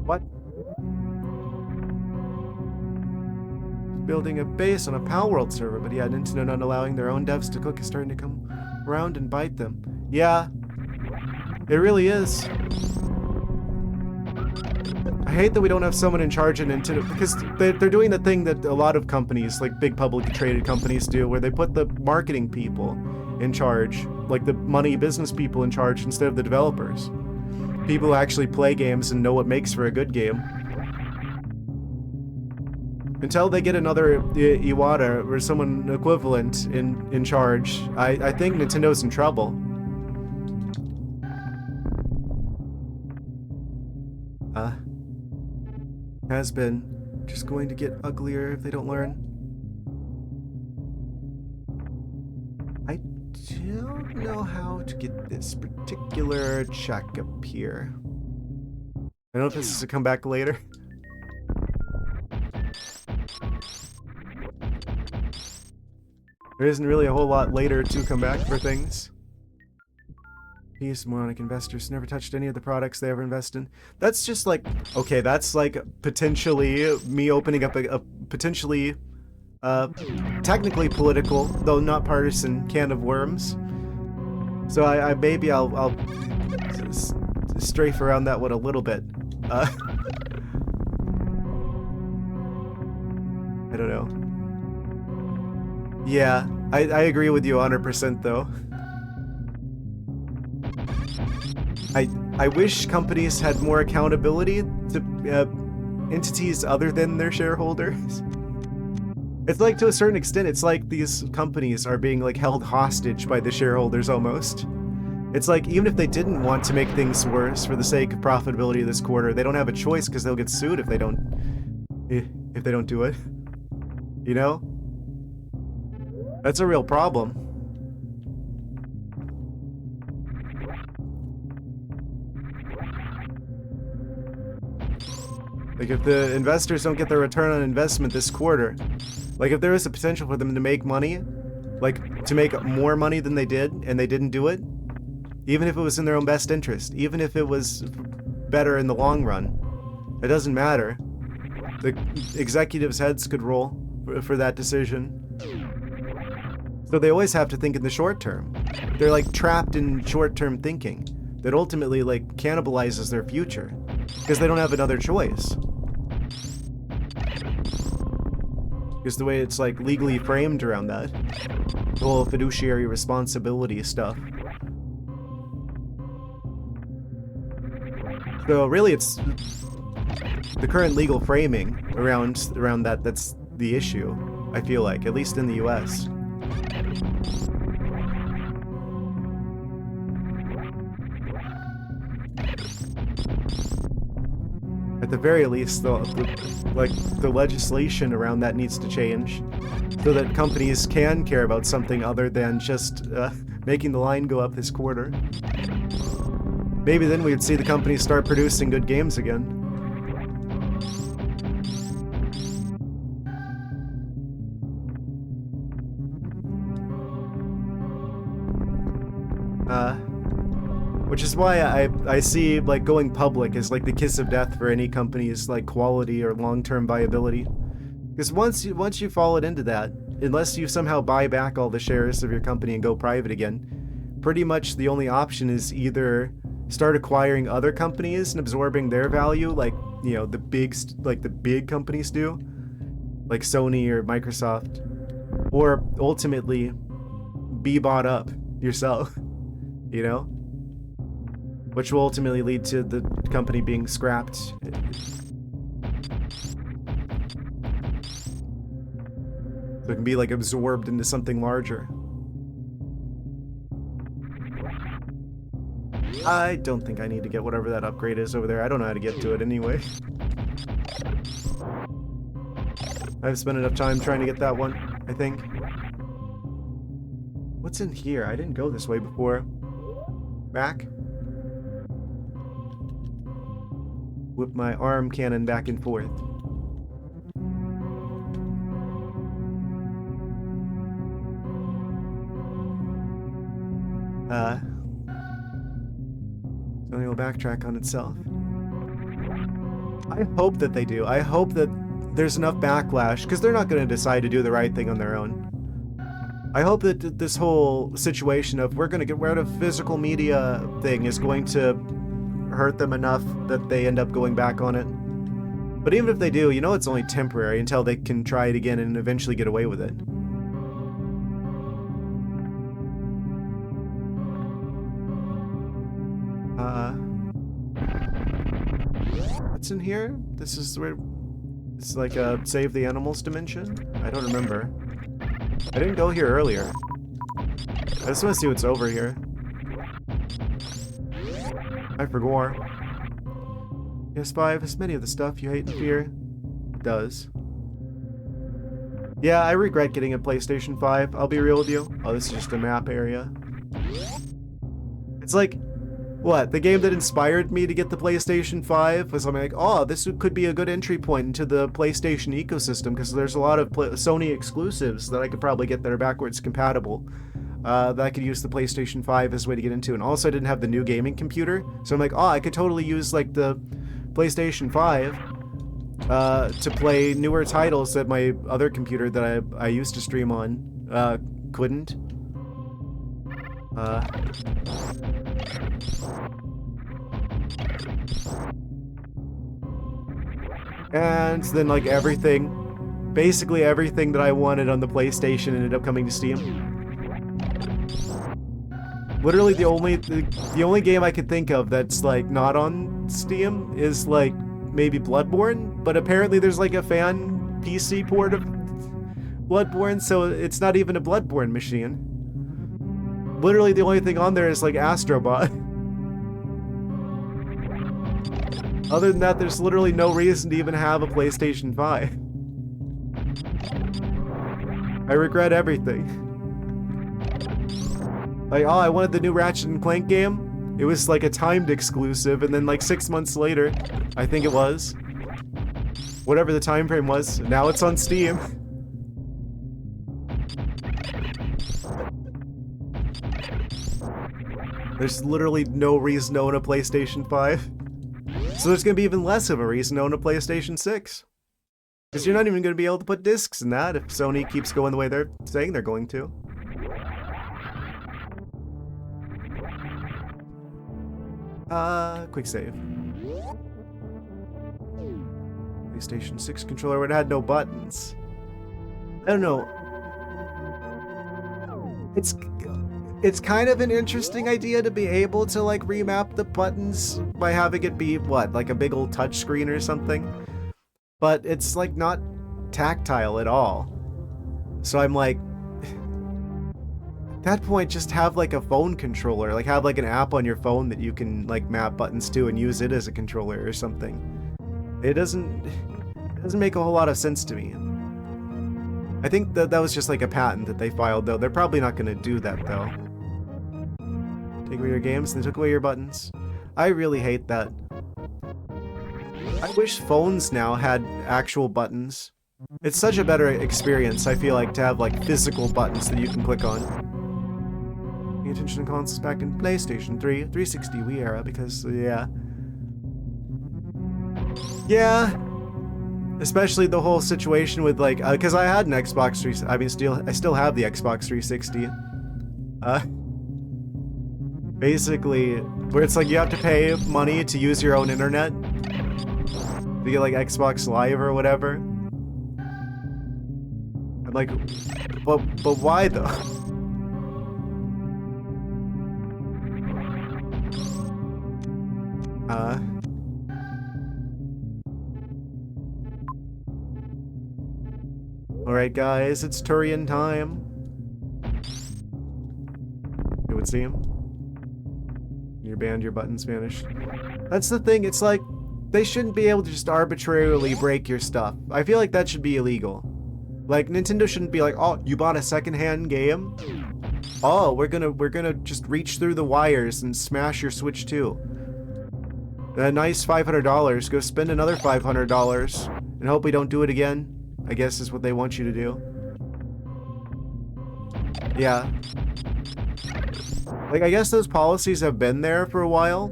What? Building a base on a Pal World server, but yeah, Nintendo not allowing their own devs to cook is starting to come around and bite them. Yeah, it really is. I hate that we don't have someone in charge of Nintendo, because they're doing the thing that a lot of companies, like big publicly traded companies do, where they put the marketing people in charge, like the money business people in charge instead of the developers. People who actually play games and know what makes for a good game. Until they get another Iwata or someone equivalent in charge, I think Nintendo's in trouble. Has been just going to get uglier if they don't learn. I don't know how to get this particular check up here. I don't know if this is to come back later. There isn't really a whole lot later to come back for things. These moronic investors never touched any of the products they ever invest in. That's just like, okay, that's like potentially me opening up a potentially technically political, though not partisan, can of worms. So I maybe I'll strafe around that one a little bit. I don't know. Yeah, I agree with you 100% though. I wish companies had more accountability to entities other than their shareholders. It's like, to a certain extent, it's like these companies are being like held hostage by the shareholders almost. It's like, even if they didn't want to make things worse for the sake of profitability this quarter, they don't have a choice because they'll get sued if they don't do it. You know? That's a real problem. Like, if the investors don't get their return on investment this quarter, like if there was a potential for them to make money, like to make more money than they did, and they didn't do it, even if it was in their own best interest, even if it was better in the long run, it doesn't matter. The executives' heads could roll for that decision. So they always have to think in the short term. They're like trapped in short-term thinking that ultimately like cannibalizes their future because they don't have another choice. Because the way it's like legally framed around that, the whole fiduciary responsibility stuff. So really, it's the current legal framing around that that's the issue. I feel like, at least in the U.S. At the very least, the legislation around that needs to change so that companies can care about something other than just making the line go up this quarter. Maybe then we'd see the companies start producing good games again. Which is why I see like going public as like the kiss of death for any company's like quality or long-term viability. Because once you fall into that, unless you somehow buy back all the shares of your company and go private again, pretty much the only option is either start acquiring other companies and absorbing their value, like, you know, the big companies do, like Sony or Microsoft, or ultimately be bought up yourself, you know? Which will ultimately lead to the company being scrapped. So it can be like absorbed into something larger. I don't think I need to get whatever that upgrade is over there. I don't know how to get to it anyway. I've spent enough time trying to get that one, I think. What's in here? I didn't go this way before. Back? Whip my arm cannon back and forth. Something will backtrack on itself. I hope that they do. I hope that there's enough backlash, because they're not going to decide to do the right thing on their own. I hope that this whole situation of we're going to get rid of physical media thing is going to hurt them enough that they end up going back on it. But even if they do, you know, it's only temporary until they can try it again and eventually get away with it. What's in here? This is where... It's like a save the animals dimension? I don't remember. I didn't go here earlier. I just want to see what's over here. I forgot. PS5 has many of the stuff you hate and fear. It does. Yeah, I regret getting a PlayStation 5. I'll be real with you. Oh, this is just a map area. It's like, what? The game that inspired me to get the PlayStation 5 was something like, oh, this could be a good entry point into the PlayStation ecosystem because there's a lot of Sony exclusives that I could probably get that are backwards compatible. That I could use the PlayStation 5 as a way to get into. And also I didn't have the new gaming computer. So I'm like, oh, I could totally use like the PlayStation 5 to play newer titles that my other computer that I used to stream on couldn't. And then like everything, basically everything that I wanted on the PlayStation ended up coming to Steam. Literally the only game I could think of that's like not on Steam is like maybe Bloodborne, but apparently there's like a fan PC port of Bloodborne, so it's not even a Bloodborne machine. Literally the only thing on there is like Astrobot. Other than that, there's literally no reason to even have a PlayStation 5. I regret everything. Like, oh, I wanted the new Ratchet & Clank game. It was like a timed exclusive, and then like 6 months later, I think it was, whatever the time frame was, now it's on Steam. There's literally no reason to own a PlayStation 5. So there's gonna be even less of a reason to own a PlayStation 6. Because you're not even gonna be able to put discs in that if Sony keeps going the way they're saying they're going to. Quick save. PlayStation 6 controller would have had no buttons. I don't know. It's kind of an interesting idea to be able to like remap the buttons by having it be what, like a big old touch screen or something. But it's like not tactile at all. So I'm like, at that point, just have like a phone controller, like have like an app on your phone that you can like map buttons to and use it as a controller or something. It doesn't make a whole lot of sense to me. I think that was just like a patent that they filed though. They're probably not going to do that though. Take away your games, then took away your buttons. I really hate that. I wish phones now had actual buttons. It's such a better experience, I feel like, to have like physical buttons that you can click on. Pay attention to consoles back in PlayStation 3, 360 Wii era, because yeah. Yeah. Especially the whole situation with like, because I had an Xbox 360, I mean I still have the Xbox 360. Basically, where it's like you have to pay money to use your own internet. To get like Xbox Live or whatever. I'm like, but why though? Alright guys, it's Turian time. You would see him. Your band, your buttons vanished. That's the thing, it's like, they shouldn't be able to just arbitrarily break your stuff. I feel like that should be illegal. Like, Nintendo shouldn't be like, oh, you bought a secondhand game? Oh, we're gonna just reach through the wires and smash your Switch 2. A nice $500, go spend another $500 and hope we don't do it again, I guess is what they want you to do. Yeah. Like, I guess those policies have been there for a while.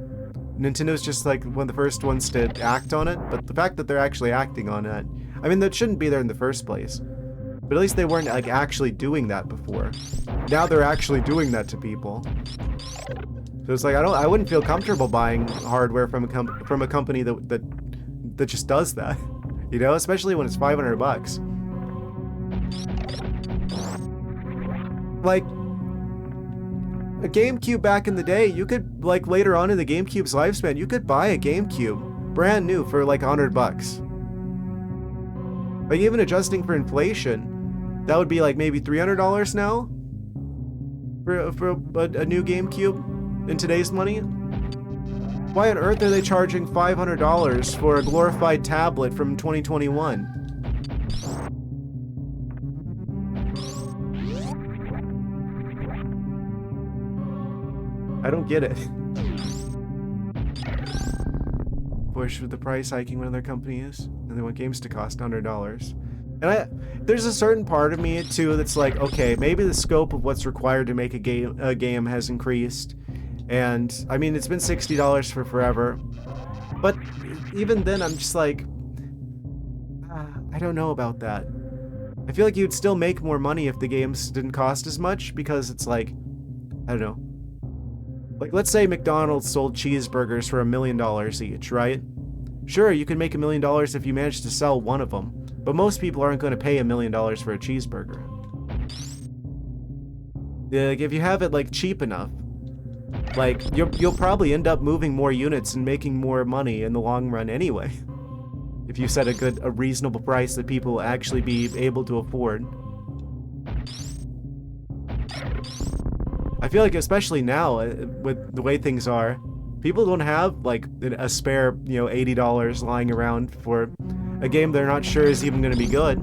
Nintendo's just like one of the first ones to act on it, but the fact that they're actually acting on it, I mean, that shouldn't be there in the first place. But at least they weren't like actually doing that before. Now they're actually doing that to people. So it's like I wouldn't feel comfortable buying hardware from a company that just does that. You know, especially when it's $500. Like, a GameCube back in the day, you could, like, later on in the GameCube's lifespan, you could buy a GameCube brand new for like $100. Like, even adjusting for inflation, that would be like maybe $300 now for a new GameCube in today's money. Why on earth are they charging $500 for a glorified tablet from 2021? I don't get it. Push with the price hiking when their company is, and they want games to cost $100. And there's a certain part of me too that's like, okay, maybe the scope of what's required to make a game has increased. And I mean, it's been $60 for forever, but even then I'm just like, I don't know about that. I feel like you'd still make more money if the games didn't cost as much, because it's like, I don't know. Like, let's say McDonald's sold cheeseburgers for $1 million each, right? Sure, you can make $1 million if you manage to sell one of them, but most people aren't going to pay $1 million for a cheeseburger. Like, if you have it like cheap enough, like you'll probably end up moving more units and making more money in the long run anyway. If you set a reasonable price that people will actually be able to afford. I feel like especially now, with the way things are, people don't have like a spare, $80 lying around for a game they're not sure is even going to be good.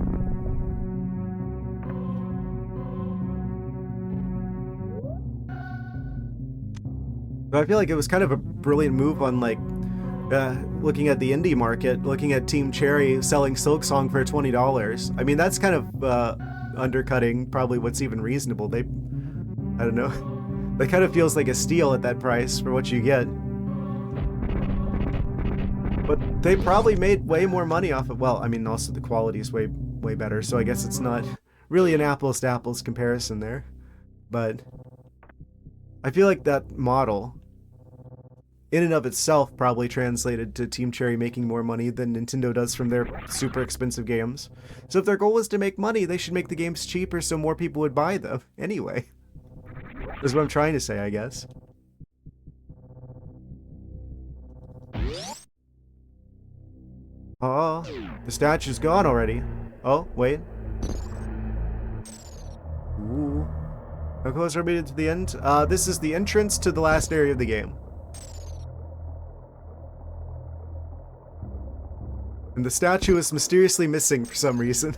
But I feel like it was kind of a brilliant move on like looking at the indie market, looking at Team Cherry selling Silksong for $20. I mean, that's kind of undercutting probably what's even reasonable. I don't know. That kind of feels like a steal at that price for what you get. But they probably made way more money off of, well, I mean, also the quality is way better, so I guess it's not really an apples to apples comparison there. But I feel like that model, in and of itself, probably translated to Team Cherry making more money than Nintendo does from their super expensive games. So if their goal was to make money, they should make the games cheaper so more people would buy them anyway. That's what I'm trying to say, I guess. Oh, the statue's gone already. Oh, wait. Ooh. How close are we to the end? This is the entrance to the last area of the game. And the statue is mysteriously missing for some reason.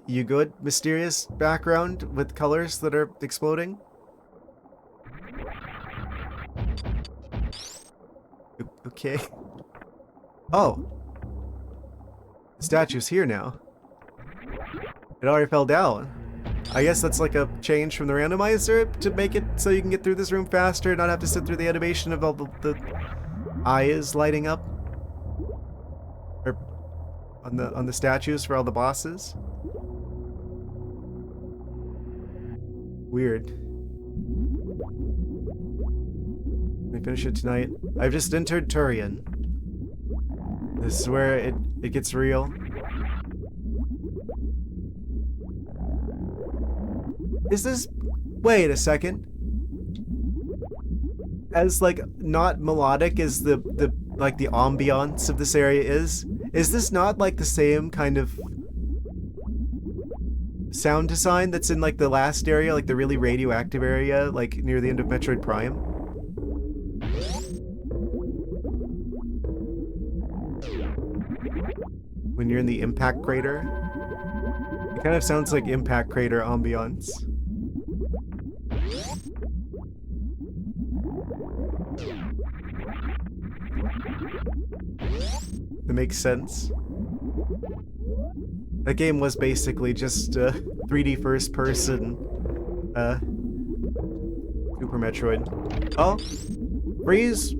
You good? Mysterious background with colors that are exploding? Okay. Oh. The statue's here now. It already fell down. I guess that's like a change from the randomizer to make it so you can get through this room faster and not have to sit through the animation of all the eyes lighting up. Or on the statues for all the bosses. Weird. Let me finish it tonight. I've just entered Turian. This is where it gets real. Is this... Wait a second. As, like, not melodic as the ambiance of this area is this not, like, the same kind of sound design that's in, like, the last area, like, the really radioactive area, like, near the end of Metroid Prime? When you're in the impact crater? It kind of sounds like impact crater ambiance. That makes sense. That game was basically just 3D first person Super Metroid. Oh! Freeze!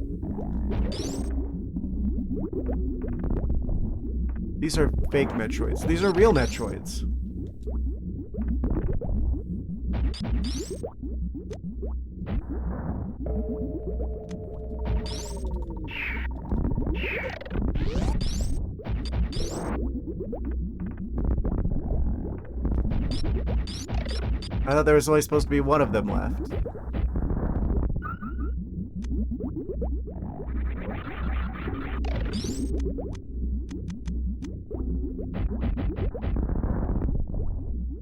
These are fake Metroids. These are real Metroids. I thought there was only supposed to be one of them left.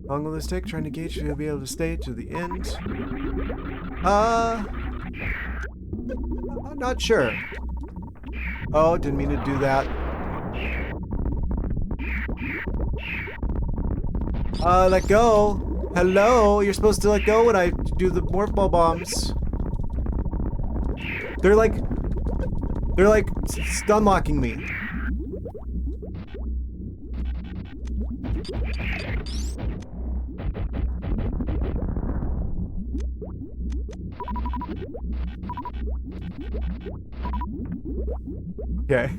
How long will this take? Trying to gauge if you'll be able to stay to the end. I'm not sure. Oh, didn't mean to do that. Let go. Hello, you're supposed to let go when I do the morph ball bombs. They're like stun locking me. Okay.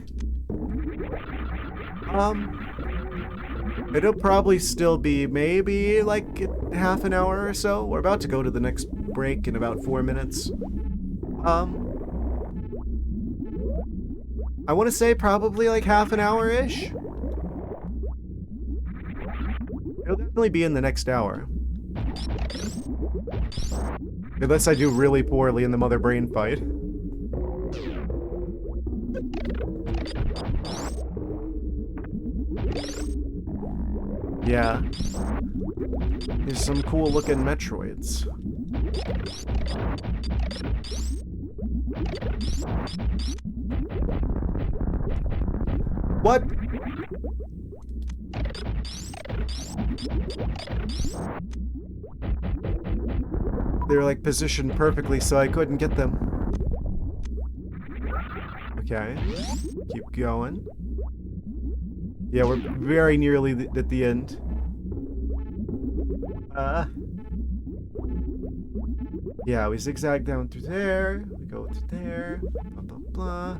It'll probably still be maybe like half an hour or so. We're about to go to the next break in about 4 minutes. I want to say probably like half an hour-ish. It'll definitely be in the next hour. Unless I do really poorly in the mother brain fight. Yeah. There's some cool looking Metroids. What? They were like positioned perfectly so I couldn't get them. Okay. Keep going. Yeah, we're very nearly at the end. Yeah, we zigzag down through there. We go to there. Blah, blah, blah.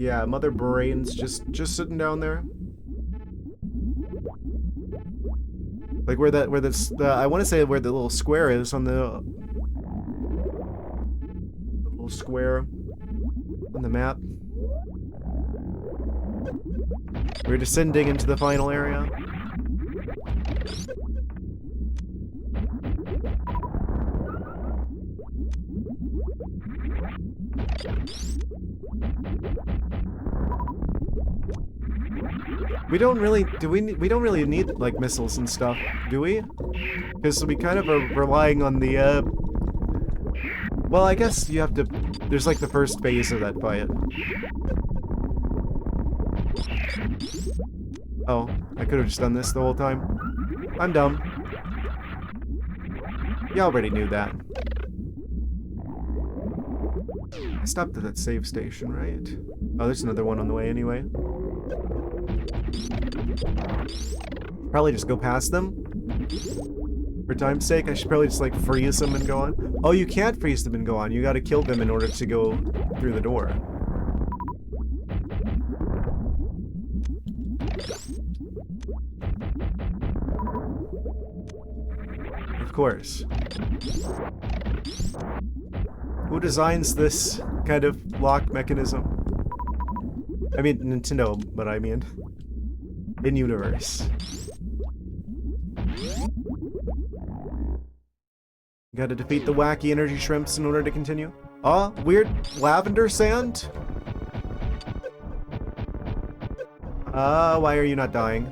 Yeah, mother brain's just sitting down there. Like where I want to say where the little square is on the little square on the map. We're descending into the final area. We don't really we don't really need like missiles and stuff, do we? Because we kind of are relying on the well, I guess you have to. There's like the first phase of that fight. Oh, I could have just done this the whole time. I'm dumb. You already knew that. I stopped at that save station, right? Oh, there's another one on the way anyway. Probably just go past them. For time's sake, I should probably just like freeze them and go on. Oh, you can't freeze them and go on. You gotta kill them in order to go through the door. Of course. Who designs this kind of lock mechanism? I mean, Nintendo, but I mean, in universe. Gotta defeat the wacky energy shrimps in order to continue. Oh, weird lavender sand? Why are you not dying?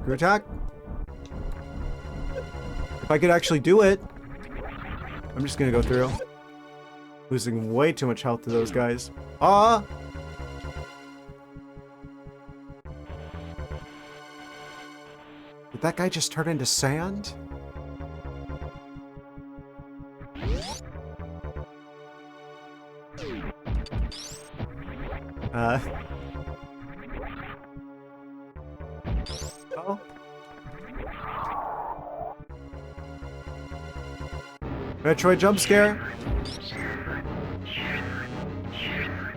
Screw attack? If I could actually do it, I'm just gonna go through. Losing way too much health to those guys. Ah! Did that guy just turn into sand? Oh. Metroid jump scare?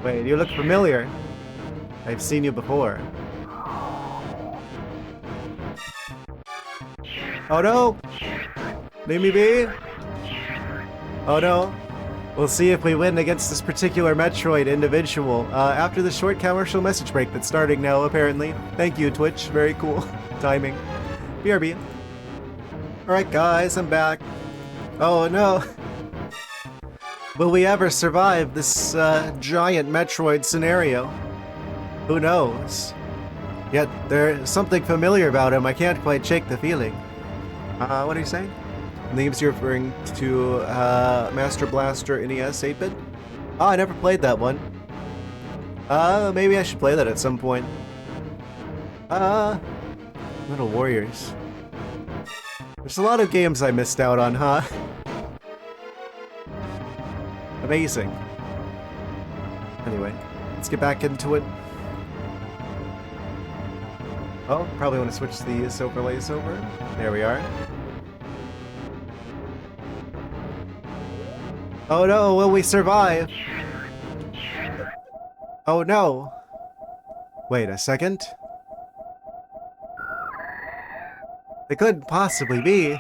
Wait, you look familiar. I've seen you before. Oh no! Leave me be! Oh no! We'll see if we win against this particular Metroid individual after the short commercial message break that's starting now, apparently. Thank you, Twitch. Very cool timing. BRB. Alright, guys, I'm back. Oh, no. Will we ever survive this giant Metroid scenario? Who knows? Yet there's something familiar about him. I can't quite shake the feeling. What are you saying? I think you're referring to Master Blaster NES 8-bit? Oh, I never played that one. Maybe I should play that at some point. Little Warriors. There's a lot of games I missed out on, huh? Amazing. Anyway, let's get back into it. Oh, probably want to switch these overlays over. There we are. Oh no, will we survive? Oh no. Wait a second. It couldn't possibly be.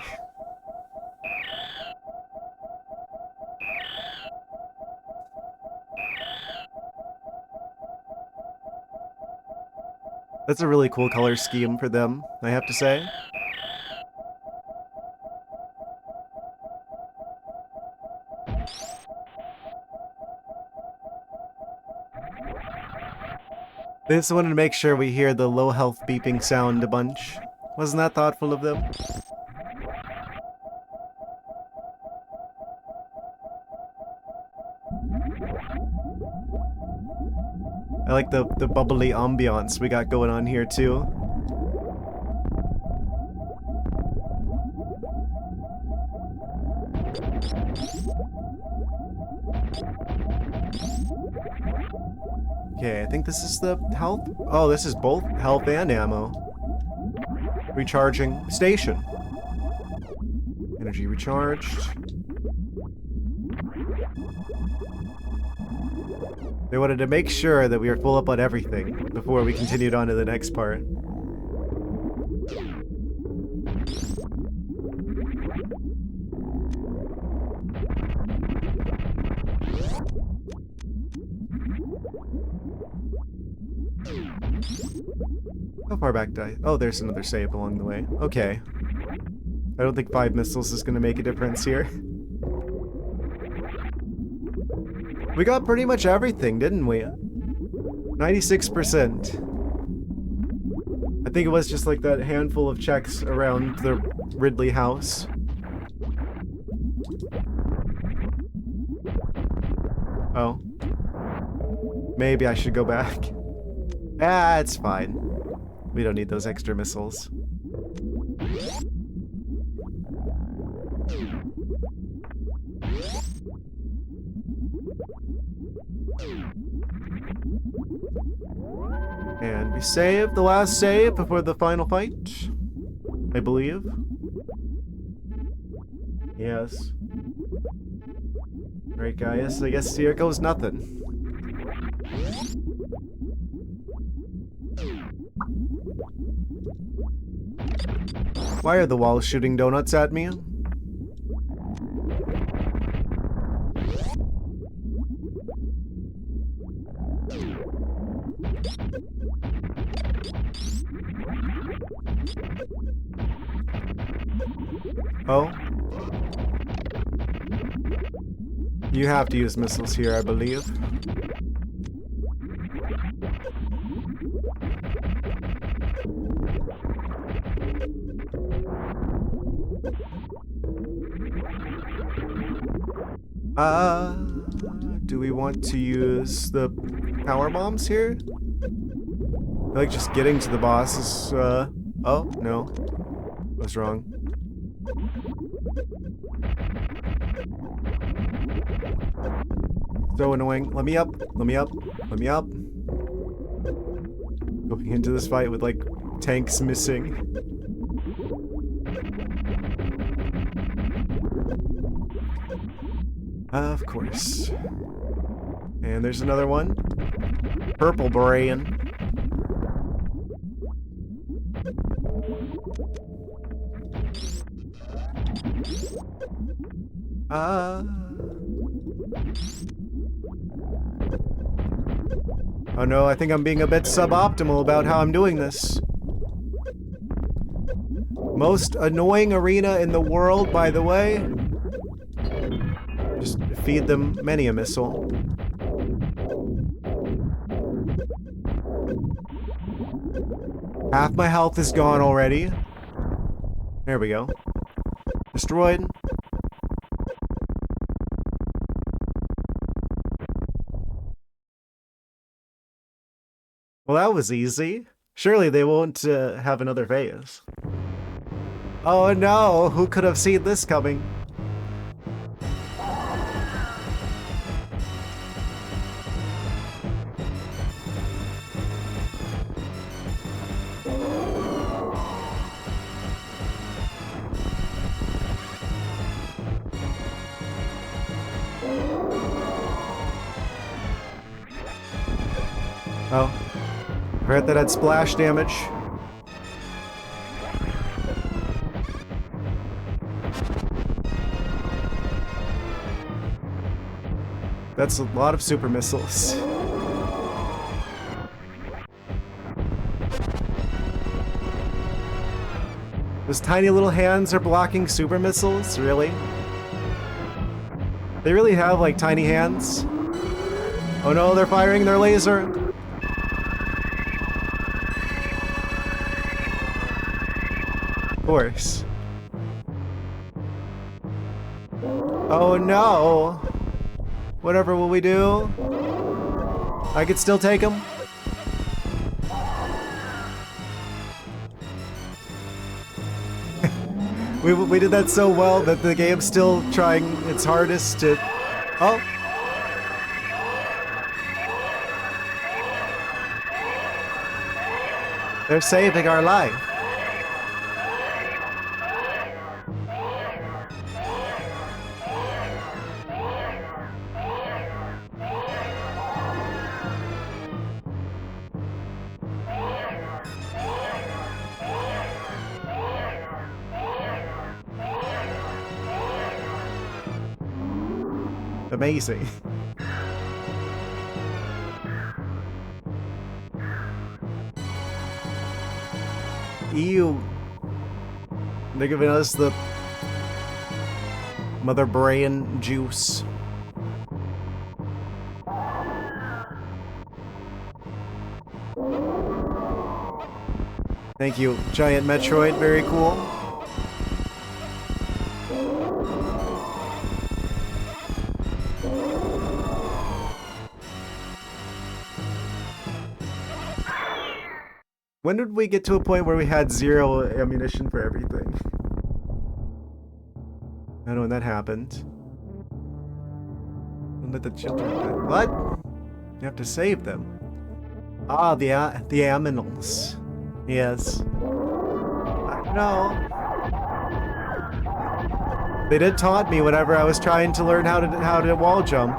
That's a really cool color scheme for them, I have to say. They just wanted to make sure we hear the low health beeping sound a bunch. Wasn't that thoughtful of them? I like the bubbly ambiance we got going on here too. Okay, I think this is the health. Oh, this is both health and ammo. Recharging station. Energy recharged. They wanted to make sure that we were full up on everything before we continued on to the next part. How far back did I? Oh, there's another save along the way. Okay. I don't think 5 missiles is going to make a difference here. We got pretty much everything, didn't we? 96%. I think it was just like that handful of checks around the Ridley house. Oh. Maybe I should go back. Ah, it's fine. We don't need those extra missiles. And we saved the last save before the final fight, I believe. Yes. Alright guys, I guess here goes nothing. Why are the walls shooting donuts at me? Oh? You have to use missiles here, I believe. Do we want to use the power bombs here? I like just getting to the boss is, oh, no. I was wrong. So annoying. Let me up. Let me up. Let me up. Going into this fight with, like, tanks missing. Of course. And there's another one. Purple brain. Oh no, I think I'm being a bit suboptimal about how I'm doing this. Most annoying arena in the world, by the way. Just feed them many a missile. Half my health is gone already. There we go. Destroyed. Well, that was easy. Surely they won't have another phase. Oh no, who could have seen this coming? Oh. I heard that had splash damage. That's a lot of super missiles. Those tiny little hands are blocking super missiles? Really? They really have, like, tiny hands? Oh no, they're firing their laser! Of course. Oh no! Whatever will we do? I could still take him. we did that so well that the game's still trying its hardest to... Oh! They're saving our life. Amazing. Ew. They're giving us the mother brain juice. Thank you, Giant Metroid. Very cool. When did we get to a point where we had 0 ammunition for everything? I don't know when that happened. Don't let the children die. What? You have to save them. Ah, the aminals. Yes. I know. They did taunt me whenever I was trying to learn how to wall jump.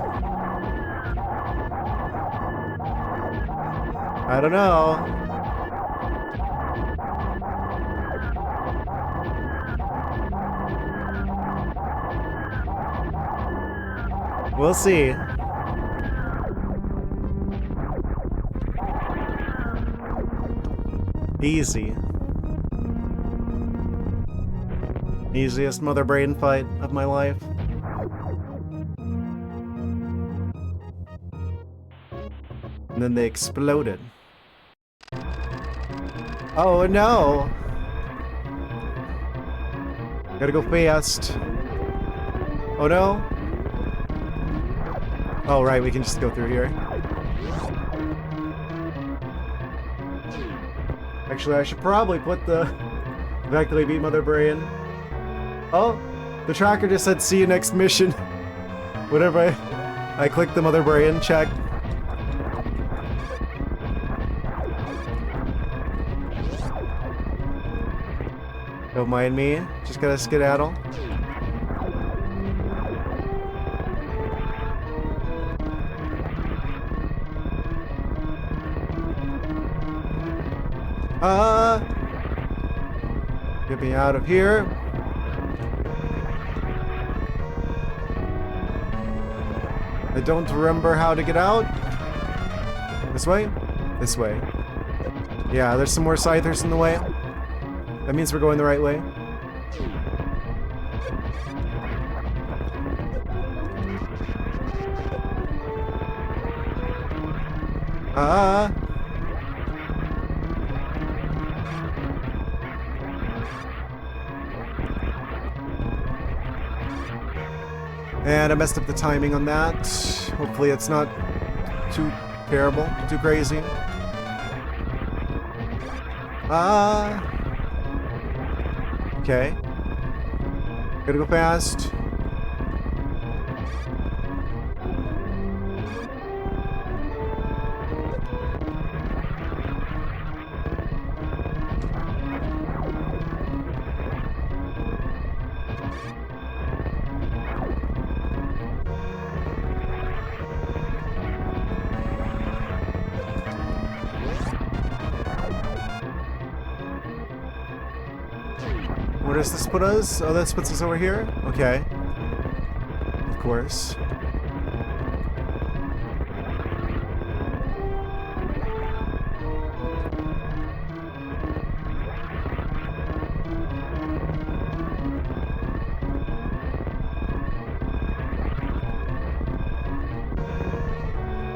I don't know. We'll see. Easy. Easiest mother brain fight of my life. And then they exploded. Oh no! Gotta go fast. Oh no! Oh right, we can just go through here. Actually, I should probably put the fact that we beat Mother Brain. Oh, the tracker just said see you next mission. Whenever I click the Mother Brain, check. Don't mind me, just gotta skedaddle. Get me out of here. I don't remember how to get out. This way? This way. Yeah, there's some more scythers in the way. That means we're going the right way. And I messed up the timing on that. Hopefully it's not too terrible, too crazy. Okay. Gotta go fast. Where does this put us? Oh, this puts us over here? Okay. Of course.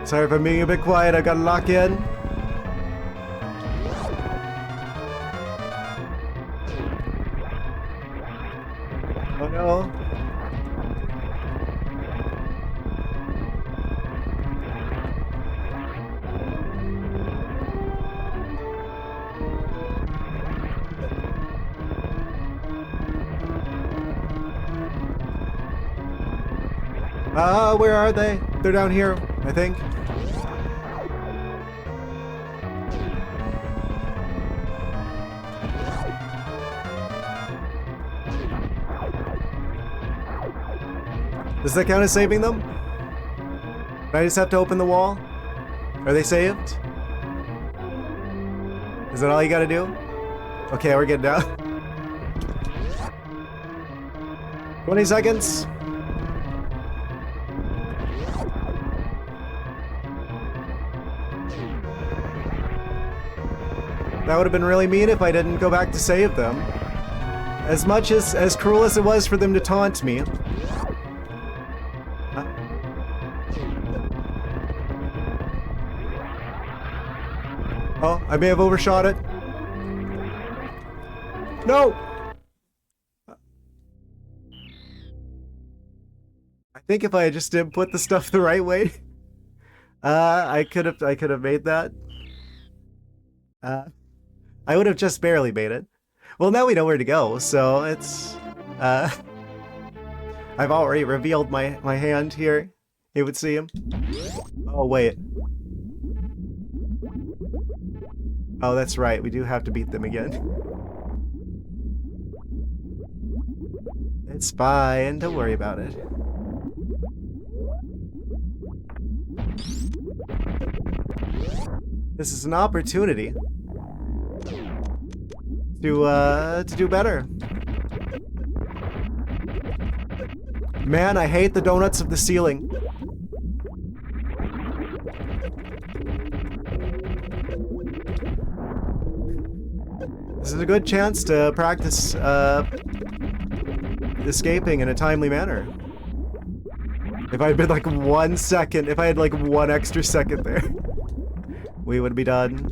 Sorry if I'm being a bit quiet, I gotta lock in. Oh no. Where are they? They're down here, I think. Does that count as saving them? Do I just have to open the wall? Are they saved? Is that all you gotta do? Okay, we're getting down. 20 seconds. That would have been really mean if I didn't go back to save them. As much as cruel as it was for them to taunt me. Oh, I may have overshot it. No! I think if I just didn't put the stuff the right way, I could have made that. I would have just barely made it. Well, now we know where to go, so it's I've already revealed my hand here, it would seem. Oh wait. Oh, that's right, we do have to beat them again. It's fine, don't worry about it. This is an opportunity to do better. Man, I hate the donuts of the ceiling. This is a good chance to practice escaping in a timely manner. If I had been like 1 second, if I had like 1 extra second there, we would be done.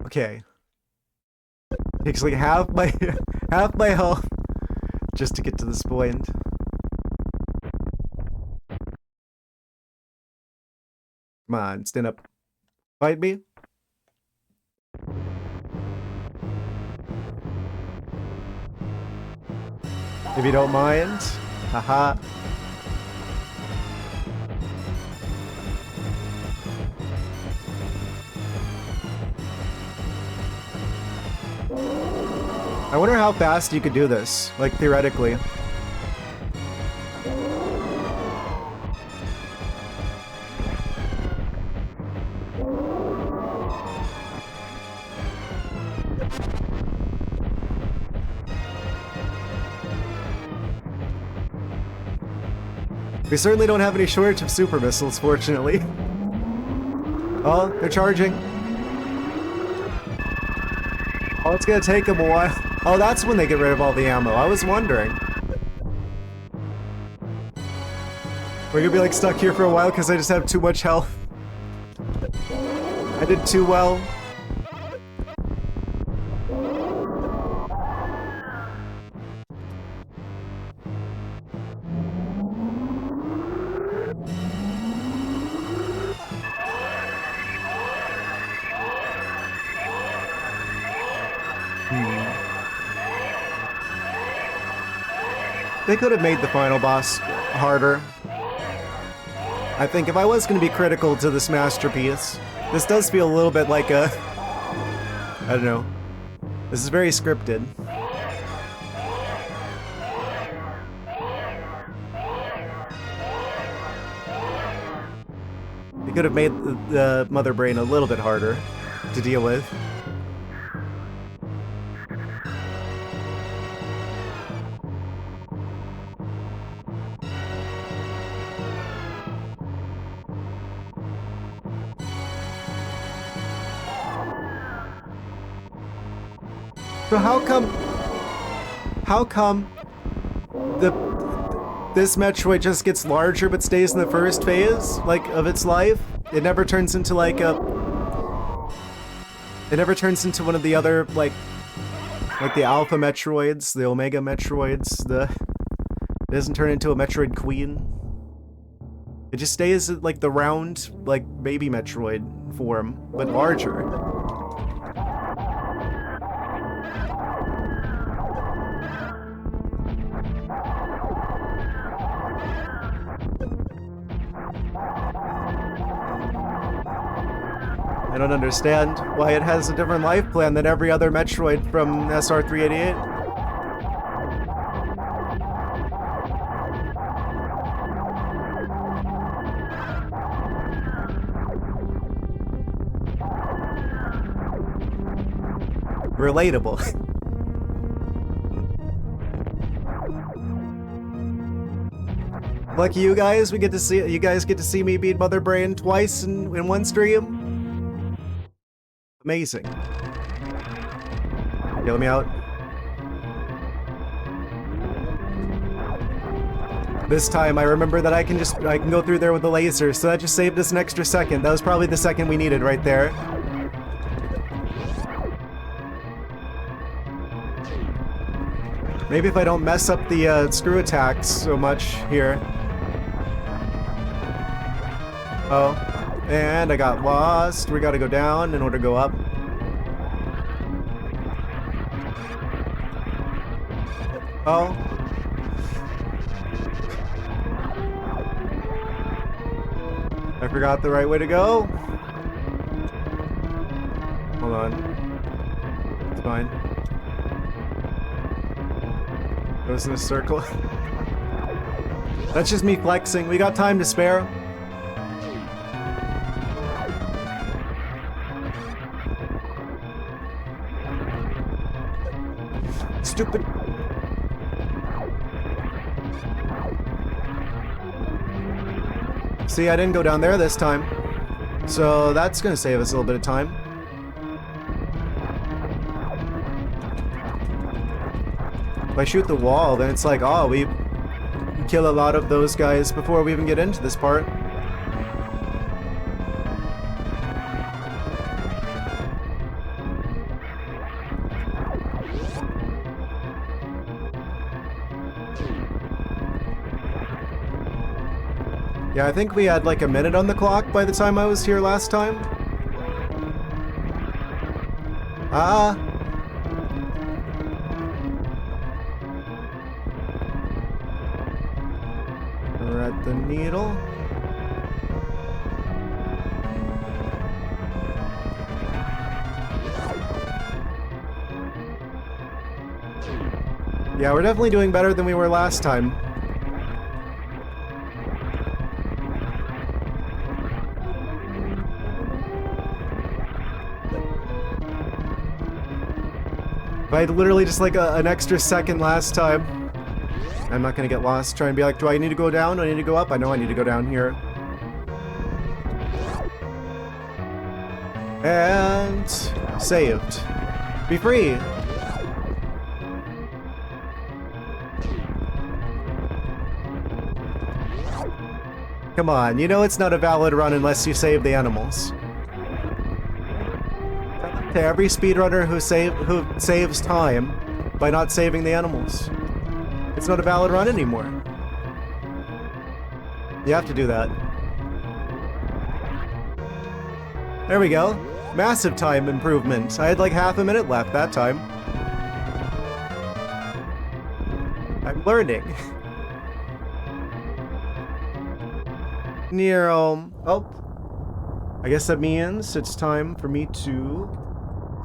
Okay. Takes like half my health just to get to this point. Come on, stand up. Fight me. If you don't mind. Haha. I wonder how fast you could do this, like theoretically. We certainly don't have any shortage of super missiles, fortunately. Oh, they're charging. Oh, it's gonna take them a while. Oh, that's when they get rid of all the ammo. I was wondering. We're gonna be like stuck here for a while because I just have too much health. I did too well. They could have made the final boss harder. I think if I was going to be critical to this masterpiece, this does feel a little bit like a... I don't know. This is very scripted. They could have made the Mother Brain a little bit harder to deal with. So how come this Metroid just gets larger but stays in the first phase, like, of its life? It never turns into like a... It never turns into one of the other, like the Alpha Metroids, the Omega Metroids, It doesn't turn into a Metroid Queen. It just stays like the round, like, baby Metroid form, but larger. I don't understand why it has a different life plan than every other Metroid from SR388. Relatable. Lucky you guys, you guys get to see me beat Mother Brain twice in one stream. Amazing. Okay, let me out. This time I remember that I can go through there with the laser, so that just saved us an extra second. That was probably the second we needed right there. Maybe if I don't mess up the screw attacks so much here. Oh. And I got lost. We gotta go down in order to go up. Oh. I forgot the right way to go. Hold on. It's fine. Goes in a circle. That's just me flexing. We got time to spare. Stupid. See, I didn't go down there this time. So that's gonna save us a little bit of time. If I shoot the wall, then it's like, oh, we kill a lot of those guys before we even get into this part. Yeah, I think we had like a minute on the clock by the time I was here last time. Ah. We're at the needle. Yeah, we're definitely doing better than we were last time. If I had literally just like an extra second last time. I'm not gonna get lost. Try and be like, do I need to go down? Do I need to go up? I know I need to go down here. And saved. Be free. Come on, you know it's not a valid run unless you save the animals. To every speedrunner who saves time by not saving the animals. It's not a valid run anymore. You have to do that. There we go. Massive time improvement. I had like half a minute left that time. I'm learning. Near oh. I guess that means it's time for me to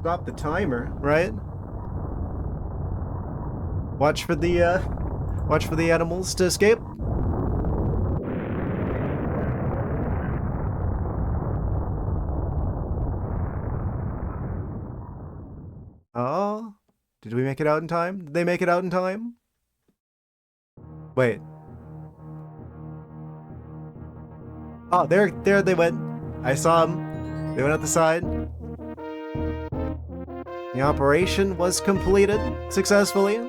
stop the timer, right? Watch for the animals to escape. Oh, did we make it out in time? Did they make it out in time? Wait. Oh, there they went. I saw them. They went out the side. The operation was completed successfully.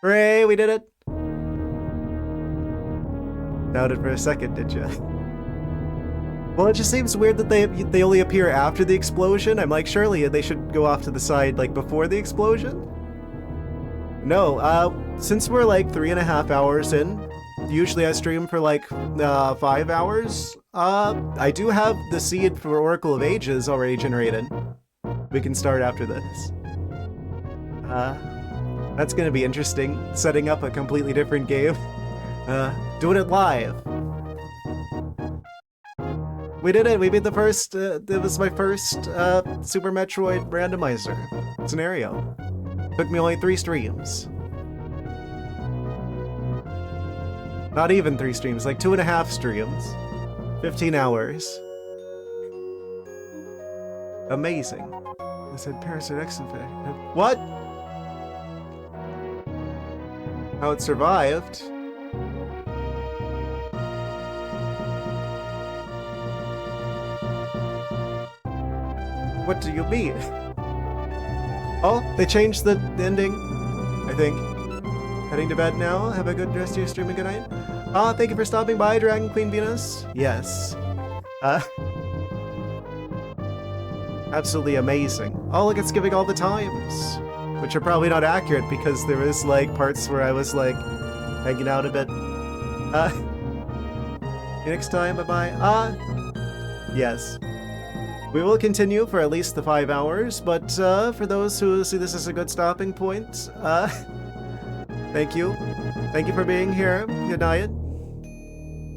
Hooray, we did it! Doubted for a second, did you? Well, it just seems weird that they only appear after the explosion. I'm like, surely they should go off to the side, like, before the explosion? No, since we're like 3.5 hours in, usually I stream for like 5 hours, I do have the seed for Oracle of Ages already generated. We can start after this. That's gonna be interesting, setting up a completely different game. Doing it live. We did it! We beat the first, it was my first Super Metroid Randomizer scenario. Took me only 3 streams. Not even 3 streams, like 2.5 streams. 15 hours. Amazing. I said Parasite X infect. What? How it survived? What do you mean? Oh, they changed the ending, I think. Heading to bed now. Have a good rest of your stream and good night. Thank you for stopping by, Dragon Queen Venus. Yes. Absolutely amazing. Oh, look, it's giving all the times. Which are probably not accurate because there was, like, parts where I was, like, hanging out a bit. See you next time, bye-bye. Yes. We will continue for at least the 5 hours, but for those who see this as a good stopping point, thank you. Thank you for being here. Good night.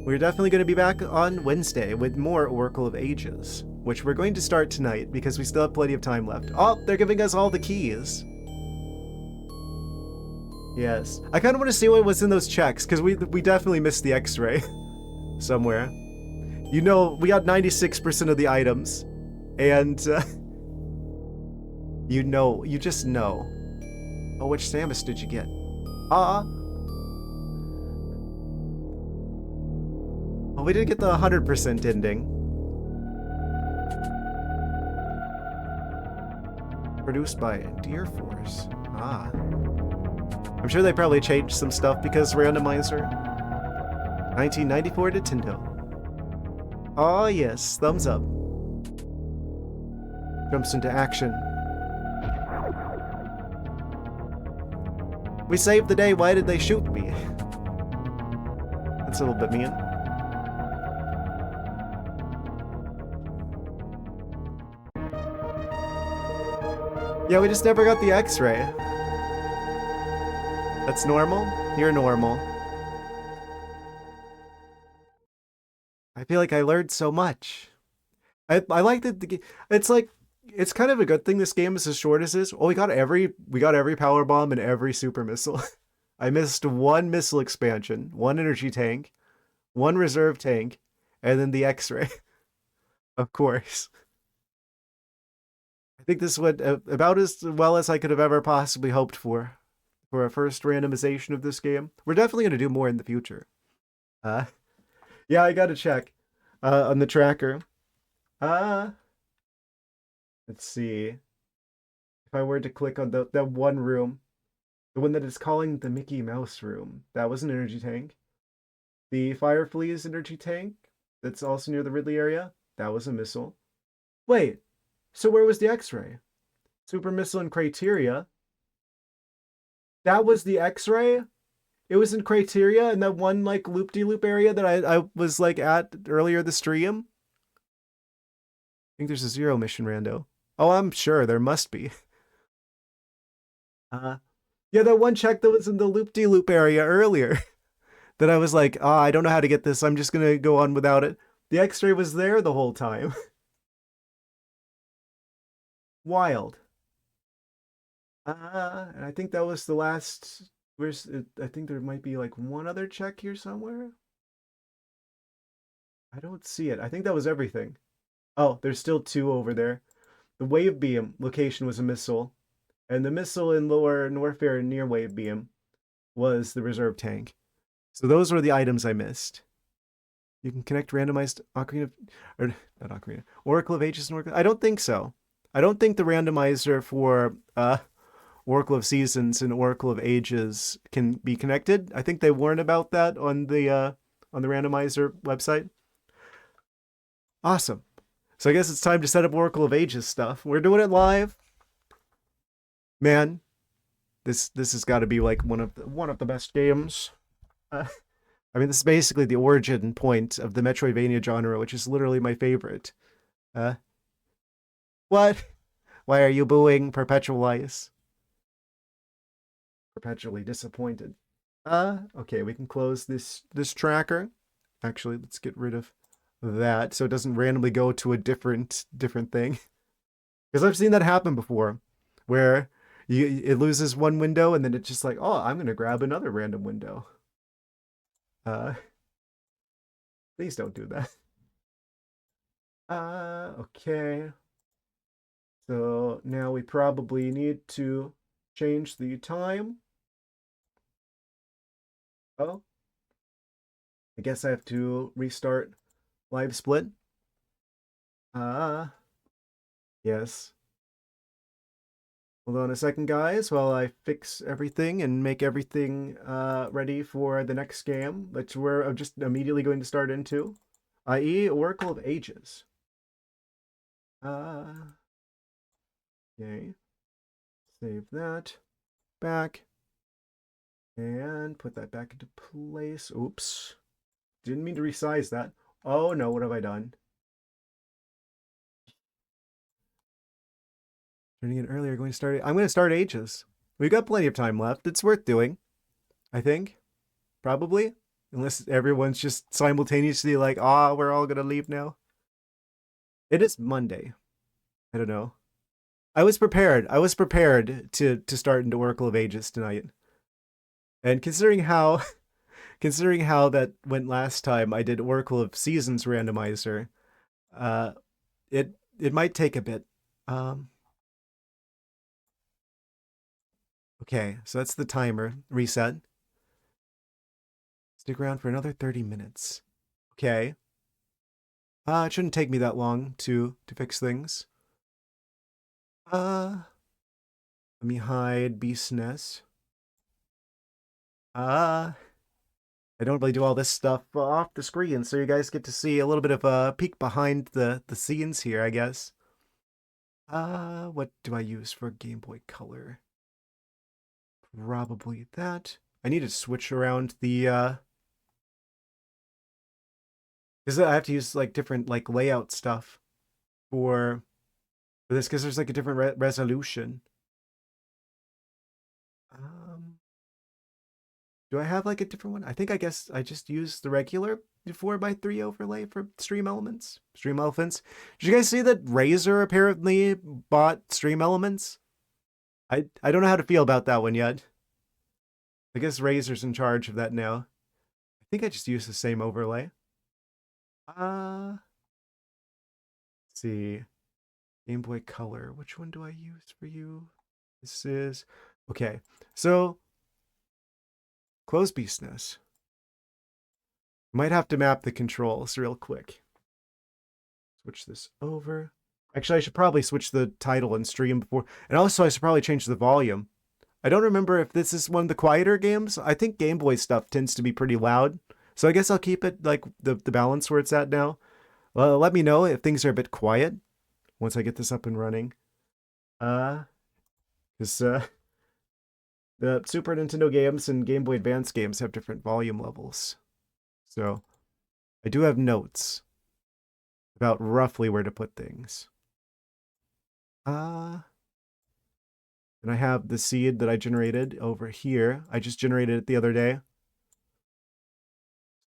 We're definitely going to be back on Wednesday with more Oracle of Ages, which we're going to start tonight because we still have plenty of time left. Oh, they're giving us all the keys. Yes. I kind of want to see what was in those checks, because we definitely missed the X-ray somewhere. You know, we got 96% of the items. And, you just know. Oh, which Samus did you get? Well, we did get the 100% ending. Produced by Deer Force. I'm sure they probably changed some stuff because Randomizer. 1994 Nintendo. Oh yes, thumbs up. Jumps into action. We saved the day, why did they shoot me? That's a little bit mean. Yeah, we just never got the X-ray. That's normal? You're normal. I feel like I learned so much. I like that it's like, it's kind of a good thing this game is as short as this. Oh, we got every power bomb and every super missile. I missed 1 missile expansion, 1 energy tank, 1 reserve tank, and then the X-ray. Of course. I think this went about as well as I could have ever possibly hoped for a first randomization of this game. We're definitely going to do more in the future. Uh, yeah, I got to check on the tracker. Uh, let's see. If I were to click on that one room, the one that is calling the Mickey Mouse room, that was an energy tank. The Fireflies energy tank, that's also near the Ridley area, that was a missile. Wait, so where was the X-ray? Super missile and criteria. That was the X-ray? It was in criteria in that one like loop-de-loop area that I was like at earlier the stream. I think there's a zero mission rando. Oh, I'm sure there must be. Uh, yeah, that one check that was in the loop-de-loop area earlier. That I was like, I don't know how to get this. I'm just gonna go on without it. The X-ray was there the whole time. Wild. And I think that was the last. Where's it? I think there might be like one other check here somewhere. I don't see it. I think that was everything. Oh, there's still two over there. The wave beam location was a missile, and the missile in lower Norfair near wave beam was the reserve tank. So those were the items I missed. You can connect randomized Ocarina, or not Ocarina, Oracle of Ages and Oracle. I don't think so. I don't think the randomizer for Oracle of Seasons and Oracle of Ages can be connected. I think they warn about that on the randomizer website. Awesome. So I guess it's time to set up Oracle of Ages stuff. We're doing it live. Man, this has got to be like one of the best games. I mean, this is basically the origin point of the Metroidvania genre, which is literally my favorite. What? Why are you booing Perpetual Ice? Perpetually disappointed. Okay, we can close this tracker. Actually, let's get rid of that so it doesn't randomly go to a different thing. Because I've seen that happen before, where it loses one window and then it's just like, oh, I'm gonna grab another random window. Please don't do that. Okay. So now we probably need to change the time. Oh. I guess I have to restart live split. Yes. Hold on a second, guys, while I fix everything and make everything ready for the next game, which we're just immediately going to start into, i.e. Oracle of Ages. Okay. Save that. Back. And put that back into place. Oops. Didn't mean to resize that. Oh no, what have I done? Turning it earlier, going to start. I'm going to start Ages. We've got plenty of time left. It's worth doing, I think. Probably. Unless everyone's just simultaneously like, we're all going to leave now. It is Monday. I don't know. I was prepared. I was prepared to start into Oracle of Ages tonight. And considering how that went last time, I did Oracle of Seasons Randomizer. It might take a bit. Okay, so that's the timer. Reset. Stick around for another 30 minutes. Okay. It shouldn't take me that long to fix things. Let me hide Beast's Nest. I don't really do all this stuff off the screen, so you guys get to see a little bit of a peek behind the scenes here, I guess. What do I use for Game Boy Color? Probably that. I need to switch around the because I have to use like different like layout stuff for this because there's like a different resolution. Do I have like a different one? I think I guess I just use the regular 4x3 overlay for Stream Elements. Stream Elephants. Did you guys see that Razer apparently bought Stream Elements? I don't know how to feel about that one yet. I guess Razer's in charge of that now. I think I just use the same overlay. Let's see. Game Boy Color. Which one do I use for you? This is... Okay, so... Close Beastness. Might have to map the controls real quick. Switch this over. Actually, I should probably switch the title and stream before... And also, I should probably change the volume. I don't remember if this is one of the quieter games. I think Game Boy stuff tends to be pretty loud. So I guess I'll keep it like the balance where it's at now. Let me know if things are a bit quiet once I get this up and running. The Super Nintendo games and Game Boy Advance games have different volume levels. So I do have notes about roughly where to put things. And I have the seed that I generated over here. I just generated it the other day.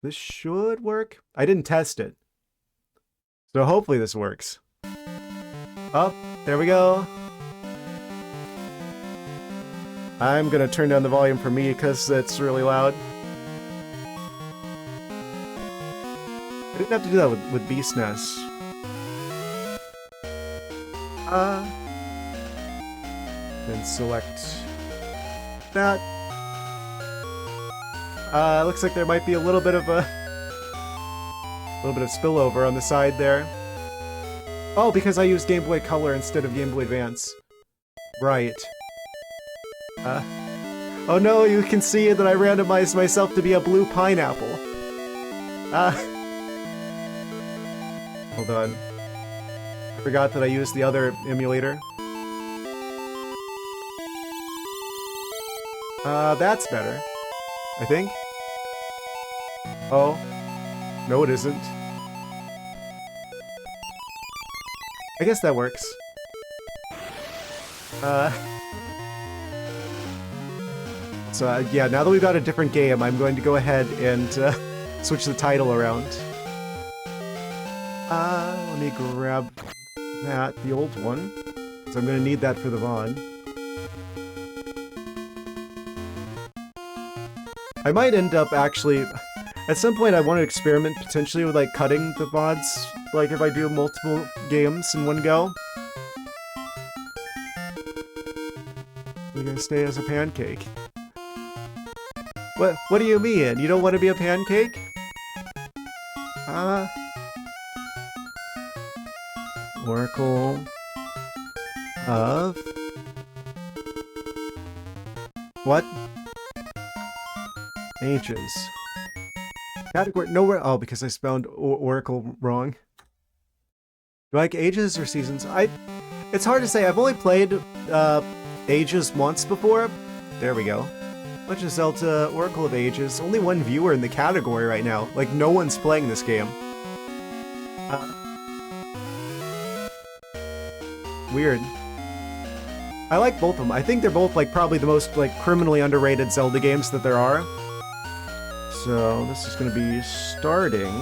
This should work. I didn't test it. So hopefully this works. Oh, there we go. I'm gonna turn down the volume for me because it's really loud. I didn't have to do that with Beast Nest. Then select that. Looks like there might be a little bit of spillover on the side there. Oh, because I used Game Boy Color instead of Game Boy Advance. Right. Oh no, you can see that I randomized myself to be a blue pineapple. Hold on. I forgot that I used the other emulator. That's better. I think. Oh. No, it isn't. I guess that works. So, yeah, now that we've got a different game, I'm going to go ahead and switch the title around. Let me grab that, the old one. So I'm going to need that for the VOD. I might end up actually... At some point I want to experiment potentially with like cutting the VODs, like if I do multiple games in one go. You're gonna stay as a pancake. What do you mean? You don't want to be a pancake? Oracle of... What? Ages. Category nowhere. Oh, because I spelled Oracle wrong. Do I like ages or seasons? It's hard to say. I've only played Ages once before. There we go. Legend of Zelda Oracle of Ages. Only one viewer in the category right now. Like no one's playing this game. Weird. I like both of them. I think they're both like probably the most like criminally underrated Zelda games that there are. So this is going to be starting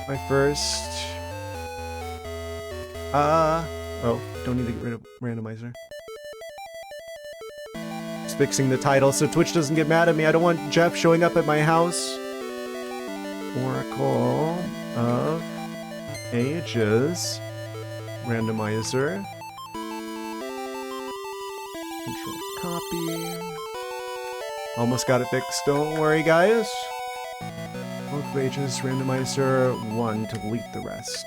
my first... Oh, don't need to get rid of Randomizer. Just fixing the title so Twitch doesn't get mad at me. I don't want Jeff showing up at my house. Oracle of Ages. Randomizer. Control copy. Almost got it fixed, don't worry guys. Oracle of Ages, Randomizer 1 to delete the rest.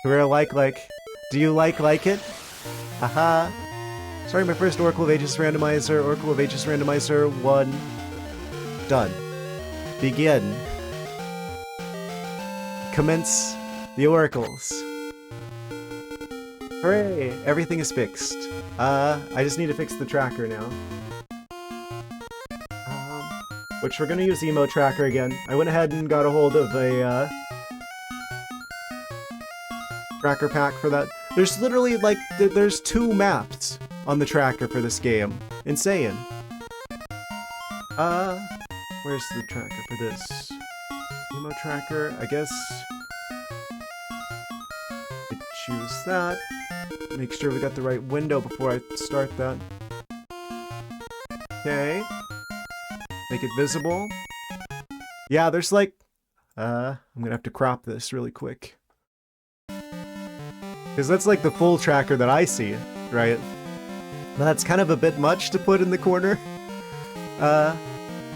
Career like, do you like it? Haha. Starting my first Oracle of Ages Randomizer, Oracle of Ages Randomizer 1. Done. Begin. Commence the oracles. Hooray! Everything is fixed. I just need to fix the tracker now. Which we're gonna use Emo Tracker again. I went ahead and got a hold of a, tracker pack for that. There's literally, like, there's 2 maps on the tracker for this game. Insane. Where's the tracker for this? Emo Tracker, I guess... I choose that. Make sure we got the right window before I start that. Okay. Make it visible. Yeah, there's like... I'm gonna have to crop this really quick. Because that's like the full tracker that I see, right? But that's kind of a bit much to put in the corner.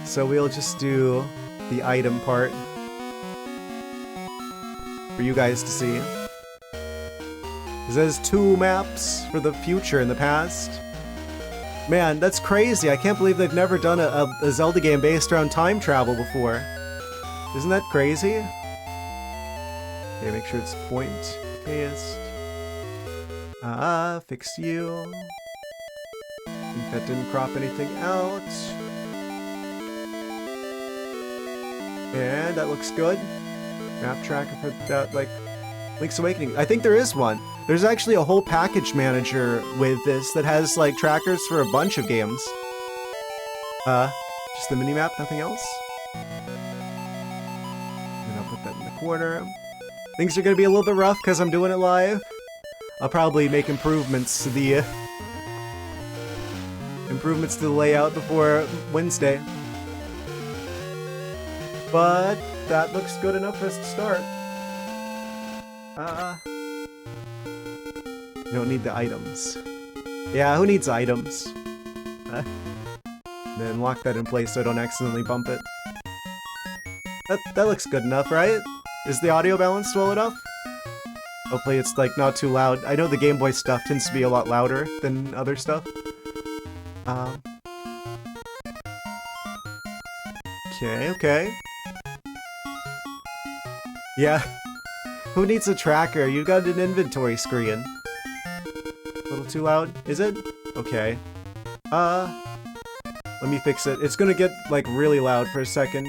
So we'll just do the item part for you guys to see. It says 2 maps for the future and the past. Man, that's crazy. I can't believe they've never done a Zelda game based around time travel before. Isn't that crazy? Okay, make sure it's point, paste. Fix you. I think that didn't crop anything out. And that looks good. Map tracker for that, like, Link's Awakening. I think there is one. There's actually a whole package manager with this that has, like, trackers for a bunch of games. Just the minimap, nothing else? And I'll put that in the corner. Things are gonna be a little bit rough because I'm doing it live. I'll probably make improvements to the layout before Wednesday. But that looks good enough for us to start. You don't need the items. Yeah, who needs items? Then lock that in place so I don't accidentally bump it. That looks good enough, right? Is the audio balanced well enough? Hopefully it's like not too loud. I know the Game Boy stuff tends to be a lot louder than other stuff. Okay. Yeah. Who needs a tracker? You got an inventory screen. A little too loud? Is it? Okay. Let me fix it. It's gonna get, like, really loud for a second.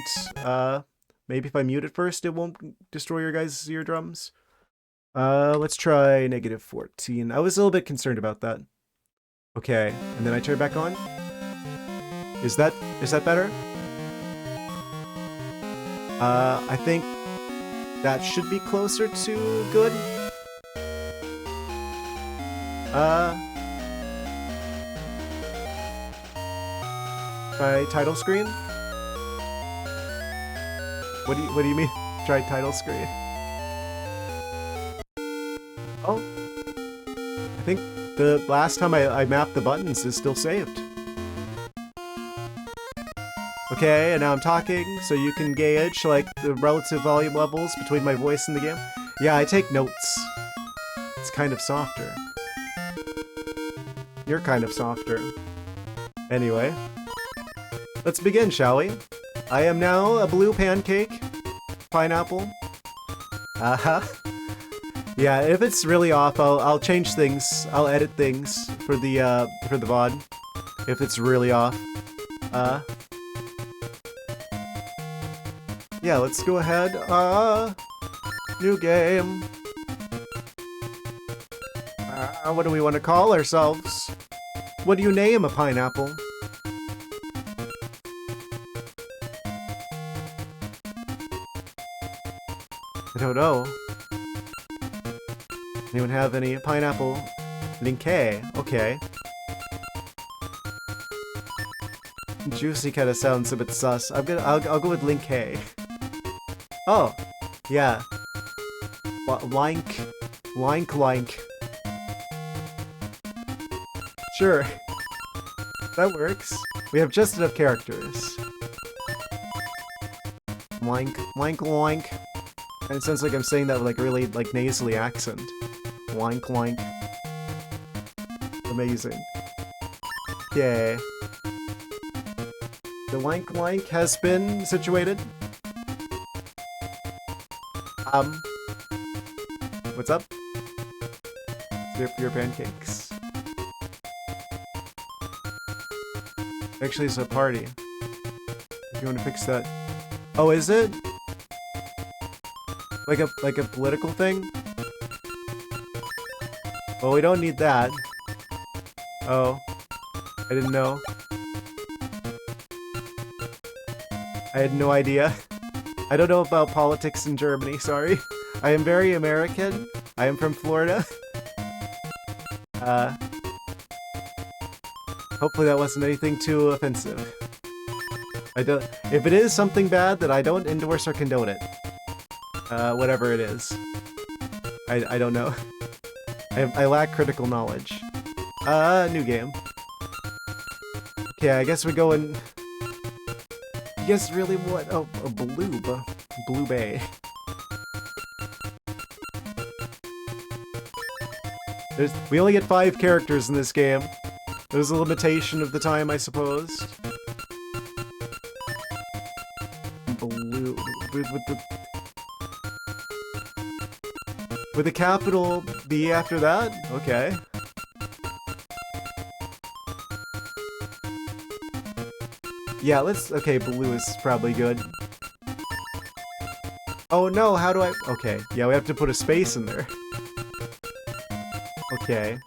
Maybe if I mute it first, it won't destroy your guys' eardrums. Let's try -14. I was a little bit concerned about that. Okay, and then I turn it back on. Is that better? I think that should be closer to good. Try title screen? What do you mean? Try title screen? Oh. I think the last time I mapped the buttons is still saved. Okay, and now I'm talking, so you can gauge, like, the relative volume levels between my voice and the game. Yeah, I take notes. It's kind of softer. You're kind of softer. Anyway. Let's begin, shall we? I am now a blue pancake. Pineapple. Yeah, if it's really off, I'll change things. I'll edit things for the VOD. If it's really off. Yeah, let's go ahead. New game. What do we want to call ourselves? What do you name a pineapple? I don't know. Anyone have any pineapple? Linkay. Okay. Juicy kind of sounds a bit sus. I'll go with Linkay. Oh, yeah. Lank. Sure. That works. We have just enough characters. Lank. And it sounds like I'm saying that with, like, really, like, nasally accent. Lank. Amazing. Yay. The Lank has been situated. What's up? Your pancakes. Actually, it's a party. If you want to fix that. Oh, is it? Like a political thing? Well, we don't need that. Oh. I didn't know. I had no idea. I don't know about politics in Germany, sorry. I am very American. I am from Florida. Hopefully that wasn't anything too offensive. If it is something bad, then I don't endorse or condone it. Whatever it is. I don't know. I lack critical knowledge. New game. Okay, I guess we go in... You guys really what? Oh, a Blue Bay. We only get 5 characters in this game. There's a limitation of the time, I suppose. Blue... With a capital B after that? Okay. Yeah, let's... Okay, blue is probably good. Oh no, how do I... Okay, yeah, we have to put a space in there. Okay.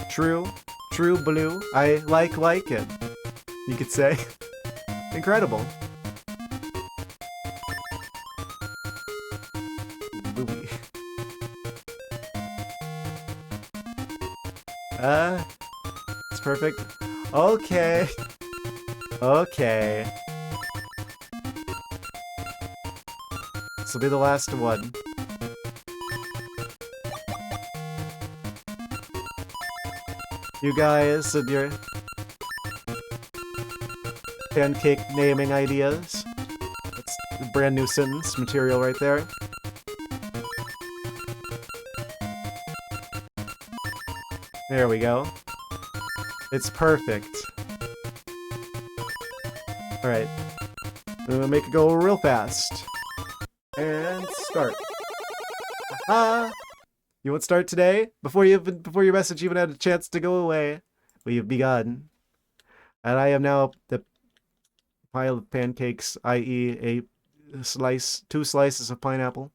True blue. I like it. You could say. Incredible. Bluey. It's perfect. Okay. Okay. This will be the last one. You guys and your pancake naming ideas. That's a brand new sentence material right there. There we go. It's perfect. Alright. I'm gonna make it go real fast. And start. Aha! You won't start today? Before your message even had a chance to go away. We have begun. And I am now the pile of pancakes, i.e. a slice, 2 slices of pineapple.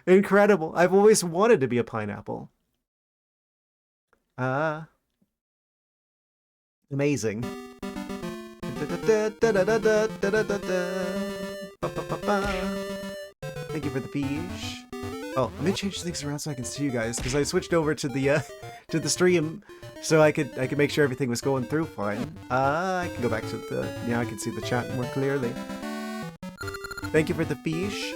Incredible. I've always wanted to be a pineapple. Amazing. Thank you for the peach. Oh, let me change things around so I can see you guys, because I switched over to the stream so I could make sure everything was going through fine. I can go back to the... Yeah, I can see the chat more clearly. Thank you for the fish.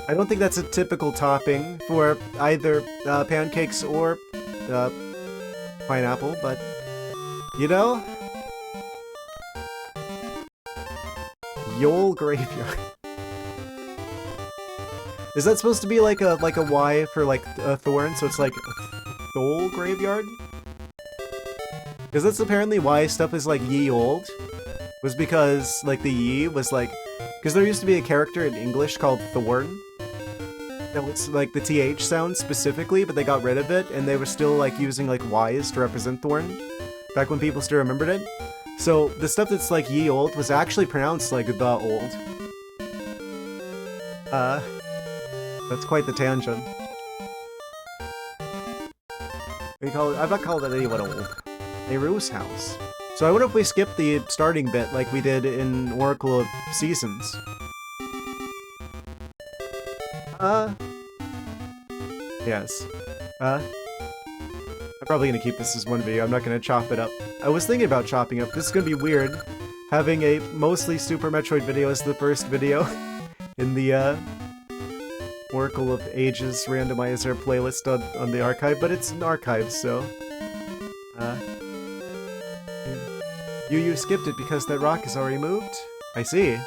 I don't think that's a typical topping for either pancakes or pineapple, but you know, Yole Graveyard. Is that supposed to be like a Y for like a thorn? So it's like Thole Graveyard? Because that's apparently why stuff is like ye old. Was because like the ye was like, because there used to be a character in English called Thorn. That was like the TH sound specifically, but they got rid of it, and they were still like using like Y's to represent Thorn, back when people still remembered it. So the stuff that's like ye old was actually pronounced like the old. That's quite the tangent. We call it, I've not called it anyone old. A Ruse House. So I wonder if we skip the starting bit like we did in Oracle of Seasons. Yes. I'm probably gonna keep this as one video. I'm not gonna chop it up. I was thinking about chopping up. This is gonna be weird, having a mostly Super Metroid video as the first video in the Oracle of Ages Randomizer playlist on the archive, but it's an archive, so... You skipped it because that rock is already moved? I see.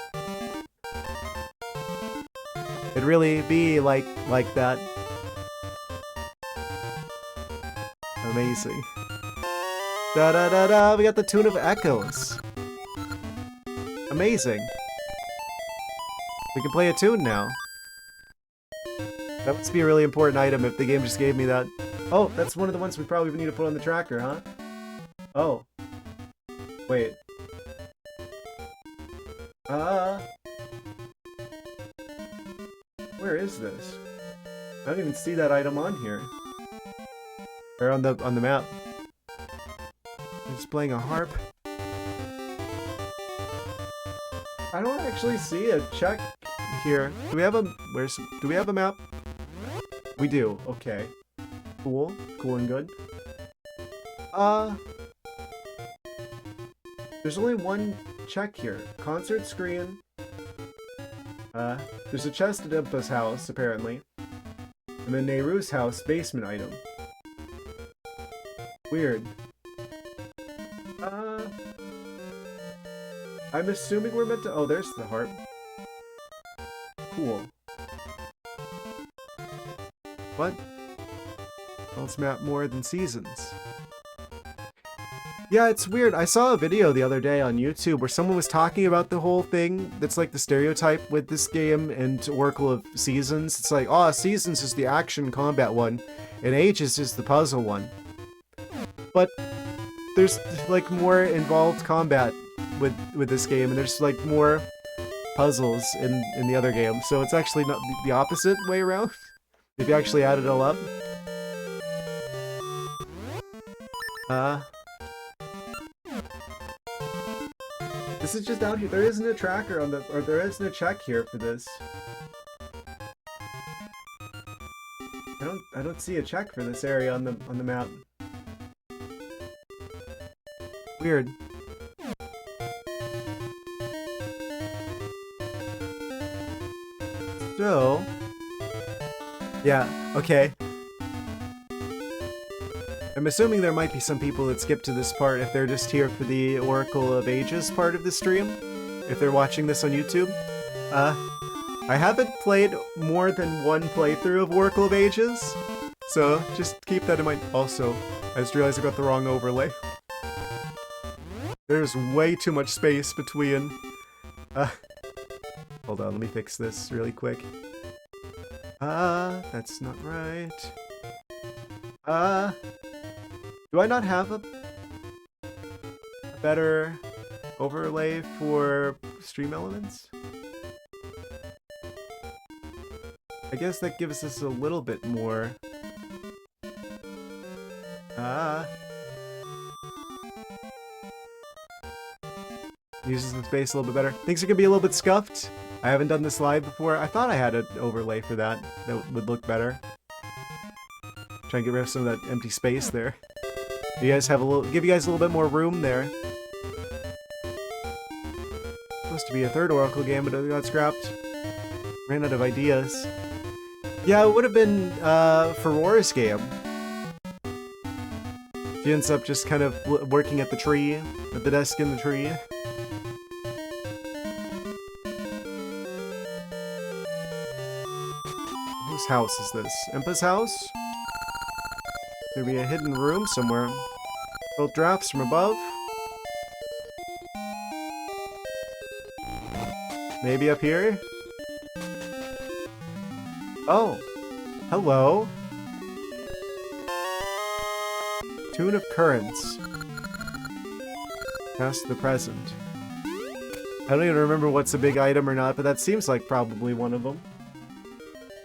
It'd really be like that. Amazing. Da da da da, we got the Tune of Echoes. Amazing. We can play a tune now. That must be a really important item if the game just gave me that. Oh, that's one of the ones we probably need to put on the tracker, huh? Oh. Wait. Where is this? I don't even see that item on here. Or on the map. It's playing a harp. I don't actually see a check here. Do we have a do we have a map? We do. Okay. Cool. Cool and good. There's only one check here. Concert screen. There's a chest at Impa's house, apparently. And then Nehru's house, basement item. Weird. I'm assuming we're meant to... Oh, there's the harp. Cool. What? Else map more than seasons. Yeah, it's weird. I saw a video the other day on YouTube where someone was talking about the whole thing that's like the stereotype with this game and Oracle of Seasons. It's like, oh, Seasons is the action combat one, and Ages is the puzzle one. But there's like more involved combat with this game, and there's like more puzzles in the other game. So it's actually not the opposite way around. If you actually add it all up. This is just out here. There isn't a tracker on the, or there isn't a check here for this. I don't see a check for this area on the map. Weird. So, yeah, okay. I'm assuming there might be some people that skip to this part if they're just here for the Oracle of Ages part of the stream, if they're watching this on YouTube. I haven't played more than one playthrough of Oracle of Ages, so just keep that in mind. Also, I just realized I got the wrong overlay. There's way too much space between... Hold on, let me fix this really quick. That's not right. Do I not have a better overlay for stream elements? I guess that gives us a little bit more. Uses the space a little bit better. Things are gonna be a little bit scuffed. I haven't done this live before. I thought I had an overlay for that would look better. Try and get rid of some of that empty space there. You guys have a little, give you guys a little bit more room there. Supposed to be a third Oracle game, but it got scrapped. Ran out of ideas. Yeah, it would have been Furor's game. She ends up just kind of working at the tree, at the desk in the tree. Whose house is this? Impa's house? There'd be a hidden room somewhere. Built drafts from above. Maybe up here? Oh! Hello! Tune of Currents. Past the present. I don't even remember what's a big item or not, but that seems like probably one of them.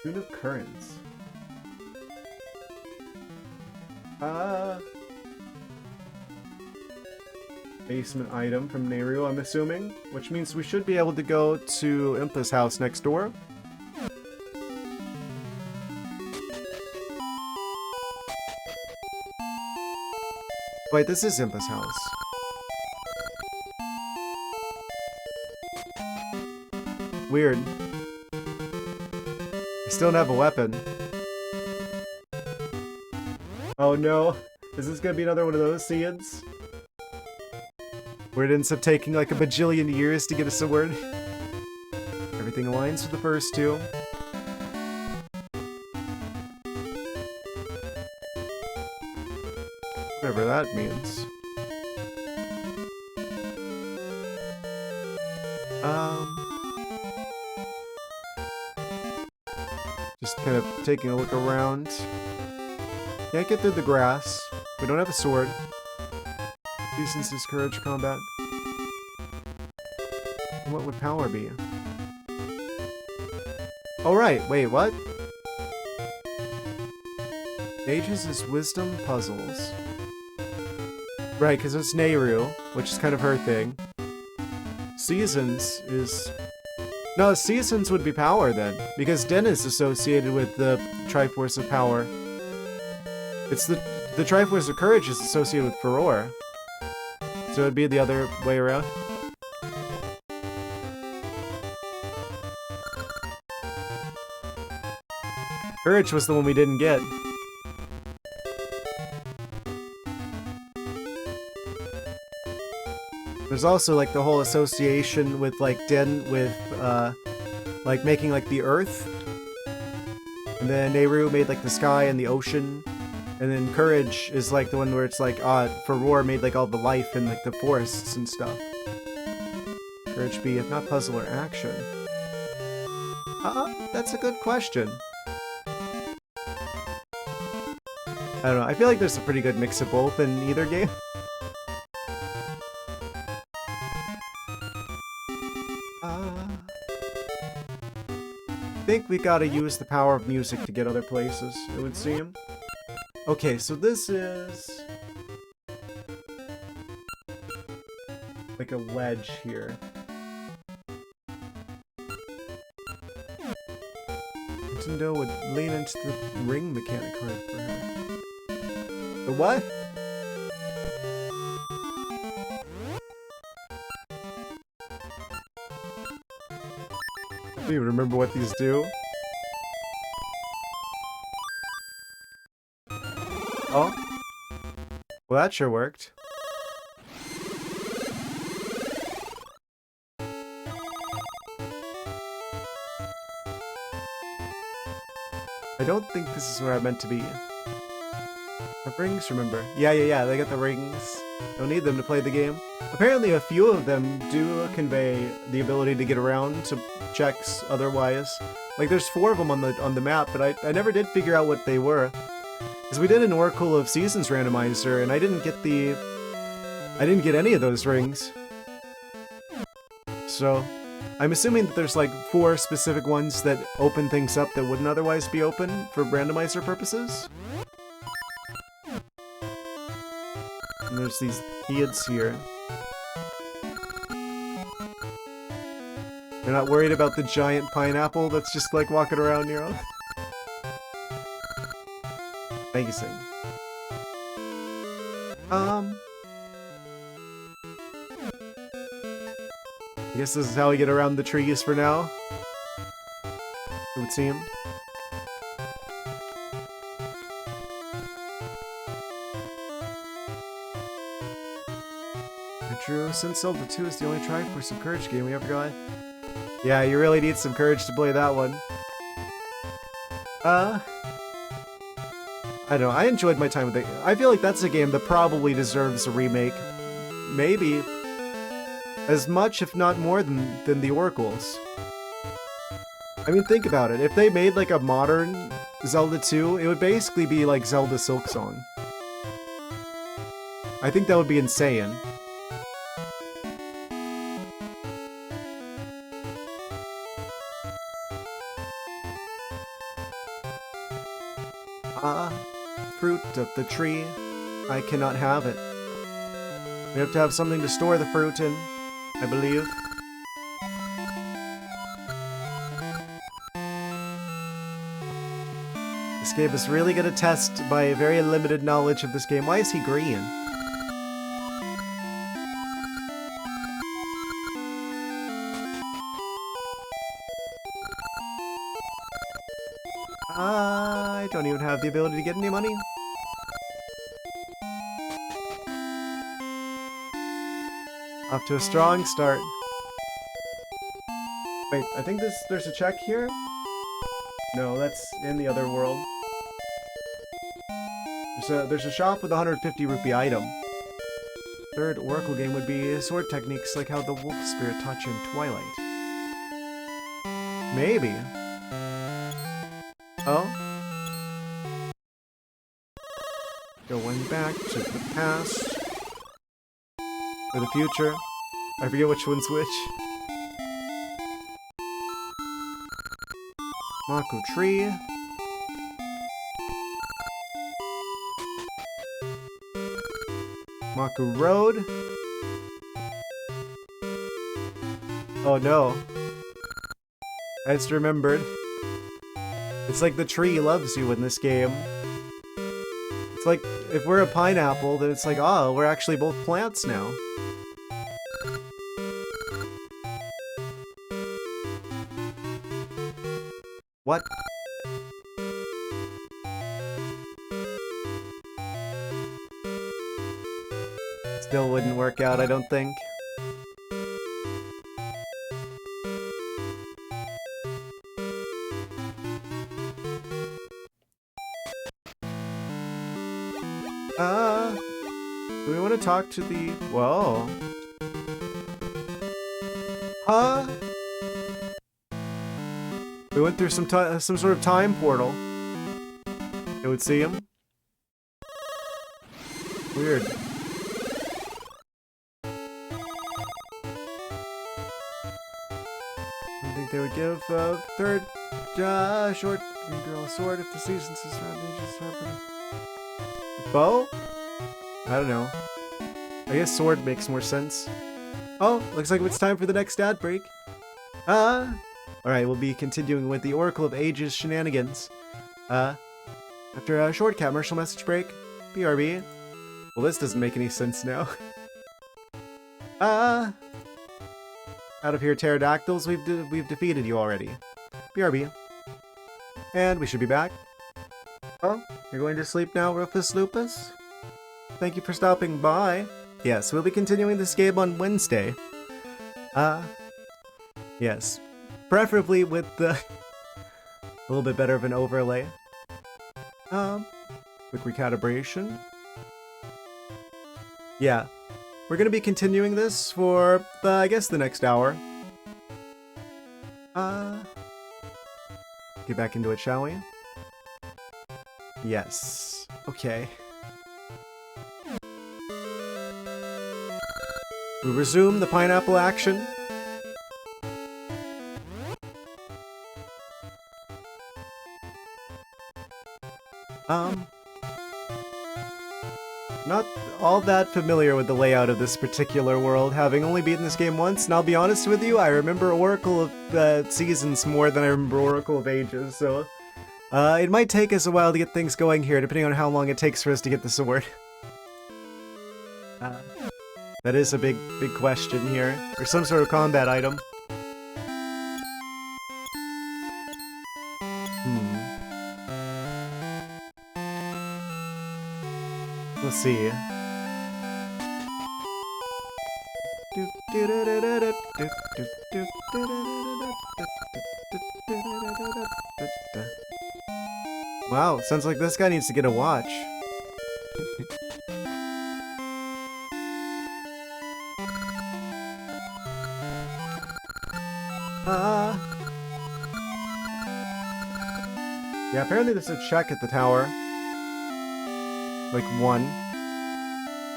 Tune of Currents. Basement item from Nehru, I'm assuming, which means we should be able to go to Impa's house next door. Wait, this is Impa's house. Weird. I still don't have a weapon. Oh no, is this gonna be another one of those scenes? Where it ends up taking like a bajillion years to get a sword. Everything aligns with the first two. Whatever that means. Just kind of taking a look around. Can't get through the grass. We don't have a sword. Seasons is courage combat. And what would power be? Oh right, wait, what? Ages is wisdom puzzles. Right, because it's Nehru, which is kind of her thing. Seasons is... No, Seasons would be power then, because Den is associated with the Triforce of Power. It's the Triforce of Courage is associated with Furor. So it'd be the other way around. Courage was the one we didn't get. There's also like the whole association with like Den with like making like the earth. And then Nehru made like the sky and the ocean. And then Courage is like the one where it's like for Roar made like all the life in like the forests and stuff. Courage be if not puzzle or action? That's a good question. I don't know, I feel like there's a pretty good mix of both in either game. I think we gotta use the power of music to get other places, it would seem. Okay, so this is like a ledge here. Nintendo would lean into the ring mechanic hard for her. The what? I don't even remember what these do. Oh. Well, that sure worked. I don't think this is where I'm meant to be. The rings, remember? Yeah, they got the rings. Don't need them to play the game. Apparently a few of them do convey the ability to get around to checks otherwise. Like there's 4 of them on the map, but I never did figure out what they were. Because we did an Oracle of Seasons randomizer, and I didn't get any of those rings. So, I'm assuming that there's like 4 specific ones that open things up that wouldn't otherwise be open for randomizer purposes. And there's these kids here. You're not worried about the giant pineapple that's just like walking around near them? Amazing. I guess this is how we get around the trees for now. It would seem. True, since Zelda 2 is the only Triforce of Courage game we ever got. Yeah, you really need some courage to play that one. I don't know, I enjoyed my time with it. I feel like that's a game that probably deserves a remake. Maybe as much, if not more, than the Oracles. I mean, think about it. If they made like a modern Zelda 2, it would basically be like Zelda Silksong. I think that would be insane. Fruit of the tree. I cannot have it. We have to have something to store the fruit in, I believe. This game is really gonna test my very limited knowledge of this game. Why is he green? I don't even have the ability to get any money. Off to a strong start. Wait, I think there's a check here? No, that's in the other world. There's a shop with a 150 rupee item. Third Oracle game would be sword techniques like how the wolf spirit taught you in Twilight. Maybe. Oh? Going back to the past. Or the future. I forget which one's which. Maku Tree. Maku Road. Oh no. I just remembered. It's like the tree loves you in this game. It's like, if we're a pineapple, then it's like, oh, we're actually both plants now. What? Still wouldn't work out, I don't think. Do we want to talk to the... Whoa. Huh? We went through some sort of time portal. It would see him. Weird. I think they would give a third short girl a sword if the seasons is around ages happening. Bow? I don't know. I guess sword makes more sense. Oh, looks like it's time for the next ad break. Alright, we'll be continuing with the Oracle of Ages shenanigans. After a short commercial message break, BRB. Well, this doesn't make any sense now. Out of here, pterodactyls, we've defeated you already. BRB. And we should be back. Oh, you're going to sleep now, Rufus Lupus? Thank you for stopping by. Yes, we'll be continuing this game on Wednesday. Yes. Preferably with the... a little bit better of an overlay. Quick recalibration. Yeah. We're gonna be continuing this for, I guess, the next hour. Get back into it, shall we? Yes. Okay. We resume the pineapple action. Not all that familiar with the layout of this particular world, having only beaten this game once, and I'll be honest with you, I remember Oracle of Seasons more than I remember Oracle of Ages, so... it might take us a while to get things going here, depending on how long it takes for us to get the sword. That is a big question here. Or some sort of combat item. Let's see. Wow, sounds like this guy needs to get a watch. Yeah, apparently there's a check at the tower. Like, 1.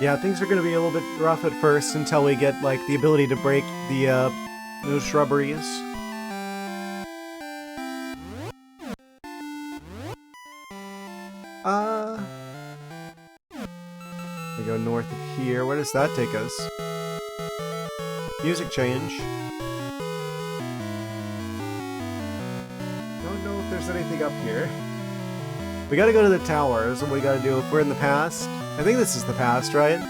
Yeah, things are gonna be a little bit rough at first until we get, like, the ability to break the, those shrubberies. We go north of here. Where does that take us? Music change. Don't know if there's anything up here. We gotta go to the tower, is what we gotta do if we're in the past. I think this is the past, right?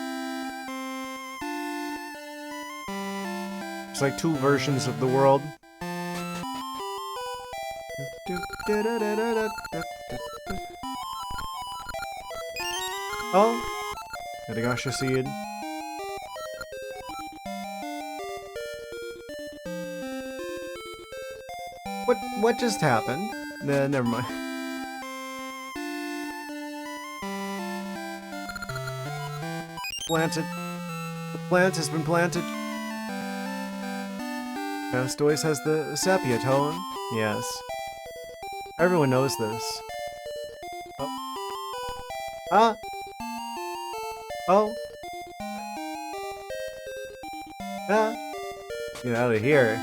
It's like 2 versions of the world. Oh! Madagascar seed. What just happened? Nah, never mind. Planted. The plant has been planted. Castois has the sepia tone. Yes. Everyone knows this. Oh. Ah! Oh! Ah! Get out of here.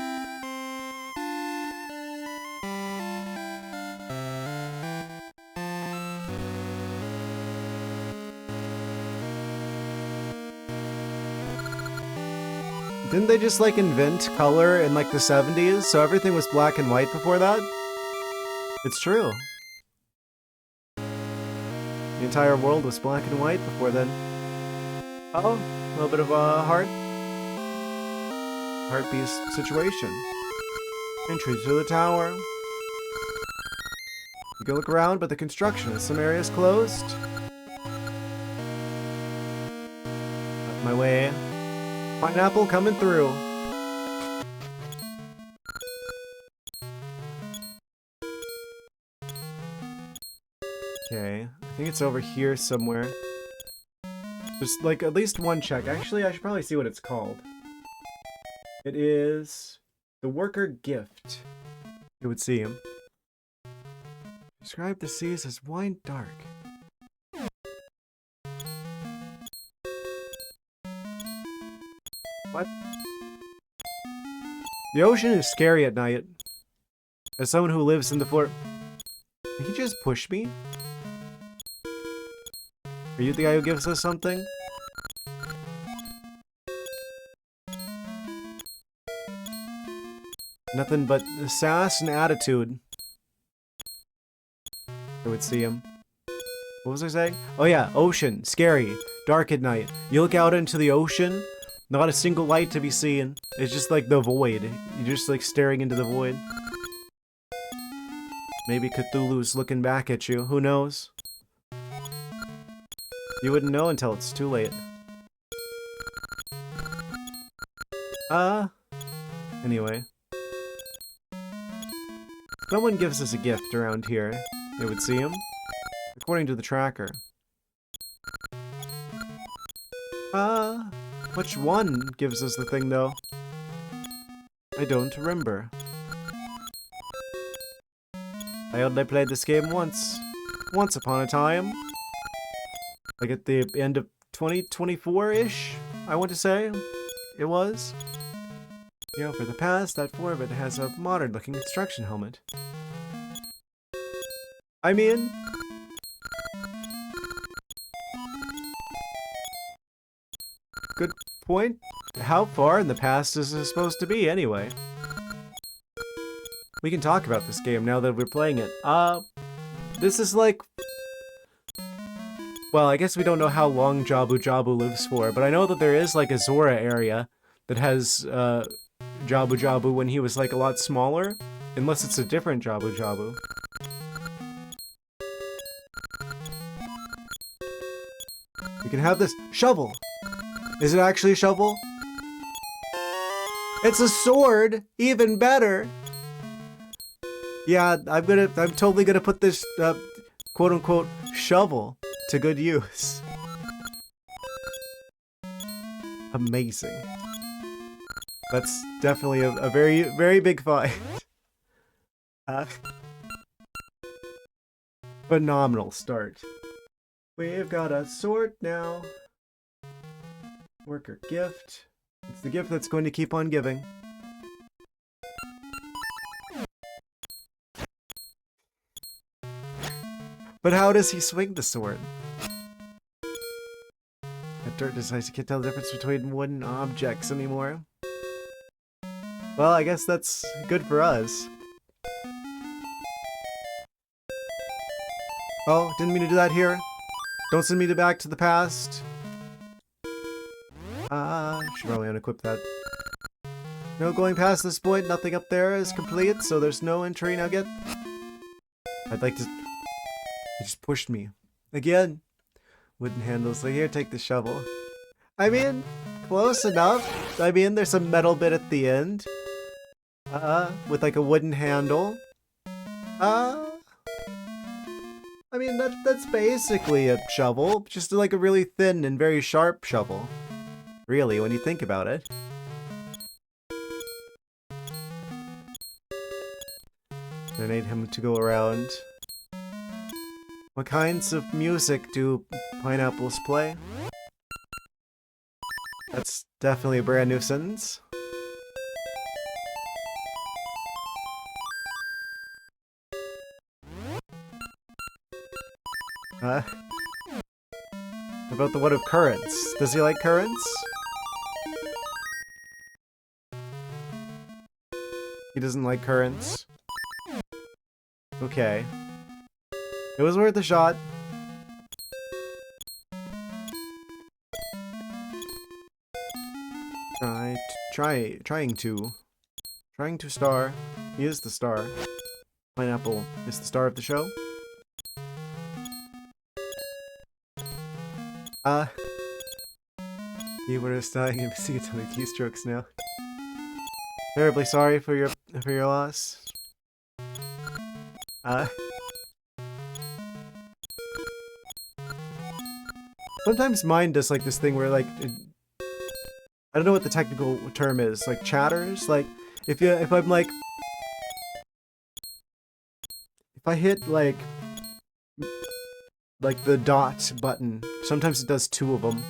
Didn't they just, like, invent color in, like, the 70s, so everything was black and white before that? It's true. The entire world was black and white before then. Oh, a little bit of a heartbeat situation. Entry to the tower. You can look around, but the construction in some areas closed. My way. Pineapple coming through. Okay, I think it's over here somewhere. There's like at least one check. Actually, I should probably see what it's called. It is the worker gift. It would see him. Describe the seas as wine dark. What? The ocean is scary at night. As someone who lives in the fort... Did he just push me? Are you the guy who gives us something? Nothing but sass and attitude. I would see him. What was I saying? Oh yeah, ocean, scary, dark at night. You look out into the ocean, not a single light to be seen. It's just like the void. You're just like staring into the void. Maybe Cthulhu's looking back at you, who knows? You wouldn't know until it's too late. Anyway. Someone gives us a gift around here. It would see him. According to the tracker. Which one gives us the thing though? I don't remember. I only played this game once. Once upon a time. Like at the end of 2024-ish, I want to say. It was. You know, for the past, that Forbit has a modern-looking construction helmet. I mean... Good point. How far in the past is this supposed to be, anyway? We can talk about this game now that we're playing it. This is like... Well, I guess we don't know how long Jabu Jabu lives for, but I know that there is like a Zora area that has Jabu Jabu when he was like a lot smaller, unless it's a different Jabu Jabu. You can have this shovel. Is it actually a shovel? It's a sword, even better. Yeah, I'm totally gonna put this quote unquote shovel to good use. Amazing. That's definitely a very, very big find. Phenomenal start. We've got a sword now. Worker gift. It's the gift that's going to keep on giving. But how does he swing the sword? That dirt decides you can't tell the difference between wooden objects anymore. Well, I guess that's good for us. Oh, didn't mean to do that here. Don't send me back to the past. Should probably unequip that. No going past this point, nothing up there is complete, so there's no entry nugget. I'd like to... He just pushed me. Again. Wooden handles. Like, here, take the shovel. I mean, close enough. I mean, there's a metal bit at the end. With like a wooden handle. I mean, that's basically a shovel. Just like a really thin and very sharp shovel. Really, when you think about it. I need him to go around. What kinds of music do pineapples play? That's definitely a brand new sentence. About the one of currants. Does he like currants? He doesn't like currants. Okay. It was worth a shot. Trying to star. He is the star. Pineapple is the star of the show. Keyboard is dying and missing a ton of keystrokes now. Terribly sorry for your loss. Sometimes mine does like this thing where like I don't know what the technical term is, like chatters. Like if I'm like if I hit like the dot button, sometimes it does 2 of them.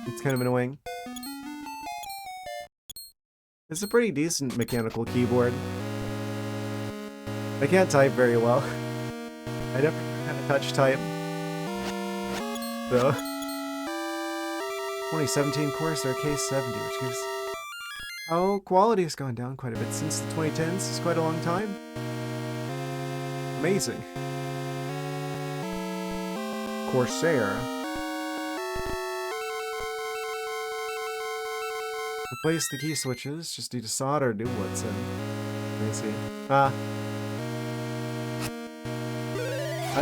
It's kind of annoying. It's a pretty decent mechanical keyboard. I can't type very well. I never had a touch type. So 2017 Corsair K70, which gives quality has gone down quite a bit since the 2010s. It's quite a long time. Amazing. Corsair. Replace the key switches. Just need to solder new ones in. Let me see. I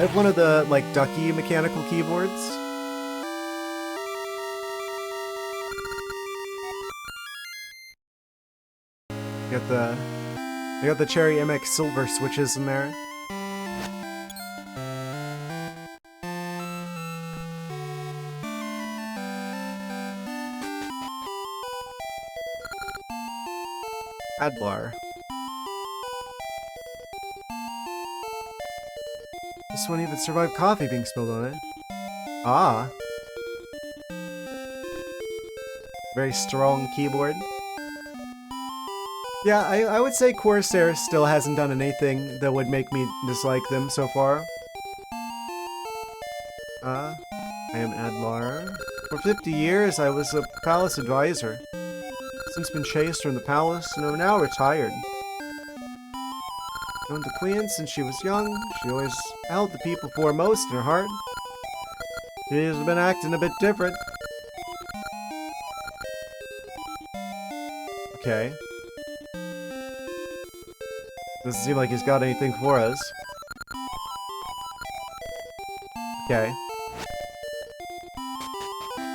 have one of the, like, ducky mechanical keyboards. I got the Cherry MX Silver switches in there. Adlar. This one even survived coffee being spilled on it. Ah. Very strong keyboard. Yeah, I would say Corsair still hasn't done anything that would make me dislike them so far. I am Adlar. For 50 years, I was a palace advisor. Since been chased from the palace, and I'm now retired. Known the queen since she was young, she always held the people foremost in her heart. She's been acting a bit different. Okay. Doesn't seem like he's got anything for us. Okay.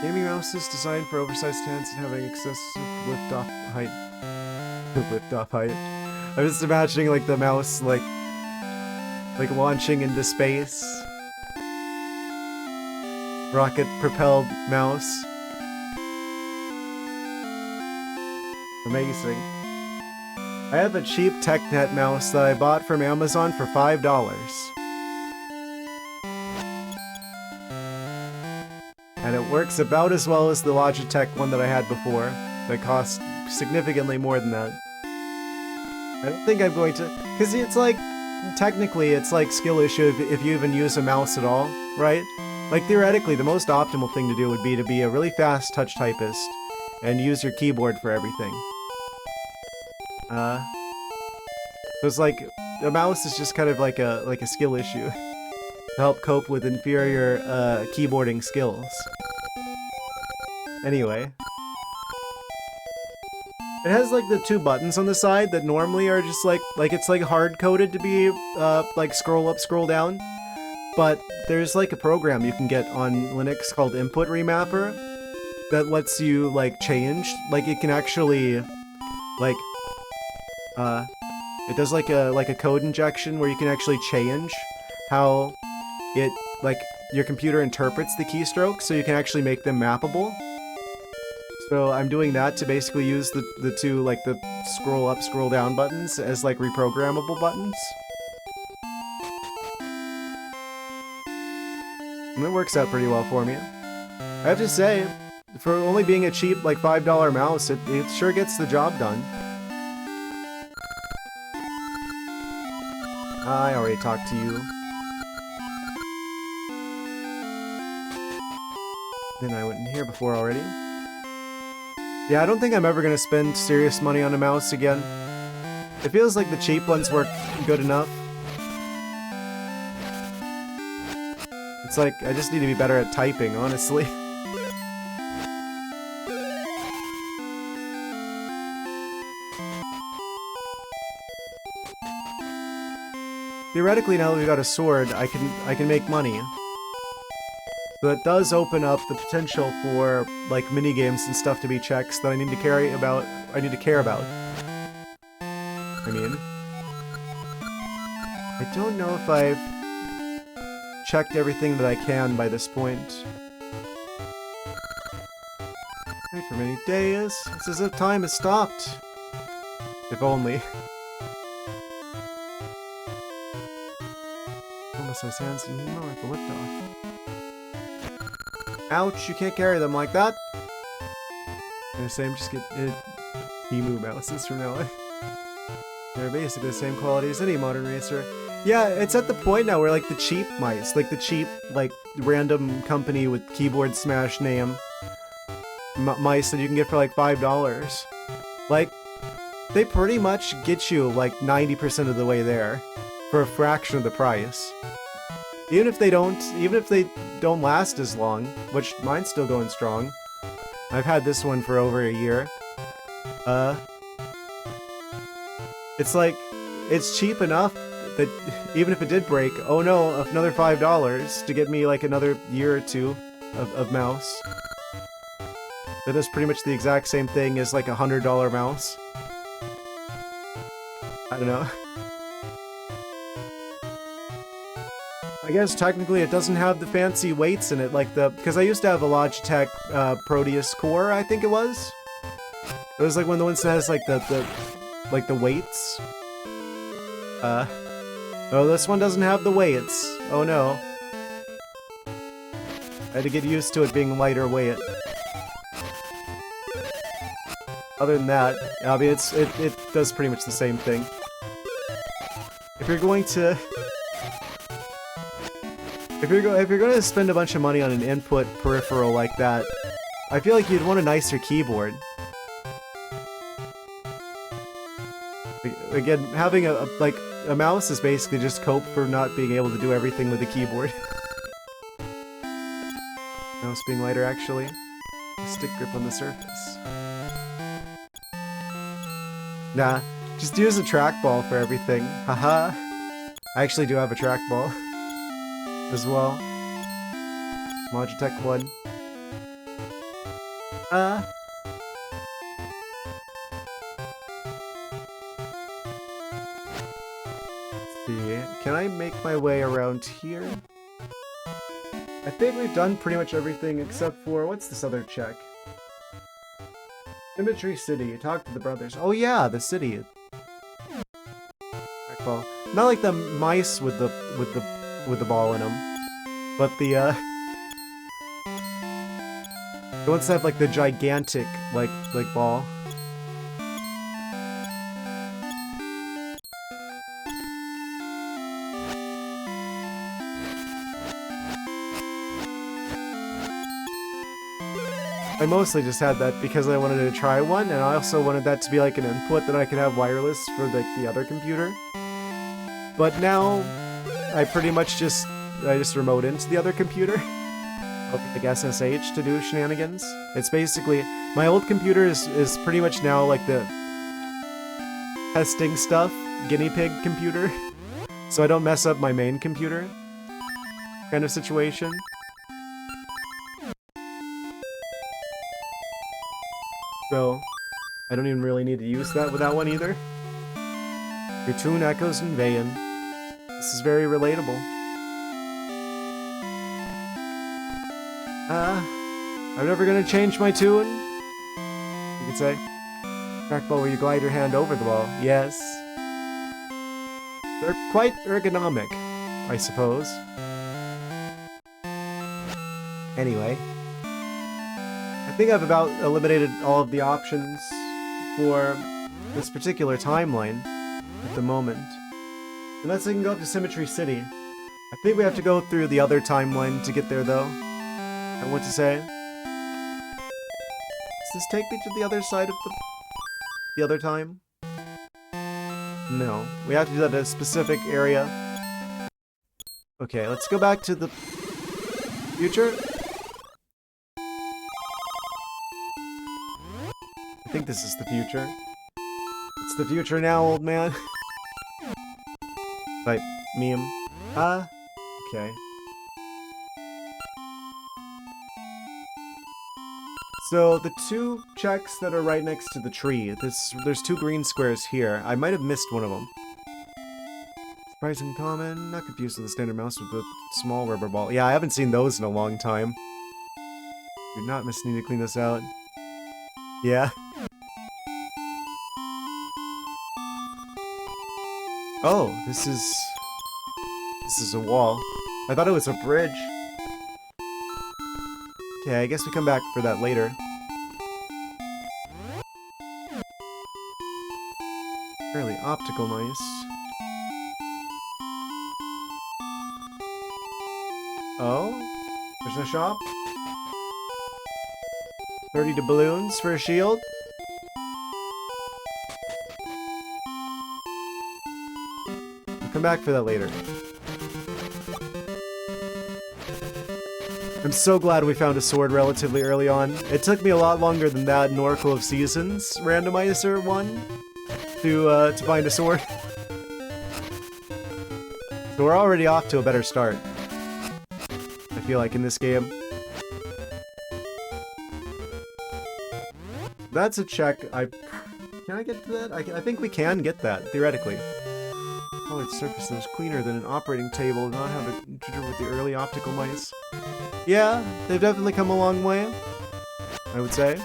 Gaming mouse is designed for oversized hands and having excessive lift-off height. Lift-off height. I'm just imagining like the mouse like launching into space. Rocket-propelled mouse. Amazing. I have a cheap TechNet mouse that I bought from Amazon for $5. And it works about as well as the Logitech one that I had before. That cost significantly more than that. I don't think I'm going to... Because it's like... Technically, it's like skill issue if you even use a mouse at all, right? Like, theoretically, the most optimal thing to do would be to be a really fast touch typist and use your keyboard for everything. So it's like... A mouse is just kind of like a skill issue. To help cope with inferior keyboarding skills. Anyway. It has like the 2 buttons on the side that normally are just like it's like hard-coded to be like scroll up, scroll down. But there's like a program you can get on Linux called Input Remapper that lets you like change. Like it can actually like it does like a code injection where you can actually change how it, like, your computer interprets the keystrokes, so you can actually make them mappable. So I'm doing that to basically use the 2, like, the scroll up, scroll down buttons as, like, reprogrammable buttons. And it works out pretty well for me. I have to say, for only being a cheap, like, $5 mouse, it sure gets the job done. I already talked to you. Then I went in here before already. Yeah, I don't think I'm ever gonna spend serious money on a mouse again. It feels like the cheap ones work good enough. It's like, I just need to be better at typing, honestly. theoretically, now that we've got a sword, I can make money. So that does open up the potential for like mini games and stuff to be checks that I need to care about. I mean, I don't know if I've checked everything that I can by this point. Wait for many days. It's as if time has stopped. If only. Almost has hands in the north, the lift off. Ouch, you can't carry them like that. They're the same, just get Emu mouses from now on. They're basically the same quality as any modern racer. Yeah, it's at the point now where like the cheap mice, like the cheap, like random company with keyboard smash name mice that you can get for like $5. Like, they pretty much get you like 90% of the way there for a fraction of the price. Even if they don't last as long, which mine's still going strong. I've had this one for over a year. It's like, it's cheap enough that even if it did break, oh no, another $5 to get me like another year or two of mouse. That is pretty much the exact same thing as like a $100 mouse. I don't know. I guess technically it doesn't have the fancy weights in it, like because I used to have a Logitech Proteus Core, I think it was. It was like one of the ones that has like the weights. Oh, this one doesn't have the weights. Oh no. I had to get used to it being lighter weight. Other than that, I mean, it does pretty much the same thing. If you're going to If you're going to spend a bunch of money on an input peripheral like that, I feel like you'd want a nicer keyboard. Again, having a mouse is basically just cope for not being able to do everything with the keyboard. Mouse being lighter, actually. A stick grip on the surface. Nah, just use a trackball for everything. Haha. I actually do have a trackball as well. Logitech 1. Let's see. Can I make my way around here? I think we've done pretty much everything except for, what's this other check? Symmetry City. Talk to the brothers. Oh yeah, the city. Well, not like the mice with the ball in them, but the ones that have like the gigantic like ball. I mostly just had that because I wanted to try one, and I also wanted that to be like an input that I could have wireless for the other computer. But now, I pretty much just remote into the other computer. Like SSH to do shenanigans. It's basically, my old computer is pretty much now like the testing stuff, guinea pig computer. So I don't mess up my main computer kind of situation. So, I don't even really need to use that with that one either. Your tune echoes in vain. This is very relatable. I'm never gonna change my tune. You could say. Trackball where you glide your hand over the ball. Yes. They're quite ergonomic, I suppose. Anyway. I think I've about eliminated all of the options for this particular timeline at the moment. Unless I can go up to Symmetry City. I think we have to go through the other timeline to get there, though. I want to say. Does this take me to the other side of the other time? No. We have to do that at a specific area. Okay, let's go back to the future. I think this is the future. It's the future now, old man. Type meme. Okay. So the two checks that are right next to the tree, there's two green squares here. I might have missed one of them. Surprising common, not confused with the standard mouse with the small rubber ball. Yeah, I haven't seen those in a long time. Do not miss need to clean this out. Yeah. Oh, this is a wall. I thought it was a bridge. Okay, I guess we come back for that later. Fairly optical mice. Oh? There's no shop? 30 doubloons for a shield? We'll come back for that later. I'm so glad we found a sword relatively early on. It took me a lot longer than that in Oracle of Seasons Randomizer one to find a sword. So we're already off to a better start. I feel like in this game. That's a check. Can I get to that? I think we can get that, theoretically. Colored surface that was cleaner than an operating table, not have it introduced with the early optical mice. Yeah, they've definitely come a long way, I would say.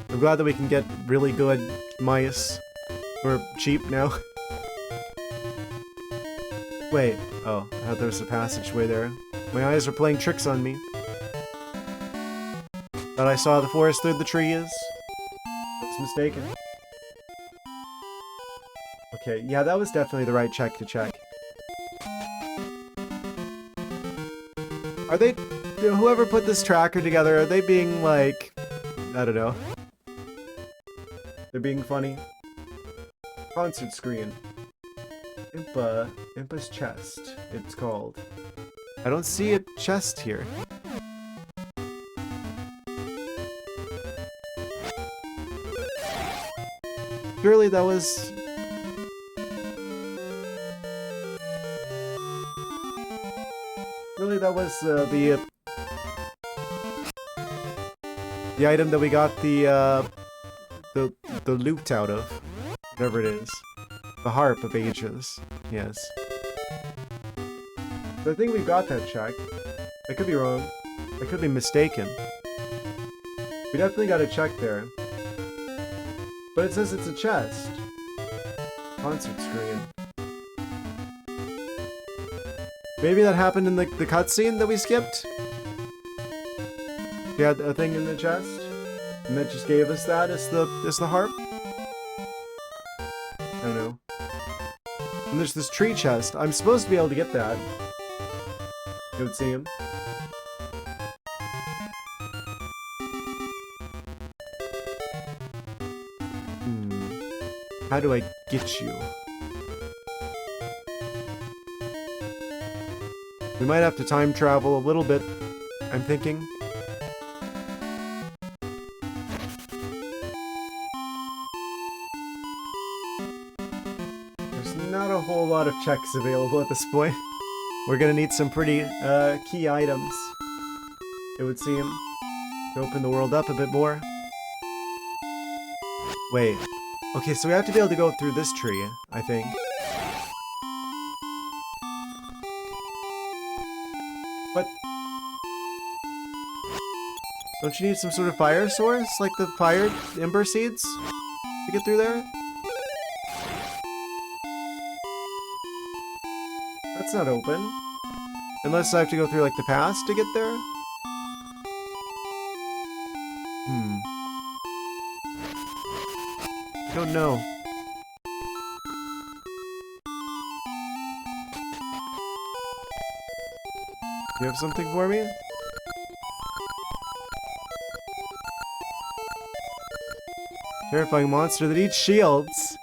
I'm glad that we can get really good mice for cheap now. Wait, oh, I thought there was a passageway there. My eyes were playing tricks on me. Thought I saw the forest through the trees. I was mistaken. Okay, yeah, that was definitely the right check to check. Are they... Whoever put this tracker together, are they being, like... I don't know. They're being funny. Concert screen. Impa's chest, it's called. I don't see a chest here. Surely that was... Really, that was the item that we got the loot out of. Whatever it is. The harp of ages. Yes. So I think we got that check. I could be wrong. I could be mistaken. We definitely got a check there. But it says it's a chest. Concert screen. Maybe that happened in the cutscene that we skipped? We had a thing in the chest? And that just gave us that as the harp? I don't know. And there's this tree chest. I'm supposed to be able to get that. It would seem. How do I get you? We might have to time travel a little bit, I'm thinking. There's not a whole lot of checks available at this point. We're gonna need some pretty key items, it would seem, to open the world up a bit more. Wait. Okay, so we have to be able to go through this tree, I think. But... don't you need some sort of fire source? Like the fire ember seeds? To get through there? That's not open. Unless I have to go through like the pass to get there? I don't know. You have something for me? Terrifying monster that eats shields.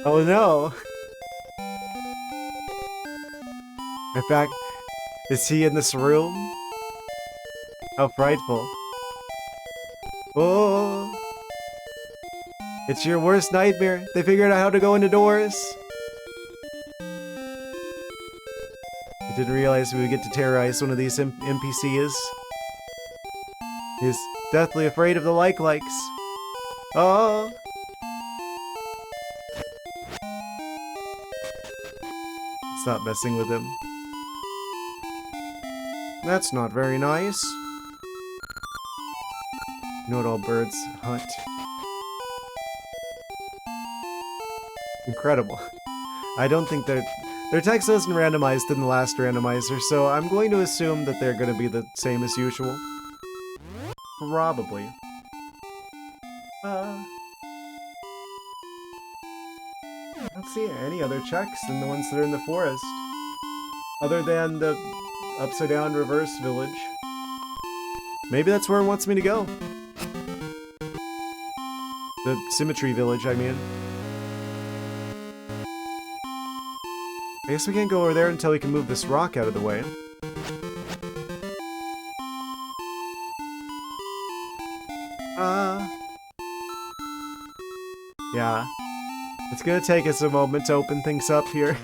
Oh no. In fact, is he in this room? How frightful. Oh. It's your worst nightmare. They figured out how to go into doors. I didn't realize we would get to terrorize one of these NPCs. He's deathly afraid of the likes. Oh. Stop messing with him. That's not very nice. You know what all birds hunt? Incredible. I don't think their text isn't randomized in the last randomizer, so I'm going to assume that they're going to be the same as usual. Probably. I don't see any other checks than the ones that are in the forest. Other than the upside down reverse village. Maybe that's where it wants me to go. The symmetry village, I mean. I guess we can't go over there until we can move this rock out of the way. Yeah. It's gonna take us a moment to open things up here.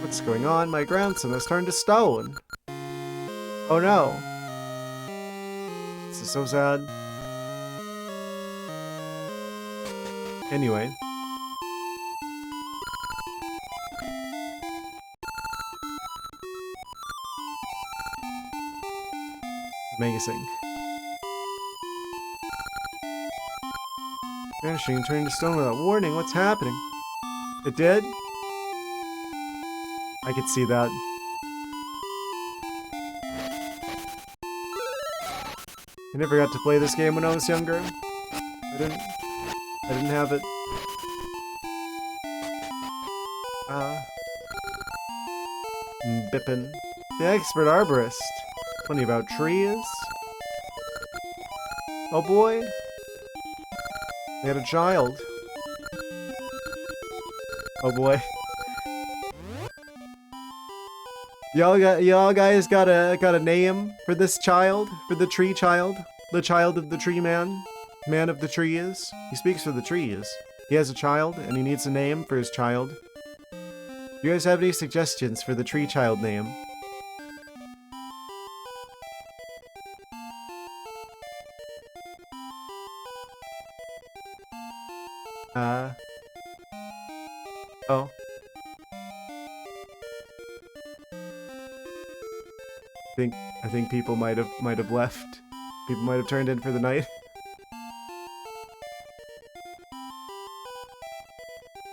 What's going on? My grandson has turned to stone. Oh no. This is so sad. Anyway. Amazing. Vanishing and turning to stone without warning. What's happening? It did? I could see that. I never got to play this game when I was younger. I didn't have it. Bippin. The expert arborist. Funny about trees. Oh boy. They had a child. Oh boy. Y'all guys got a name for this child? For the tree child? The child of the tree man? Man of the trees? He speaks for the trees. He has a child, and he needs a name for his child. Do you guys have any suggestions for the tree child name? Oh. I think people might have left. People might have turned in for the night.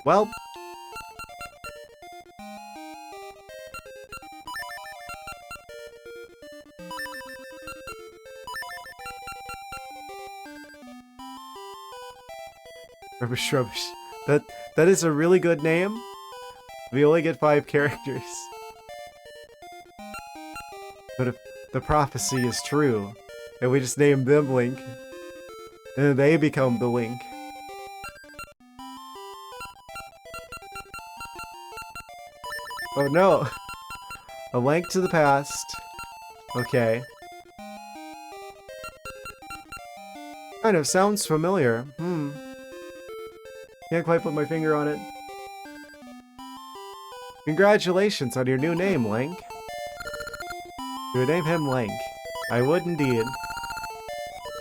Well. Rubbish. That is a really good name. We only get 5 characters. But if the prophecy is true, and we just name them Link, and then they become the Link. Oh no! A Link to the past. Okay. Kind of sounds familiar. Can't quite put my finger on it. Congratulations on your new name, Link. You would name him Link. I would indeed.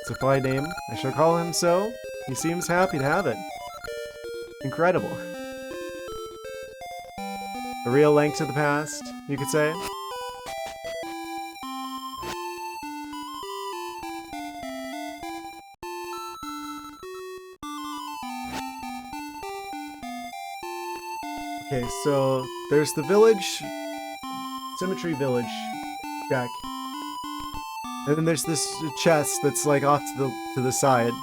It's a fine name. I shall call him so. He seems happy to have it. Incredible. A real Link to the past, you could say. Okay, so there's the village, Symmetry Village, Jack. And then there's this chest that's like off to the side.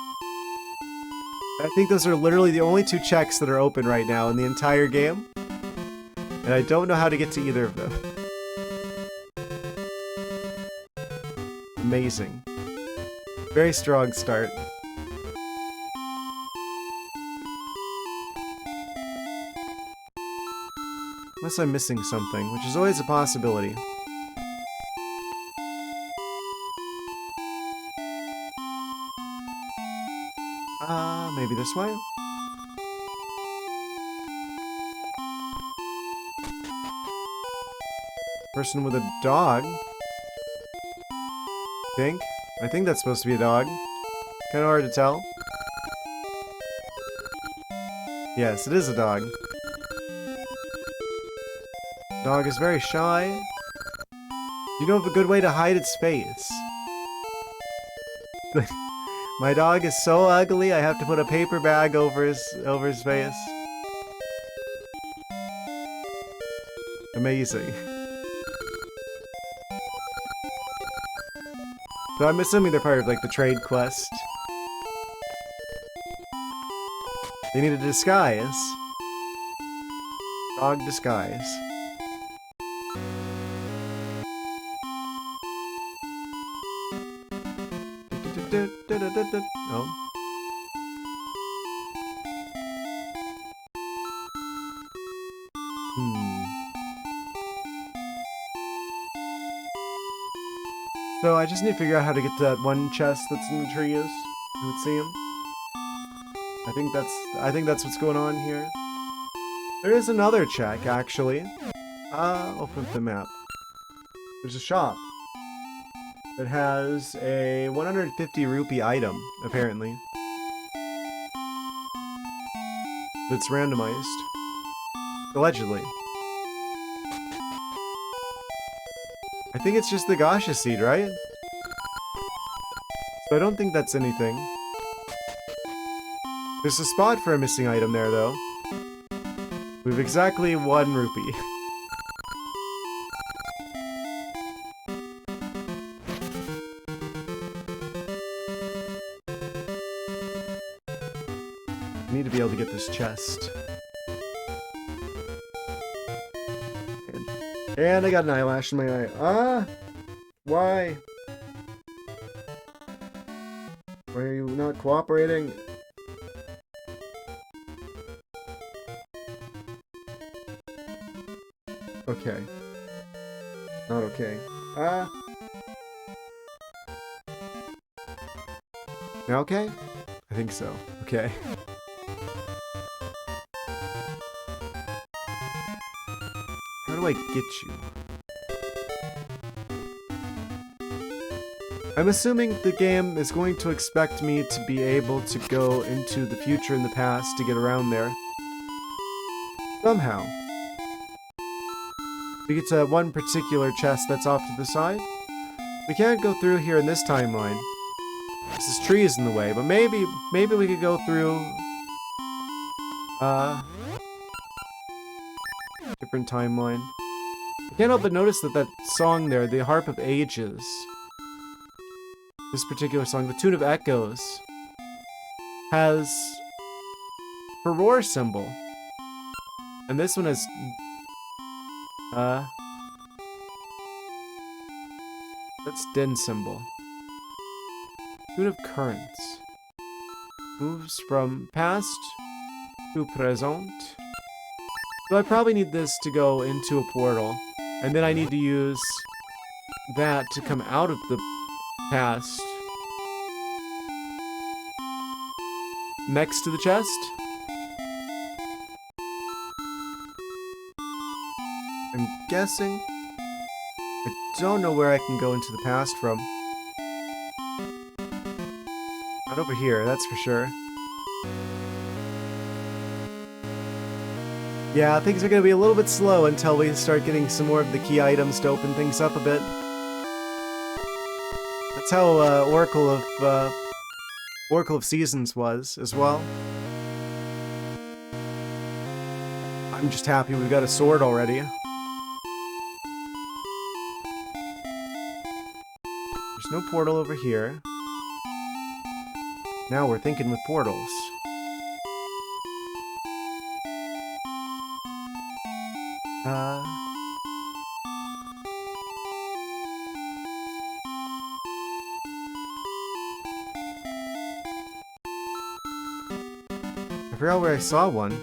I think those are literally the only 2 checks that are open right now in the entire game. And I don't know how to get to either of them. Amazing. Very strong start. Unless I'm missing something, which is always a possibility. Maybe this way? Person with a dog. I think that's supposed to be a dog. Kinda hard to tell. Yes, it is a dog. Dog is very shy. You know of a good way to hide its face. My dog is so ugly, I have to put a paper bag over his face. Amazing. So I'm assuming they're part of like the trade quest. They need a disguise. Dog disguise. Oh. So I just need to figure out how to get to that one chest that's in the trees. You would see him. I think that's what's going on here. There is another check, actually. Open up the map. There's a shop that has a 150 rupee item, apparently. That's randomized. Allegedly. I think it's just the Gasha seed, right? So I don't think that's anything. There's a spot for a missing item there, though. We have exactly 1 rupee. I need to be able to get this chest. And I got an eyelash in my eye. Ah! Why? Why are you not cooperating? Okay. Not okay. Ah! Now okay? I think so. Okay. How do I get you? I'm assuming the game is going to expect me to be able to go into the future and the past to get around there. Somehow. To get to one particular chest that's off to the side. We can't go through here in this timeline. This tree is in the way, but maybe we could go through different timeline. I can't help but notice that song there, the Harp of Ages, this particular song, the Tune of Echoes, has a roar symbol, and this one has that's din symbol. Tune of Currents moves from past to present. So I probably need this to go into a portal, and then I need to use that to come out of the past next to the chest. I'm guessing. I don't know where I can go into the past from. Not over here, that's for sure. Yeah, things are going to be a little bit slow until we start getting some more of the key items to open things up a bit. That's how Oracle of Seasons was, as well. I'm just happy we've got a sword already. There's no portal over here. Now we're thinking with portals. I forgot where I saw one.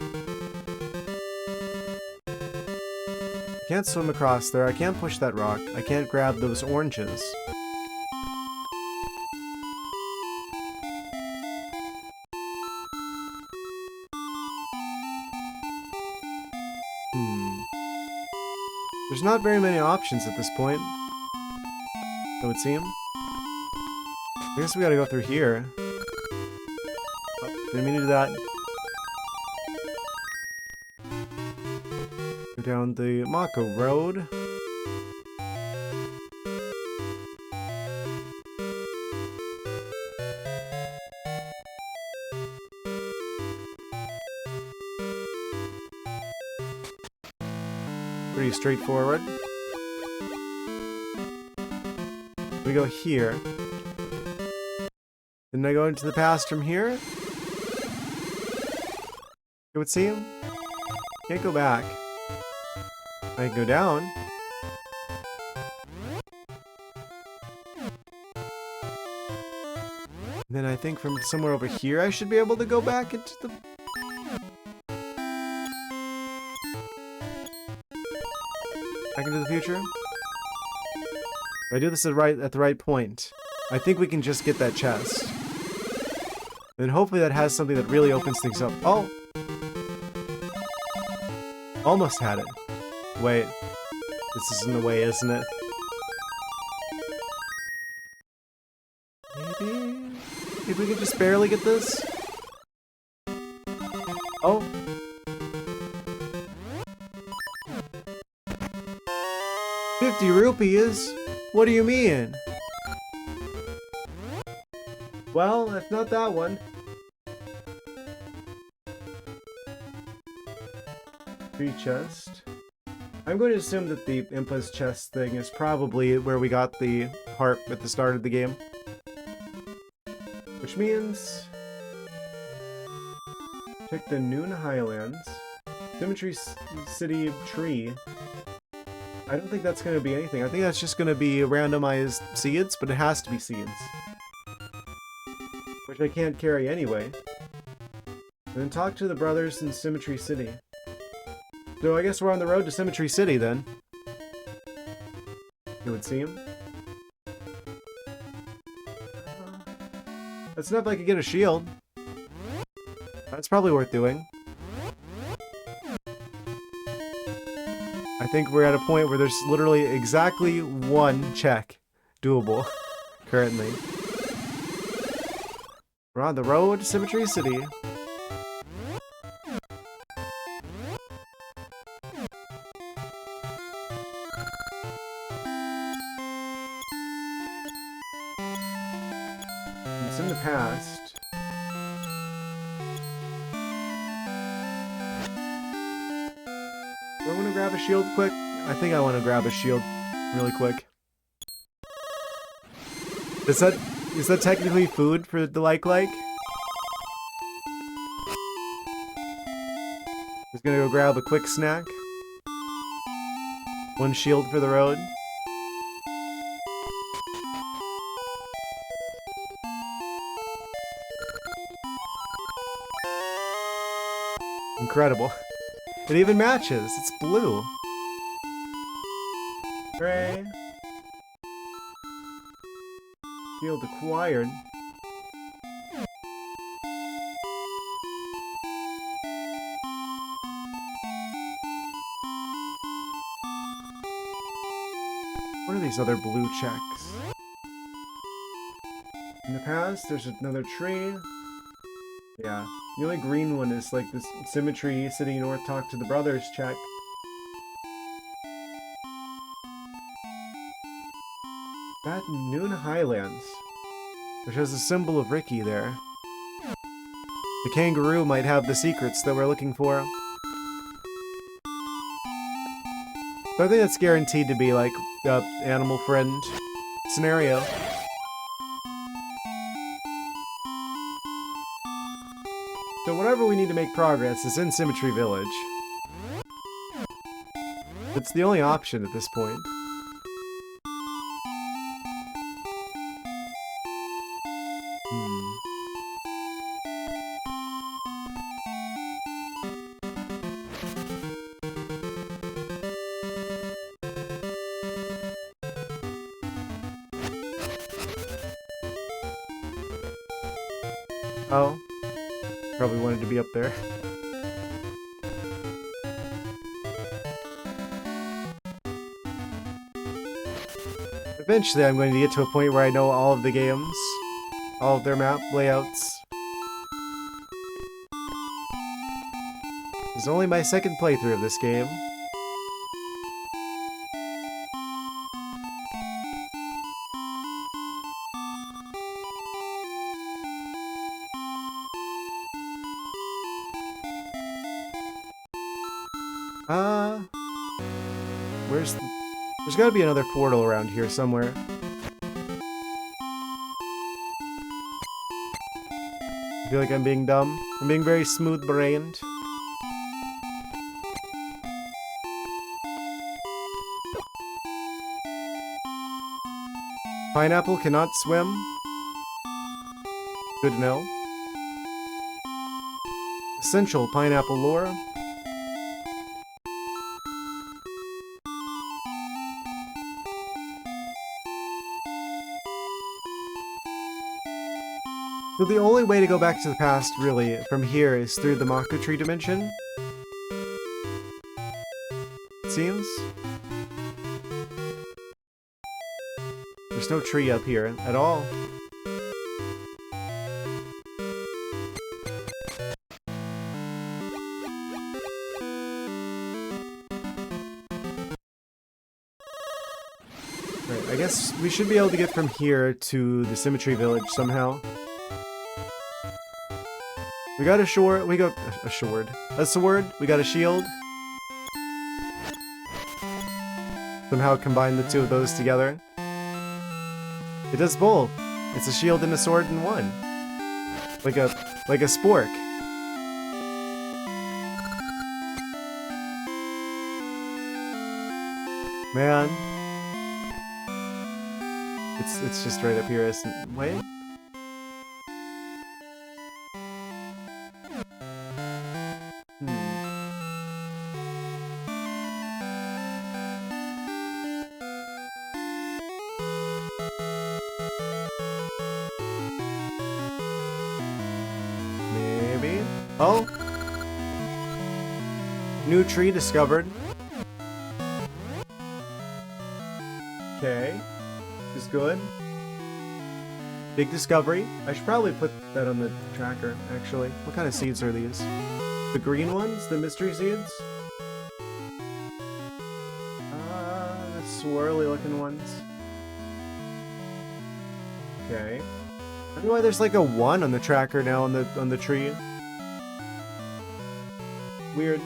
I can't swim across there. I can't push that rock. I can't grab those oranges. There's not very many options at this point, it would seem. I guess we gotta go through here. Oh, didn't mean to do that. Go down the Mako Road. Pretty straightforward. We go here. Then I go into the past from here. It would seem. Can't go back. I can go down. Then I think from somewhere over here I should be able to go back into the... Back into the future? If I do this at the right point, I think we can just get that chest. And hopefully that has something that really opens things up. Oh! Almost had it. Wait. This is in the way, isn't it? Maybe... If we could just barely get this? Oh! ₹50? What do you mean? Well, if not that one. Tree chest. I'm going to assume that the Impa's chest thing is probably where we got the harp at the start of the game. Which means... check the Noon Highlands. Symmetry City Tree. I don't think that's going to be anything. I think that's just going to be randomized seeds, but it has to be seeds. Which I can't carry anyway. And then talk to the brothers in Symmetry City. So I guess we're on the road to Symmetry City then. It would seem. That's enough I could get a shield. That's probably worth doing. I think we're at a point where there's literally exactly one check doable currently. We're on the road to Symmetry City. It's in the past. Do I want to grab a shield quick? I think I want to grab a shield really quick. Is that technically food for the like? Just gonna go grab a quick snack. One shield for the road. Incredible. It even matches. It's blue. Hooray. Shield acquired. What are these other blue checks? In the past, there's another tree. Yeah. The only green one is like this Symmetry City North Talk to the Brothers check. That Noon Highlands, which has a symbol of Ricky there. The kangaroo might have the secrets that we're looking for. So I think that's guaranteed to be like a animal friend scenario. So whatever we need to make progress is in Symmetry Village. It's the only option at this point. Oh. Probably wanted to be up there. Eventually I'm going to get to a point where I know all of the games. All of their map layouts. This is only my second playthrough of this game. There's gotta be another portal around here somewhere. I feel like I'm being dumb. I'm being very smooth-brained. Pineapple cannot swim. Good to know. Essential pineapple lore. So the only way to go back to the past, really, from here is through the Mako Tree dimension. It seems. There's no tree up here at all. Right, I guess we should be able to get from here to the Symmetry Village somehow. We got a sword, we got a sword. A sword, we got a shield. Somehow combine the two of those together. It does both. It's a shield and a sword in one. Like a spork. Man. It's just right up here, isn't it? Wait. Maybe? Oh! New tree discovered. Okay. This is good. Big discovery. I should probably put that on the tracker, actually. What kind of seeds are these? The green ones? The mystery seeds? The swirly looking ones. Okay. I don't know why there's like a 1 on the tracker now on the tree. Weird.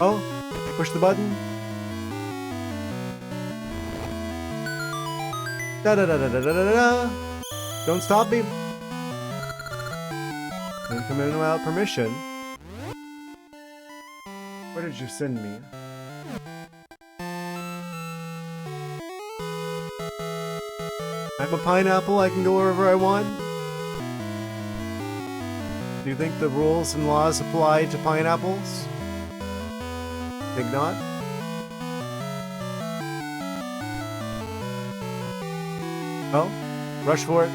Oh, push the button. Da da da da da da da da. Don't stop me. Don't come in without permission. Where did you send me? I'm a pineapple, I can go wherever I want. Do you think the rules and laws apply to pineapples? Think not? Oh, rush for it.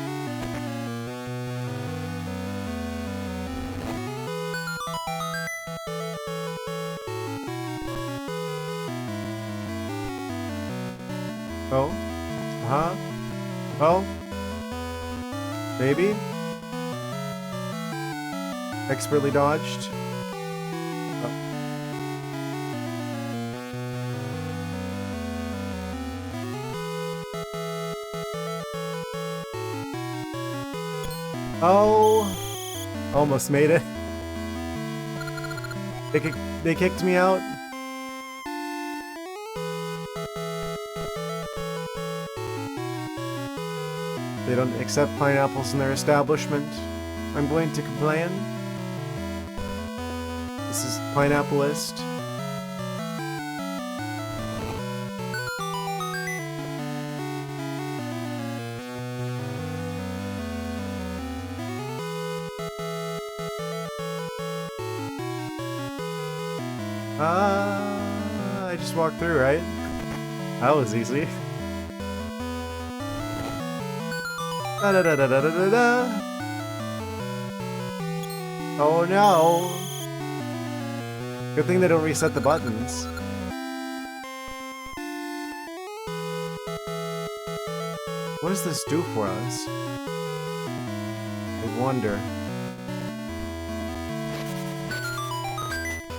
Oh, oh, maybe. Expertly dodged. Oh, almost made it. They kicked me out. They don't accept pineapples in their establishment. I'm going to complain. This is Pineapplist. I just walked through, right? That was easy. Da da da da da da da. Oh no! Good thing they don't reset the buttons. What does this do for us? I wonder.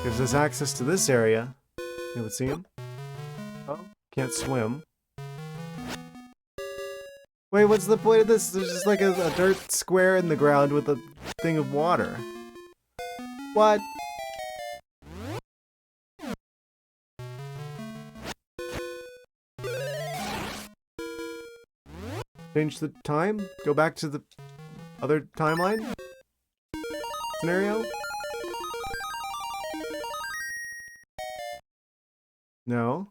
Gives us access to this area. You would see him? Oh, can't swim. Wait, what's the point of this? There's just like a dirt square in the ground with a thing of water. What? Change the time? Go back to the other timeline? Scenario? No.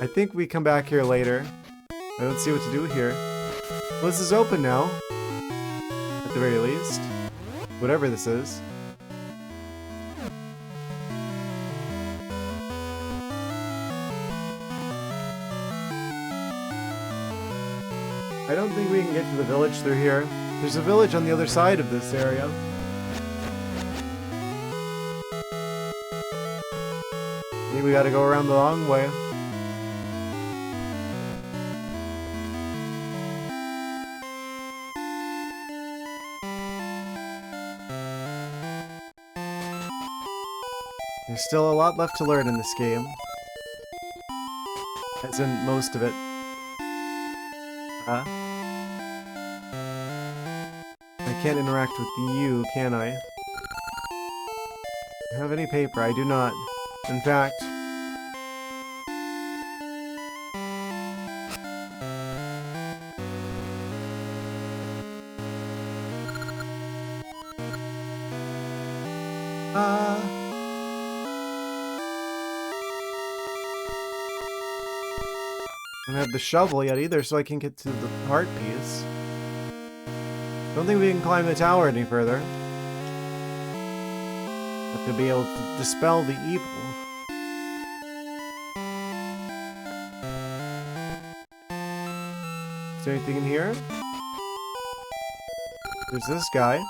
I think we come back here later. I don't see what to do here. Well, this is open now. At the very least. Whatever this is. I don't think we can get to the village through here. There's a village on the other side of this area. I think we gotta go around the long way. There's still a lot left to learn in this game. As in, most of it. Huh? I can't interact with you, can I? Do you have any paper? I do not. In fact... I don't have the shovel yet either, so I can get to the heart piece. Don't think we can climb the tower any further. Have to be able to dispel the evil. Is there anything in here? There's this guy.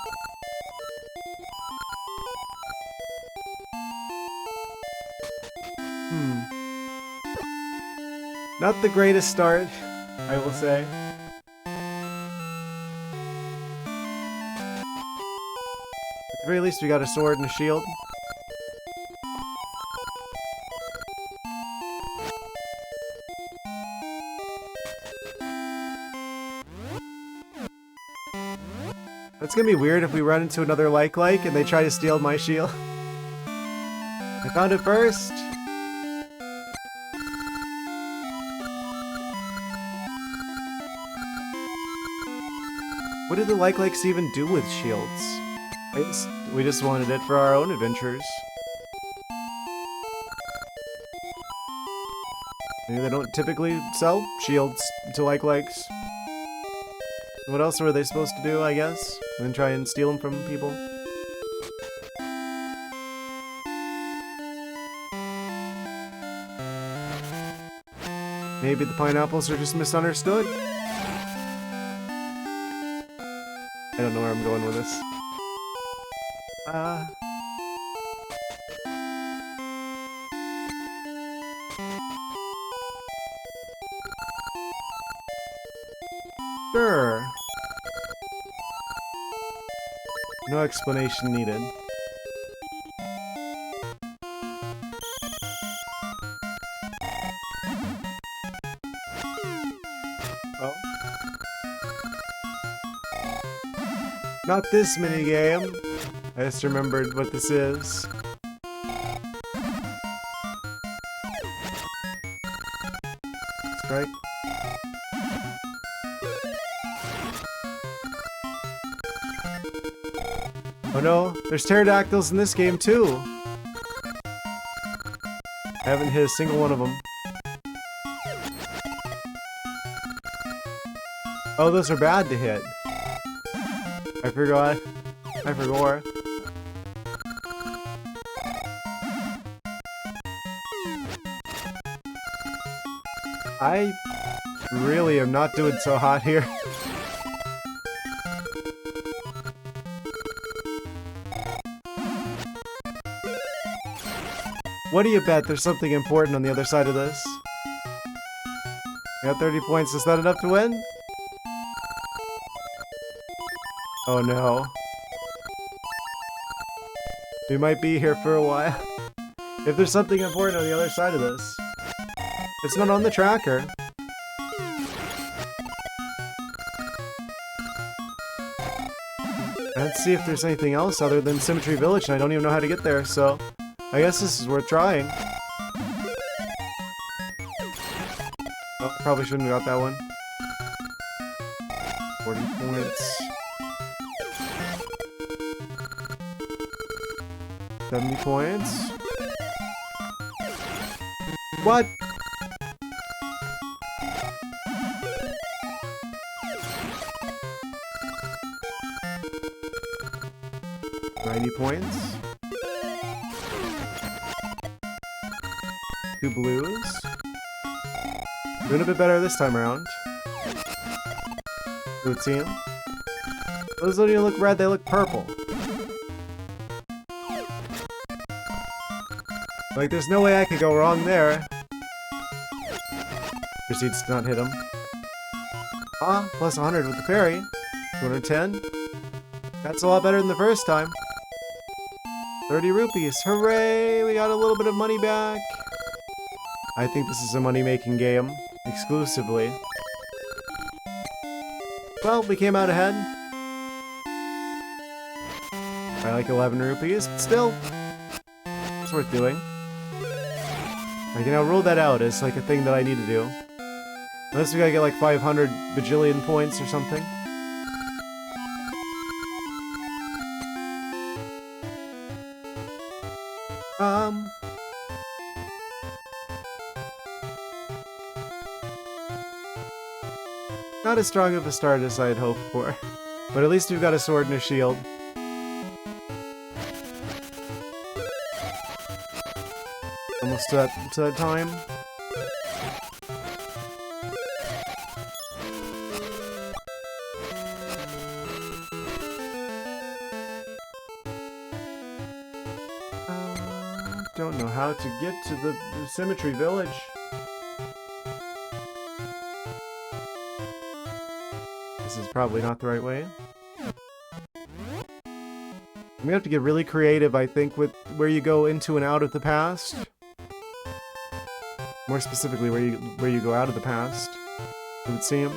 Not the greatest start, I will say. At the very least, we got a sword and a shield. That's gonna be weird if we run into another like and they try to steal my shield. I found it first! What did the likes even do with shields? We just wanted it for our own adventures. Maybe they don't typically sell shields to likes. What else were they supposed to do, I guess? And then try and steal them from people? Maybe the pineapples are just misunderstood? I don't know where I'm going with this. Sure. No explanation needed. Oh. Not this minigame. I just remembered what this is. Strike. Oh no, there's pterodactyls in this game too. I haven't hit a single one of them. Oh, those are bad to hit. I forgot. I forgot. I really am not doing so hot here. What do you bet? There's something important on the other side of this. I got 30 points. Is that enough to win? Oh no. We might be here for a while. If there's something important on the other side of this. It's not on the tracker. Let's see if there's anything else other than Symmetry Village, and I don't even know how to get there, so I guess this is worth trying. Oh, probably shouldn't have got that one. 40 points. 70 points. What? Points. 2 blues. Doing a bit better this time around. Good team. Those don't even look red, they look purple. Like, there's no way I could go wrong there. Proceeds to not hit him. Ah, plus 100 with the parry. 210. That's a lot better than the first time. 30 rupees. Hooray! We got a little bit of money back. I think this is a money-making game. Exclusively. Well, we came out ahead. I like 11 rupees, but still. It's worth doing. I can now rule that out as like a thing that I need to do. Unless we gotta get like 500 bajillion points or something. Not as strong of a start as I had hoped for. But at least we've got a sword and a shield. Almost to that time. Don't know how to get to the Symmetry Village. This is probably not the right way. I'm gonna have to get really creative, I think, with where you go into and out of the past. More specifically, where you go out of the past. It would seem.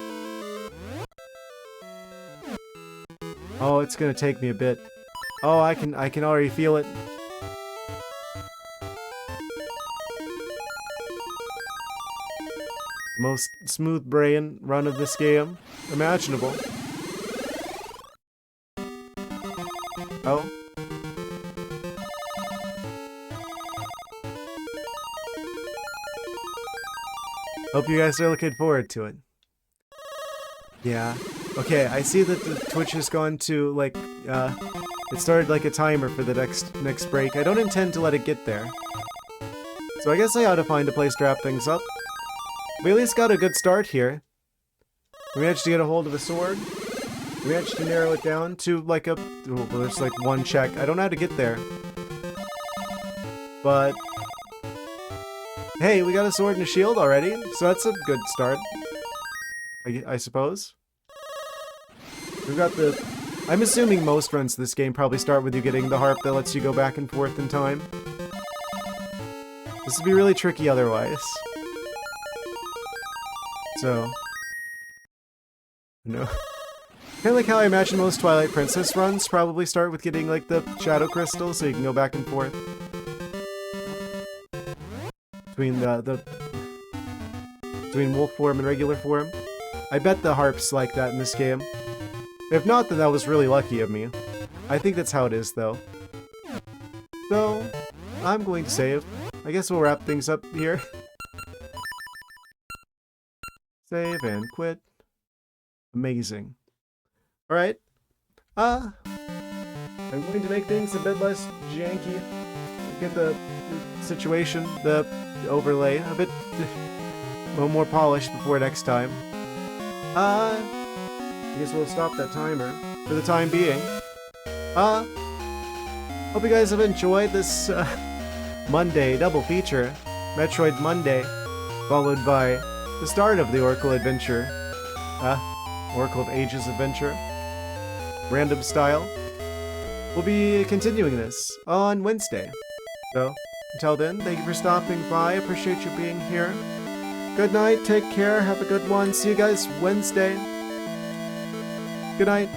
Oh, it's gonna take me a bit. Oh, I can already feel it. Most smooth brain run of this game imaginable. Oh. Hope you guys are looking forward to it. Yeah. Okay, I see that the Twitch has gone to, like, it started like a timer for the next break. I don't intend to let it get there. So I guess I ought to find a place to wrap things up. We at least got a good start here. We managed to get a hold of a sword. We managed to narrow it down to like a... Oh, there's like one check. I don't know how to get there. But... Hey, we got a sword and a shield already, so that's a good start. I suppose. We've got the... I'm assuming most runs of this game probably start with you getting the harp that lets you go back and forth in time. This would be really tricky otherwise. So, no. Kind of like how I imagine most Twilight Princess runs probably start with getting like the Shadow Crystal, so you can go back and forth between between wolf form and regular form. I bet the harp's like that in this game. If not, then that was really lucky of me. I think that's how it is, though. So, I'm going to save. I guess we'll wrap things up here. Save and quit. Amazing. Alright. I'm going to make things a bit less janky. Get the situation, the overlay, a bit more polished before next time. I guess we'll stop that timer for the time being. Hope you guys have enjoyed this Monday double feature, Metroid Monday, followed by the start of the Oracle Adventure, Oracle of Ages Adventure, random style. We'll be continuing this on Wednesday. So, until then, thank you for stopping by. Appreciate you being here. Good night, take care, have a good one. See you guys Wednesday. Good night.